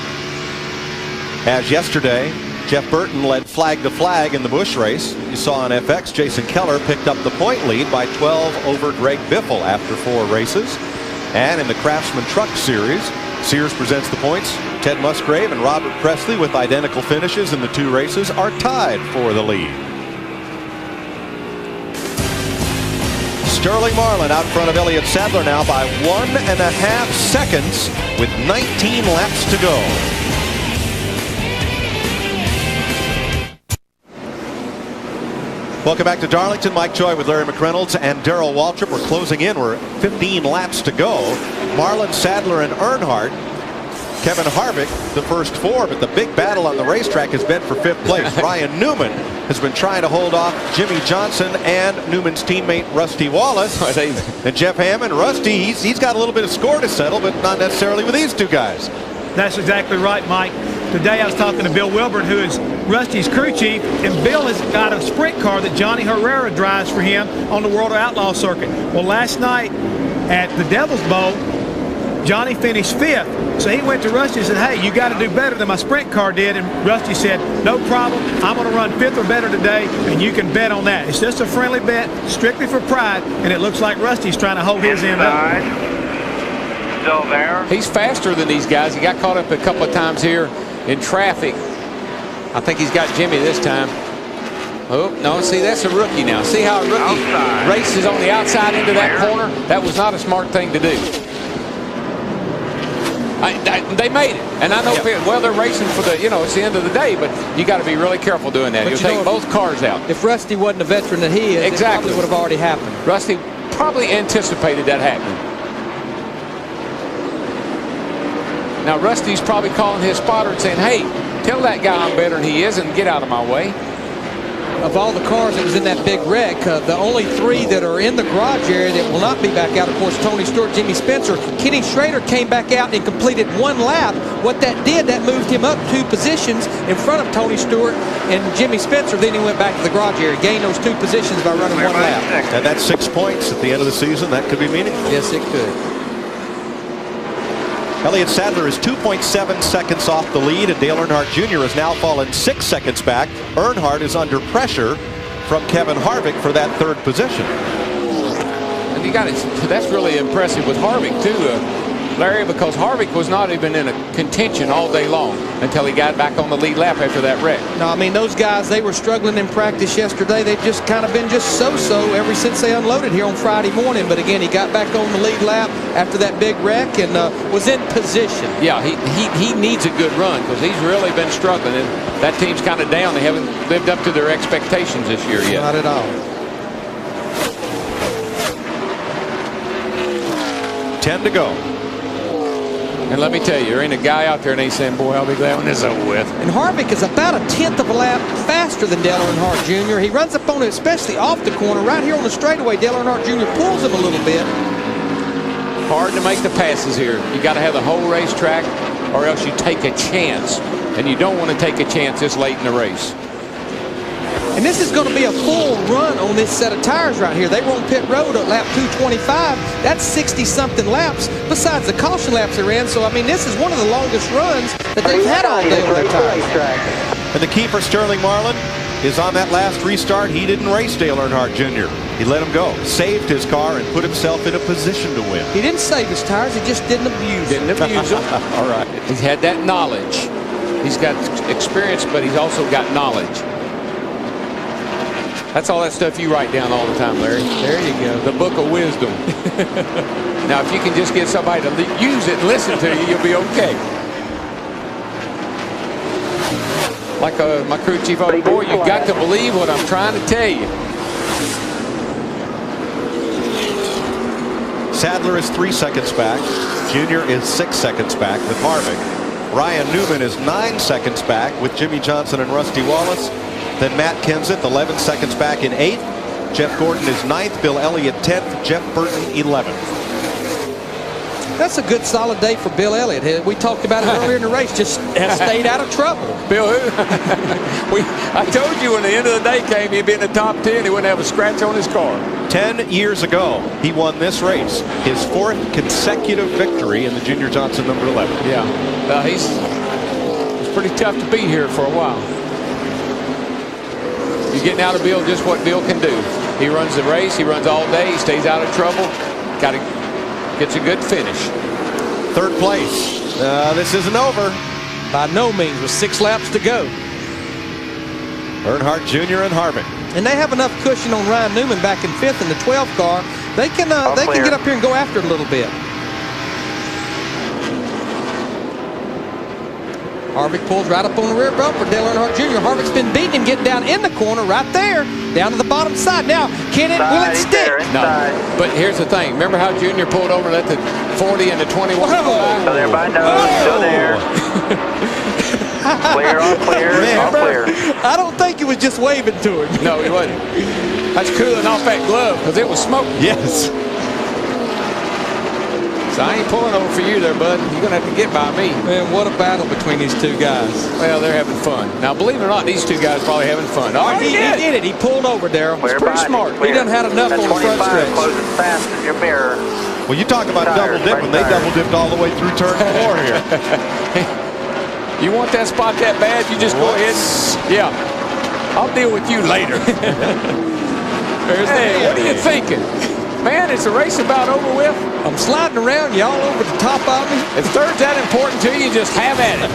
Speaker 17: As yesterday, Jeff Burton led flag to flag in the Busch race. You saw on FX, Jason Keller picked up the point lead by 12 over Greg Biffle after 4 races. And in the Craftsman Truck Series, Sears presents the points. Ted Musgrave and Robert Presley, with identical finishes in the 2 races, are tied for the lead. Sterling Marlin out front of Elliott Sadler now by 1.5 seconds with 19 laps to go. Welcome back to Darlington. Mike Joy with Larry McReynolds and Darrell Waltrip. We're closing in. We're 15 laps to go. Marlin, Sadler, and Earnhardt. Kevin Harvick, the first 4, but the big battle on the racetrack has been for 5th place. Ryan Newman has been trying to hold off Jimmy Johnson and Newman's teammate Rusty Wallace. And Jeff Hammond, Rusty, he's got a little bit of score to settle, but not necessarily with these 2 guys.
Speaker 3: That's exactly right, Mike. Today I was talking to Bill Wilburn, who is Rusty's crew chief, and Bill has got a sprint car that Johnny Herrera drives for him on the World of Outlaw circuit. Well, last night at the Devil's Bowl, Johnny finished 5th. So he went to Rusty and said, hey, you got to do better than my sprint car did. And Rusty said, no problem. I'm going to run 5th or better today, and you can bet on that. It's just a friendly bet, strictly for pride, and it looks like Rusty's trying to hold his end up.
Speaker 19: Still there.
Speaker 18: He's faster than these guys. He got caught up a couple of times here in traffic. I think he's got Jimmy this time. Oh, no, see, that's a rookie now. See how a rookie races on the outside into that corner? That was not a smart thing to do. They made it, and I know, well, they're racing for the, it's the end of the day, but you got to be really careful doing that. You'll take both cars out.
Speaker 5: If Rusty wasn't a veteran that he is, it probably would have already happened.
Speaker 18: Rusty probably anticipated that happening. Now, Rusty's probably calling his spotter and saying, hey, Tell that guy I'm better than he is and get out of my way.
Speaker 11: Of all the cars that was in that big wreck, the only 3 that are in the garage area that will not be back out, of course, Tony Stewart, Jimmy Spencer. Kenny Schrader came back out and completed 1 lap. What that did, that moved him up 2 positions in front of Tony Stewart and Jimmy Spencer. Then he went back to the garage area, gained those 2 positions by running 1 lap.
Speaker 17: And that's 6 points at the end of the season. That could be meaningful.
Speaker 11: Yes, it could.
Speaker 17: Elliott Sadler is 2.7 seconds off the lead, and Dale Earnhardt Jr. has now fallen 6 seconds back. Earnhardt is under pressure from Kevin Harvick for that 3rd position.
Speaker 18: And you got it. That's really impressive with Harvick too, Larry, because Harvick was not even in a contention all day long until he got back on the lead lap after that wreck.
Speaker 11: No, I mean, those guys, they were struggling in practice yesterday. They've just kind of been just so-so ever since they unloaded here on Friday morning. But again, he got back on the lead lap after that big wreck and was in position.
Speaker 18: Yeah, he needs a good run because he's really been struggling. And that team's kind of down. They haven't lived up to their expectations this year yet.
Speaker 11: Not at all.
Speaker 17: 10 to go.
Speaker 18: And let me tell you, there ain't a guy out there and ain't saying, boy, I'll be glad when this is over with.
Speaker 11: And Harvick is about 1/10 of a lap faster than Dale Earnhardt Jr. He runs up on it, especially off the corner. Right here on the straightaway, Dale Earnhardt Jr. pulls him a little bit.
Speaker 18: Hard to make the passes here. You got to have the whole racetrack or else you take a chance. And you don't want to take a chance this late in the race.
Speaker 11: And this is going to be a full run on this set of tires right here. They were on pit road at lap 225. That's 60-something laps besides the caution laps they ran. So, I mean, this is one of the longest runs that they've had all day on their tires.
Speaker 17: And the key for Sterling Marlin is on that last restart, he didn't race Dale Earnhardt Jr. He let him go, saved his car, and put himself in a position to win.
Speaker 11: He didn't save his tires, he just didn't abuse them.
Speaker 18: Didn't abuse them. All right. He's had that knowledge. He's got experience, but he's also got knowledge. That's all that stuff you write down all the time, Larry.
Speaker 11: There you go.
Speaker 18: The book of wisdom. Now, if you can just get somebody to use it and listen to you, you'll be okay. Like my crew chief, boy, you got to believe what I'm trying to tell you.
Speaker 17: Sadler is 3 seconds back. Junior is 6 seconds back with Harvick. Ryan Newman is 9 seconds back with Jimmy Johnson and Rusty Wallace. Then Matt Kenseth 11 seconds back in 8th. Jeff Gordon is 9th. Bill Elliott 10th. Jeff Burton 11th.
Speaker 11: That's a good solid day for Bill Elliott. We talked about it earlier in the race. Just has stayed out of trouble.
Speaker 18: Bill, I told you when the end of the day came, he'd be in the top 10. He wouldn't have a scratch on his car.
Speaker 17: 10 years ago, he won this race. His 4th consecutive victory in the Junior Johnson number 11.
Speaker 18: Yeah, it's pretty tough to be here for a while. You're getting out of Bill just what Bill can do. He runs the race. He runs all day. He stays out of trouble. Gets a good finish.
Speaker 17: 3rd place. This isn't over.
Speaker 11: By no means, with 6 laps to go.
Speaker 17: Earnhardt Jr. and Harvick.
Speaker 11: And they have enough cushion on Ryan Newman back in 5th in the 12 car. They can get up here and go after it a little bit. Harvick pulls right up on the rear bumper. Dale Earnhardt Jr. Harvick's been beating him, getting down in the corner right there, down to the bottom side. Now, will it stick?
Speaker 18: No, but here's the thing. Remember how Junior pulled over and let the 40 and the 21 go by?
Speaker 19: So there by nose, still there. Clear, all clear, all clear.
Speaker 11: I don't think he was just waving to him.
Speaker 18: No, he wasn't. That's cooling off that glove because it was smoking.
Speaker 17: Yes.
Speaker 18: So I ain't pulling over for you there, bud. You're going to have to get by me.
Speaker 11: Man, what a battle between these two guys.
Speaker 18: Well, they're having fun. Now, believe it or not, these two guys are probably having fun.
Speaker 11: Oh, he did it. He pulled over, Darryl. He's pretty smart. He done had enough on the front stretch.
Speaker 19: Close as fast as your mirror.
Speaker 17: Well, you talk about double dipping. They double dipped all the way through turn 4 here.
Speaker 18: You want that spot that bad? You just go ahead. Yeah. I'll deal with you later. Hey, what are you thinking? Man, is the race about over with?
Speaker 11: I'm sliding around you all over the top of me.
Speaker 18: If third's that important to you, just have at it.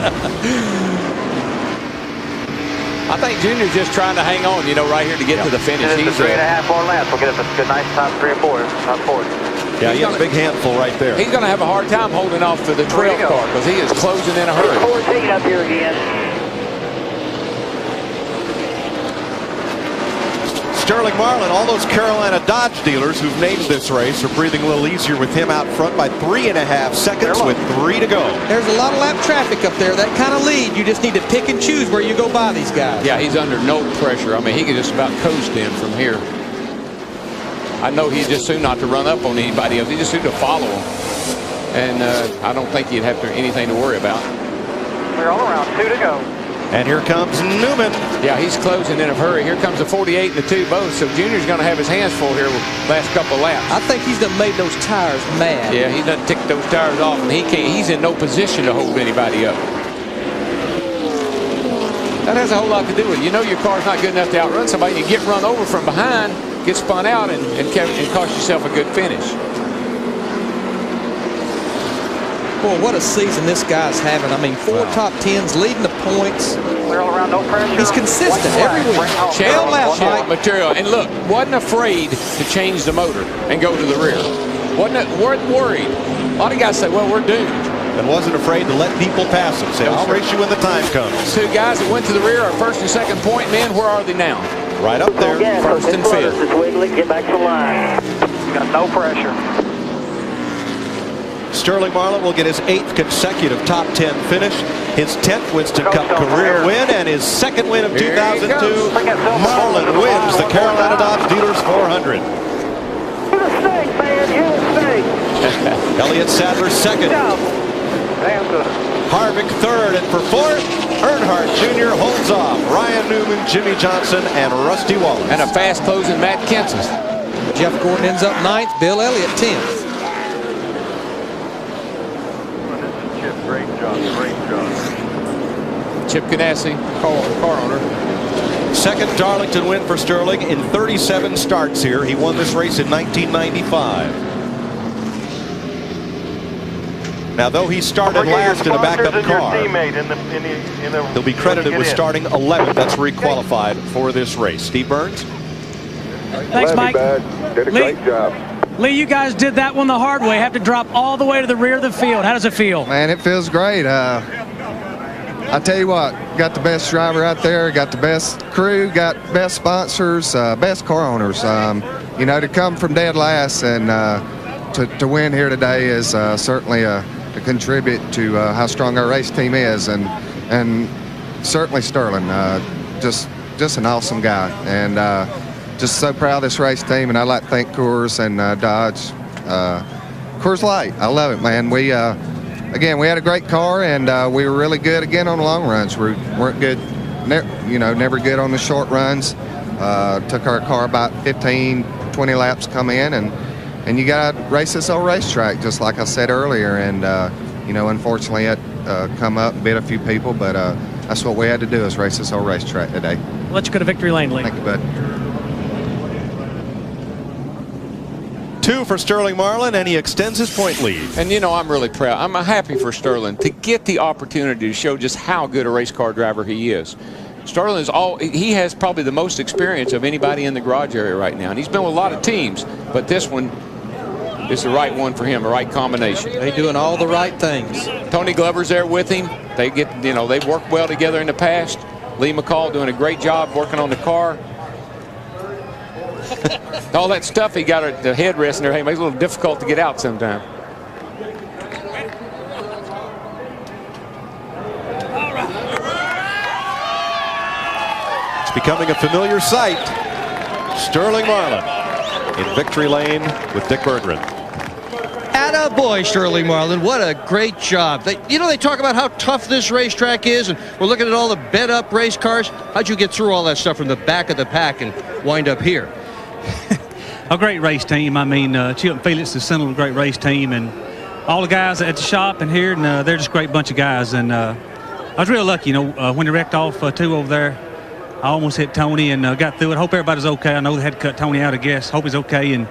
Speaker 18: I think Junior's just trying to hang on, right here to get to the finish.
Speaker 19: He's 3.5 more laps. We'll get us a good, nice top 3 or 4. Top 4.
Speaker 17: Yeah, he has a big handful right there.
Speaker 18: He's going to have a hard time holding off for the 12 car because he is closing in a hurry.
Speaker 19: 14 up here again.
Speaker 17: Sterling Marlin, all those Carolina Dodge dealers who've named this race are breathing a little easier with him out front by 3.5 seconds with 3 to go.
Speaker 11: There's a lot of lap traffic up there. That kind of lead, you just need to pick and choose where you go by these guys.
Speaker 18: Yeah, he's under no pressure. I mean, he could just about coast in from here. I know he'd just soon not to run up on anybody else. He'd just soon to follow him. And I don't think he'd have anything to worry about.
Speaker 19: We're all around 2 to go.
Speaker 17: And here comes Newman.
Speaker 18: Yeah, he's closing in a hurry. Here comes the 48 and the 2 both. So Junior's going to have his hands full here with last couple of laps.
Speaker 11: I think he's done made those tires mad.
Speaker 18: Yeah, he done ticked those tires off, and he's in no position to hold anybody up. That has a whole lot to do with it. You know your car's not good enough to outrun somebody. You get run over from behind, get spun out, and cost yourself a good finish.
Speaker 11: Boy, what a season this guy's having. I mean, 4 top 10s, leading the points.
Speaker 19: We're all around, no pressure.
Speaker 11: He's consistent every week.
Speaker 18: Channel material. And look, wasn't afraid to change the motor and go to the rear. Wasn't worried. A lot of guys say, well, we're doomed.
Speaker 17: And wasn't afraid to let people pass him. Say, I'll race you when the time comes.
Speaker 18: 2 guys that went to the rear are first and second point men. Where are they now?
Speaker 17: Right up there.
Speaker 18: First and fifth.
Speaker 19: It's wiggly. Get back to the line. You got no pressure.
Speaker 17: Sterling Marlin will get his 8th consecutive top 10 finish, his 10th Winston Cup career win, and his 2nd win of 2002. Marlin wins the Carolina Dodge Dealers 400.
Speaker 19: You're the snake, man. You're the snake.
Speaker 17: Elliott Sadler 2nd. Harvick 3rd, and for 4th, Earnhardt Jr. holds off Ryan Newman, Jimmy Johnson, and Rusty Wallace.
Speaker 18: And a fast closing Matt Kenseth.
Speaker 11: Jeff Gordon ends up 9th, Bill Elliott 10th.
Speaker 9: Great job, great job.
Speaker 18: Chip Ganassi, car owner.
Speaker 17: 2nd Darlington win for Sterling in 37 starts here. He won this race in 1995. Now, though he started last in a backup car, he'll be credited with starting 11th. That's where he qualified for this race. Steve Burns.
Speaker 4: Thanks, Mike.
Speaker 9: Did a great job.
Speaker 4: Lee, you guys did that one the hard way. Have to drop all the way to the rear of the field. How does it feel?
Speaker 8: Man, it feels great. I tell you what, got the best driver out there, got the best crew, got best sponsors, best car owners. You know, to come from dead last and to win here today is certainly to contribute to how strong our race team is, and certainly Sterling, just an awesome guy, and just so proud of this race team. And I'd like to thank Coors and Dodge, Coors Light. I love it, man. We again, we had a great car, and we were really good again on the long runs. We weren't good, never good on the short runs. Took our car about 15, 20 laps come in, and you got to race this old racetrack, just like I said earlier. And unfortunately, it come up and bit a few people, but that's what we had to do, is race this old racetrack today.
Speaker 4: Let's go to victory lane, Lee.
Speaker 8: Thank you, bud.
Speaker 17: 2 for Sterling Marlin, and he extends his point lead.
Speaker 18: And I'm really proud. I'm happy for Sterling to get the opportunity to show just how good a race car driver he is. Sterling he has probably the most experience of anybody in the garage area right now, and he's been with a lot of teams, but this one is the right one for him, the right combination.
Speaker 11: They're doing all the right things.
Speaker 18: Tony Glover's there with him. They they've worked well together in the past. Lee McCall doing a great job working on the car. All that stuff he got at the headrest and everything makes it a little difficult to get out sometimes.
Speaker 17: It's becoming a familiar sight. Sterling Marlin in victory lane with Dick Berggren.
Speaker 13: Attaboy, Sterling Marlin. What a great job. They talk about how tough this racetrack is, and we're looking at all the bed-up race cars. How'd you get through all that stuff from the back of the pack and wind up here?
Speaker 15: A great race team. I mean, Chip and Felix has sent a great race team, and all the guys at the shop and here, and they're just a great bunch of guys. And I was real lucky, when they wrecked off 2 over there. I almost hit Tony and got through it. Hope everybody's okay. I know they had to cut Tony out, I guess. Hope he's okay. And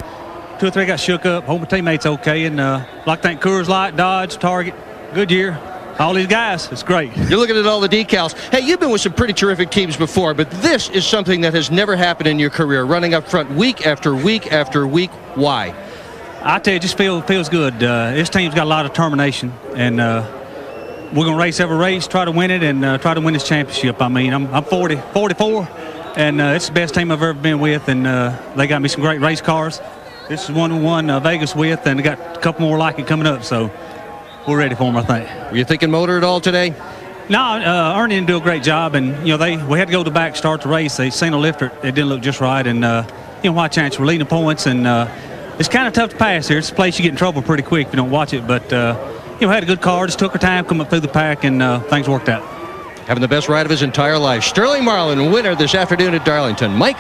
Speaker 15: 2 or 3 got shook up. Hope my teammates okay. And like to thank Coors Light, Dodge, Target, Goodyear, all these guys. It's great.
Speaker 13: You're looking at all the decals. Hey, you've been with some pretty terrific teams before, but this is something that has never happened in your career, running up front week after week after week. Why?
Speaker 15: I tell you, it just feels good. This team's got a lot of determination, and we're going to race every race, try to win it, and try to win this championship. I mean, I'm 44, and it's the best team I've ever been with, and they got me some great race cars. This is one we won Vegas with, and they got a couple more like it coming up, so we're ready for them, I think.
Speaker 13: Were you thinking motor at all today?
Speaker 15: No, Ernie didn't do a great job, and we had to go to the back start the race. They seen a lifter, it didn't look just right, and why chance we're leading the points, and it's kind of tough to pass here. It's a place you get in trouble pretty quick if you don't watch it, but had a good car, just took our time, come up through the pack, and things worked out.
Speaker 13: Having the best ride of his entire life. Sterling Marlin, winner this afternoon at Darlington. Mike?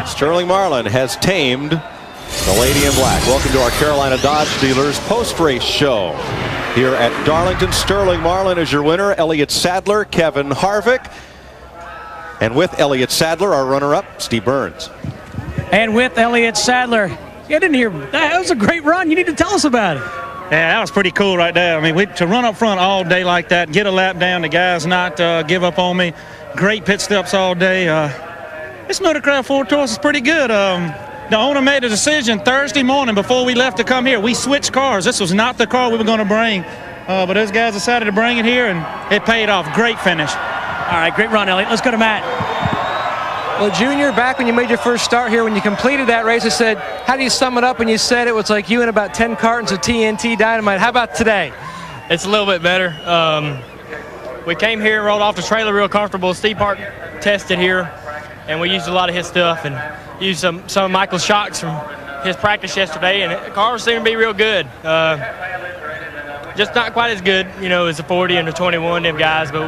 Speaker 17: Sterling Marlin has tamed the Lady in Black. Welcome to our Carolina Dodge Dealers post-race show. Here at Darlington, Sterling Marlin is your winner. Elliott Sadler, Kevin Harvick. And with Elliott Sadler, our runner-up, Steve Burns.
Speaker 4: And with Elliott Sadler, I didn't hear, that was a great run. You need to tell us about it.
Speaker 16: Yeah, that was pretty cool right there. I mean, to run up front all day like that, get a lap down, the guys not give up on me. Great pit stops all day. This Motorcraft Ford Taurus is pretty good. The owner made a decision Thursday morning before we left to come here. We switched cars. This was not the car we were going to bring, but those guys decided to bring it here, and it paid off. Great finish.
Speaker 4: All right, great run, Elliott. Let's go to Matt.
Speaker 11: Well, Junior, back when you made your first start here, when you completed that race, I said, how do you sum it up? And you said it was like you and about 10 cartons of TNT Dynamite. How about today?
Speaker 21: It's a little bit better. We came here, rolled off the trailer real comfortable. Steve Park tested here, and we used a lot of his stuff and used some of Michael's shocks from his practice yesterday, and the cars seem to be real good. Just not quite as good, as the 40 and the 21, them guys, but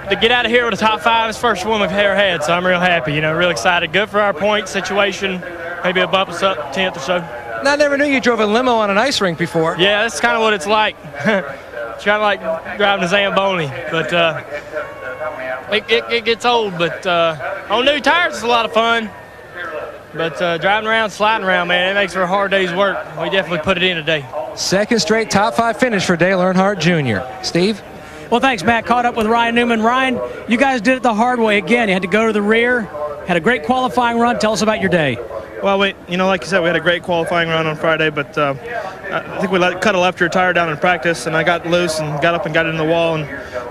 Speaker 21: to get out of here with a top 5 is the first one we've ever had, so I'm real happy, real excited. Good for our point situation, maybe a bump us up 10th or so.
Speaker 11: I never knew you drove a limo on an ice rink before.
Speaker 21: Yeah, that's kind of what it's like. It's kind of like driving a Zamboni, but it gets old. But on new tires, it's a lot of fun. But driving around, sliding around, man, it makes for a hard day's work. We definitely put it in today.
Speaker 11: Second straight top 5 finish for Dale Earnhardt Jr. Steve?
Speaker 4: Well, thanks, Matt. Caught up with Ryan Newman. Ryan, you guys did it the hard way again. You had to go to the rear, had a great qualifying run. Tell us about your day.
Speaker 16: Well, like you said, we had a great qualifying run on Friday, but I think we cut a left rear tire down in practice, and I got loose and got up and got in the wall, and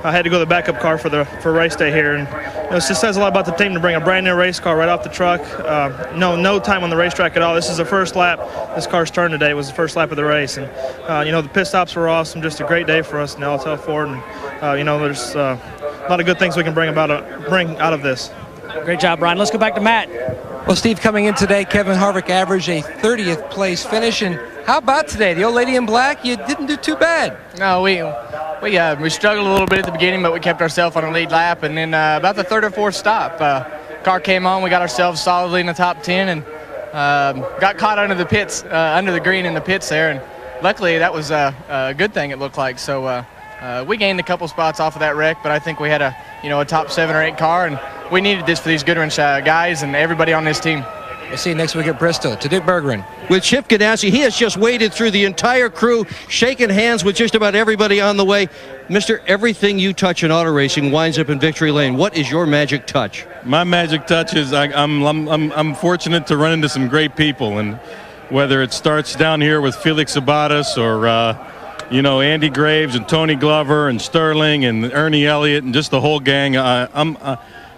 Speaker 16: I had to go to the backup car for race day here. And it just says a lot about the team to bring a brand new race car right off the truck. No time on the racetrack at all. This is the first lap. This car's turn today was the first lap of the race, and the pit stops were awesome. Just a great day for us in LTL Ford, and there's a lot of good things we can bring out of this.
Speaker 4: Great job, Brian. Let's go back to Matt.
Speaker 11: Well, Steve, coming in today, Kevin Harvick averaged a 30th place finish. And how about today? The old lady in black, you didn't do too bad.
Speaker 21: No, we struggled a little bit at the beginning, but we kept ourselves on a lead lap. And then about the third or fourth stop, car came on. We got ourselves solidly in the top 10 and got caught under the pits, under the green in the pits there. And luckily, that was a good thing, it looked like. So we gained a couple spots off of that wreck, but I think we had a top 7 or 8 car, and we needed this for these Goodwrench guys and everybody on this team.
Speaker 11: We'll see you next week at Bristol. To Dick Berggren.
Speaker 13: With Chip Ganassi, he has just waded through the entire crew, shaking hands with just about everybody on the way. Mister, everything you touch in auto racing winds up in victory lane. What is your magic touch?
Speaker 22: My magic touch is I'm fortunate to run into some great people, and whether it starts down here with Felix Sabatas or Andy Graves and Tony Glover and Sterling and Ernie Elliott and just the whole gang.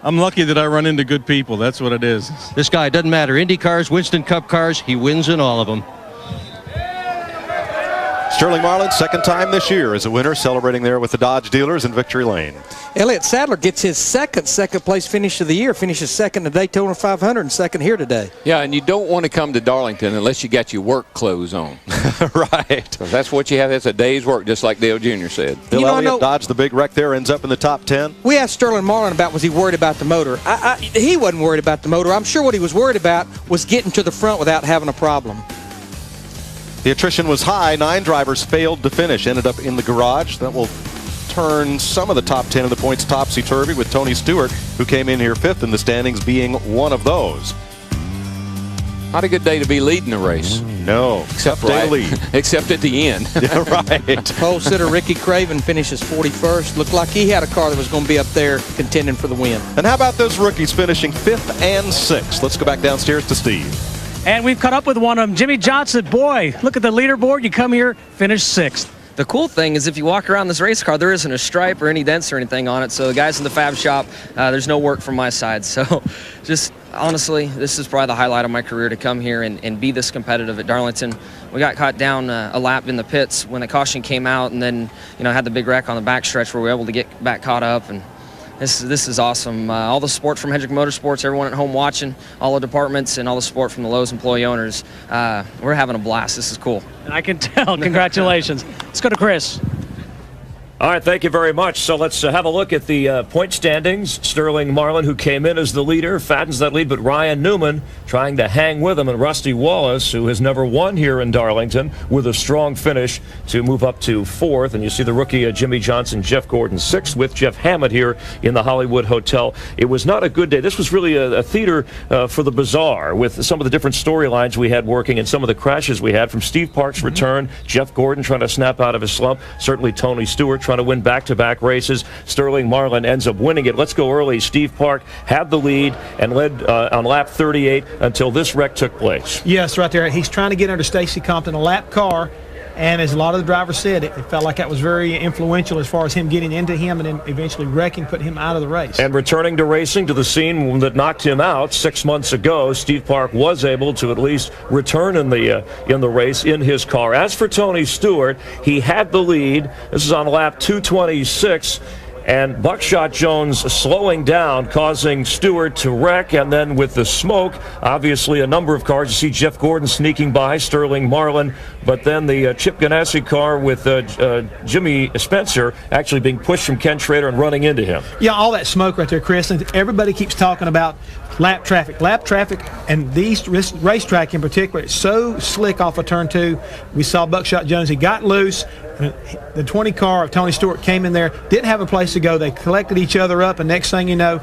Speaker 22: I'm lucky that I run into good people. That's what it is.
Speaker 13: This guy, doesn't matter. Indy cars, Winston Cup cars, he wins in all of them.
Speaker 17: Sterling Marlin, second time this year as a winner, celebrating there with the Dodge dealers in victory lane.
Speaker 3: Elliott Sadler gets his second place finish of the year, finishes second at Daytona 500 and second here today.
Speaker 18: Yeah, and you don't want to come to Darlington unless you got your work clothes on.
Speaker 17: Right.
Speaker 18: That's what you have. That's a day's work, just like Dale Jr. said.
Speaker 17: Bill Elliott dodged the big wreck there, ends up in the top 10.
Speaker 3: We asked Sterling Marlin about was he worried about the motor. He wasn't worried about the motor. I'm sure what he was worried about was getting to the front without having a problem.
Speaker 17: The attrition was high. 9 drivers failed to finish, ended up in the garage. That will turn some of the top 10 of the points topsy-turvy, with Tony Stewart, who came in here 5th in the standings, being one of those.
Speaker 18: Not a good day to be leading the race.
Speaker 17: No,
Speaker 18: except
Speaker 17: day to lead.
Speaker 18: Except at the end.
Speaker 17: Yeah, right.
Speaker 3: Pole sitter Ricky Craven finishes 41st. Looked like he had a car that was going to be up there contending for the win.
Speaker 17: And how about those rookies finishing 5th and 6th? Let's go back downstairs to Steve.
Speaker 4: And we've caught up with one of them, Jimmy Johnson. Boy, look at the leaderboard. You come here, finish 6th.
Speaker 7: the cool thing is if you walk around this race car, there isn't a stripe or any dents or anything on it. So the guys in the fab shop, there's no work from my side. So just honestly, this is probably the highlight of my career to come here and be this competitive at Darlington. We got caught down a lap in the pits when the caution came out, and then, you know, had the big wreck on the backstretch where we were able to get back caught up. And this is awesome. All the support from Hendrick Motorsports, everyone at home watching, all the departments, and all the support from the Lowe's employee owners. We're having a blast. This is cool.
Speaker 4: I can tell. Congratulations. Let's go to Chris.
Speaker 2: All right, thank you very much. So let's have a look at the point standings. Sterling Marlin, who came in as the leader, fattens that lead, but Ryan Newman trying to hang with him, and Rusty Wallace, who has never won here in Darlington, with a strong finish to move up to 4th. And you see the rookie Jimmy Johnson, Jeff Gordon 6th, with Jeff Hammond here in the Hollywood Hotel. It was not a good day. This was really a theater for the bizarre, with some of the different storylines we had working and some of the crashes we had, from Steve Park's return, Jeff Gordon trying to snap out of his slump, certainly Tony Stewart trying to win back-to-back races. Sterling Marlin ends up winning it. Let's go early. Steve Park had the lead and led on lap 38 until this wreck took place.
Speaker 3: Yes, right there. He's trying to get under Stacy Compton, a lap car, and as a lot of the drivers said, it felt like that was very influential as far as him getting into him and then eventually wrecking, putting him out of the race.
Speaker 2: And returning to racing, to the scene that knocked him out 6 months ago, Steve Park was able to at least return in the race in his car. As for Tony Stewart, he had the lead. This is on lap 226. And Buckshot Jones slowing down, causing Stewart to wreck. And then with the smoke, obviously a number of cars. You see Jeff Gordon sneaking by, Sterling Marlin. But then the Chip Ganassi car with Jimmy Spencer actually being pushed from Ken Schrader and running into him.
Speaker 3: Yeah, all that smoke right there, Chris. And everybody keeps talking about lap traffic. Lap traffic, and these racetrack in particular, it's so slick off of turn 2. We saw Buckshot Jones. He got loose. The 20 car of Tony Stewart came in there, didn't have a place to go. They collected each other up, and next thing you know,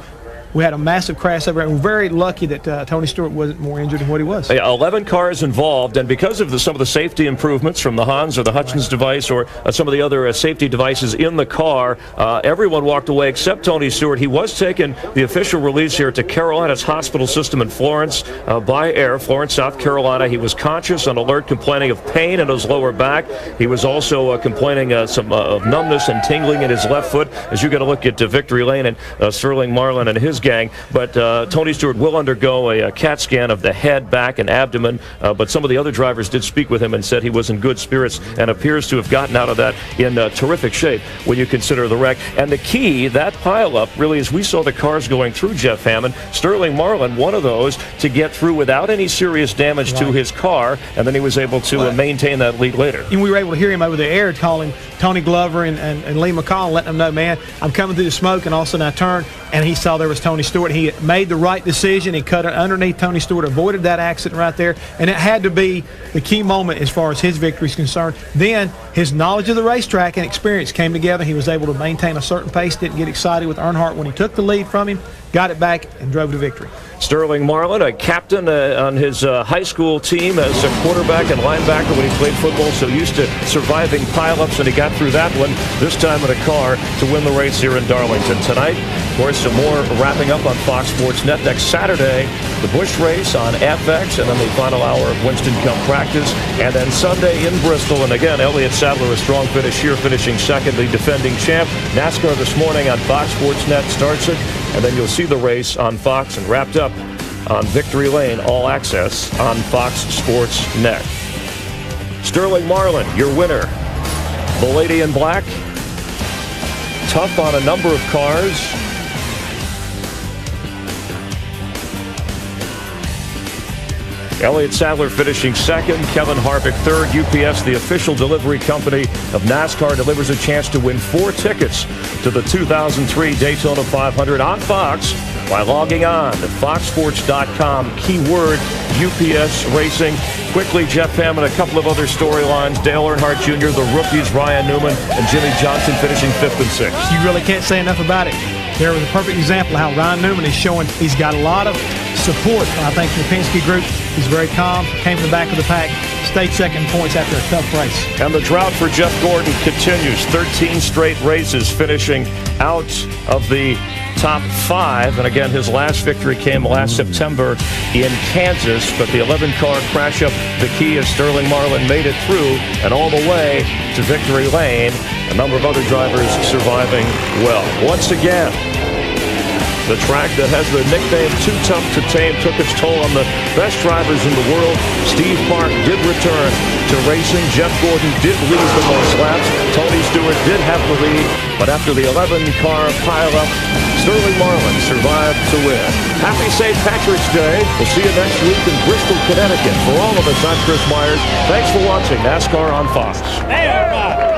Speaker 3: we had a massive crash over there. We're very lucky that Tony Stewart wasn't more injured than what he was.
Speaker 2: 11 cars involved, and because of some of the safety improvements from the Hans or the Hutchins device or some of the other safety devices in the car, everyone walked away except Tony Stewart. He was taken, the official release here, to Carolina's hospital system in Florence by air, Florence, South Carolina. He was conscious and alert, complaining of pain in his lower back. He was also complaining of numbness and tingling in his left foot. As you got to look at Victory Lane and Sterling Marlin and his gang. But Tony Stewart will undergo a CAT scan of the head, back, and abdomen. But some of the other drivers did speak with him and said he was in good spirits and appears to have gotten out of that in terrific shape when you consider the wreck. And the key, that pileup, really, is we saw the cars going through Jeff Hammond. Sterling Marlin, one of those, to get through without any serious damage to his car, and then he was able to maintain that lead later.
Speaker 3: And we were able to hear him over the air calling Tony Glover and Lee McCall, letting them know, man, I'm coming through the smoke, and all of a sudden I turned, and he saw there was Tony Stewart. He made the right decision. He cut underneath Tony Stewart, avoided that accident right there, and it had to be the key moment as far as his victory is concerned. Then his knowledge of the racetrack and experience came together. He was able to maintain a certain pace, didn't get excited with Earnhardt when he took the lead from him, got it back, and drove to victory.
Speaker 2: Sterling Marlin, a captain on his high school team as a quarterback and linebacker when he played football, so used to surviving pileups, and he got through that one, this time in a car, to win the race here in Darlington. Tonight, of course, some more wrapping up on Fox Sports Net. Next Saturday, the Busch race on FX, and then the final hour of Winston Cup practice, and then Sunday in Bristol. And again, Elliott Sadler, a strong finish here, finishing second, the defending champ. NASCAR this morning on Fox Sports Net starts it, and then you'll see the race on Fox and wrapped up on Victory Lane, all access on Fox Sports Net. Sterling Marlin, your winner. The lady in black, tough on a number of cars. Elliott Sadler finishing second, Kevin Harvick third. UPS, the official delivery company of NASCAR, delivers a chance to win 4 tickets to the 2003 Daytona 500 on Fox by logging on to foxsports.com, keyword UPS Racing. Quickly, Jeff Hammond, a couple of other storylines. Dale Earnhardt Jr., the rookies, Ryan Newman, and Jimmy Johnson finishing 5th and 6th.
Speaker 3: You really can't say enough about it. There was a perfect example of how Ryan Newman is showing he's got a lot of support, I think, from the Penske group. He's very calm, came to the back of the pack, stayed second points after a tough race.
Speaker 2: And the drought for Jeff Gordon continues. 13 straight races, finishing out of the top 5. And again, his last victory came last September in Kansas. But the 11-car crash up the key as Sterling Marlin made it through and all the way to victory lane. A number of other drivers surviving well. Once again, the track that has the nickname Too Tough to Tame took its toll on the best drivers in the world. Steve Park did return to racing. Jeff Gordon did lead the most laps. Tony Stewart did have the lead, but after the 11-car pileup, Sterling Marlin survived to win. Happy St. Patrick's Day. We'll see you next week in Bristol, Connecticut. For all of us, I'm Chris Myers. Thanks for watching NASCAR on Fox.
Speaker 4: Hey, everybody.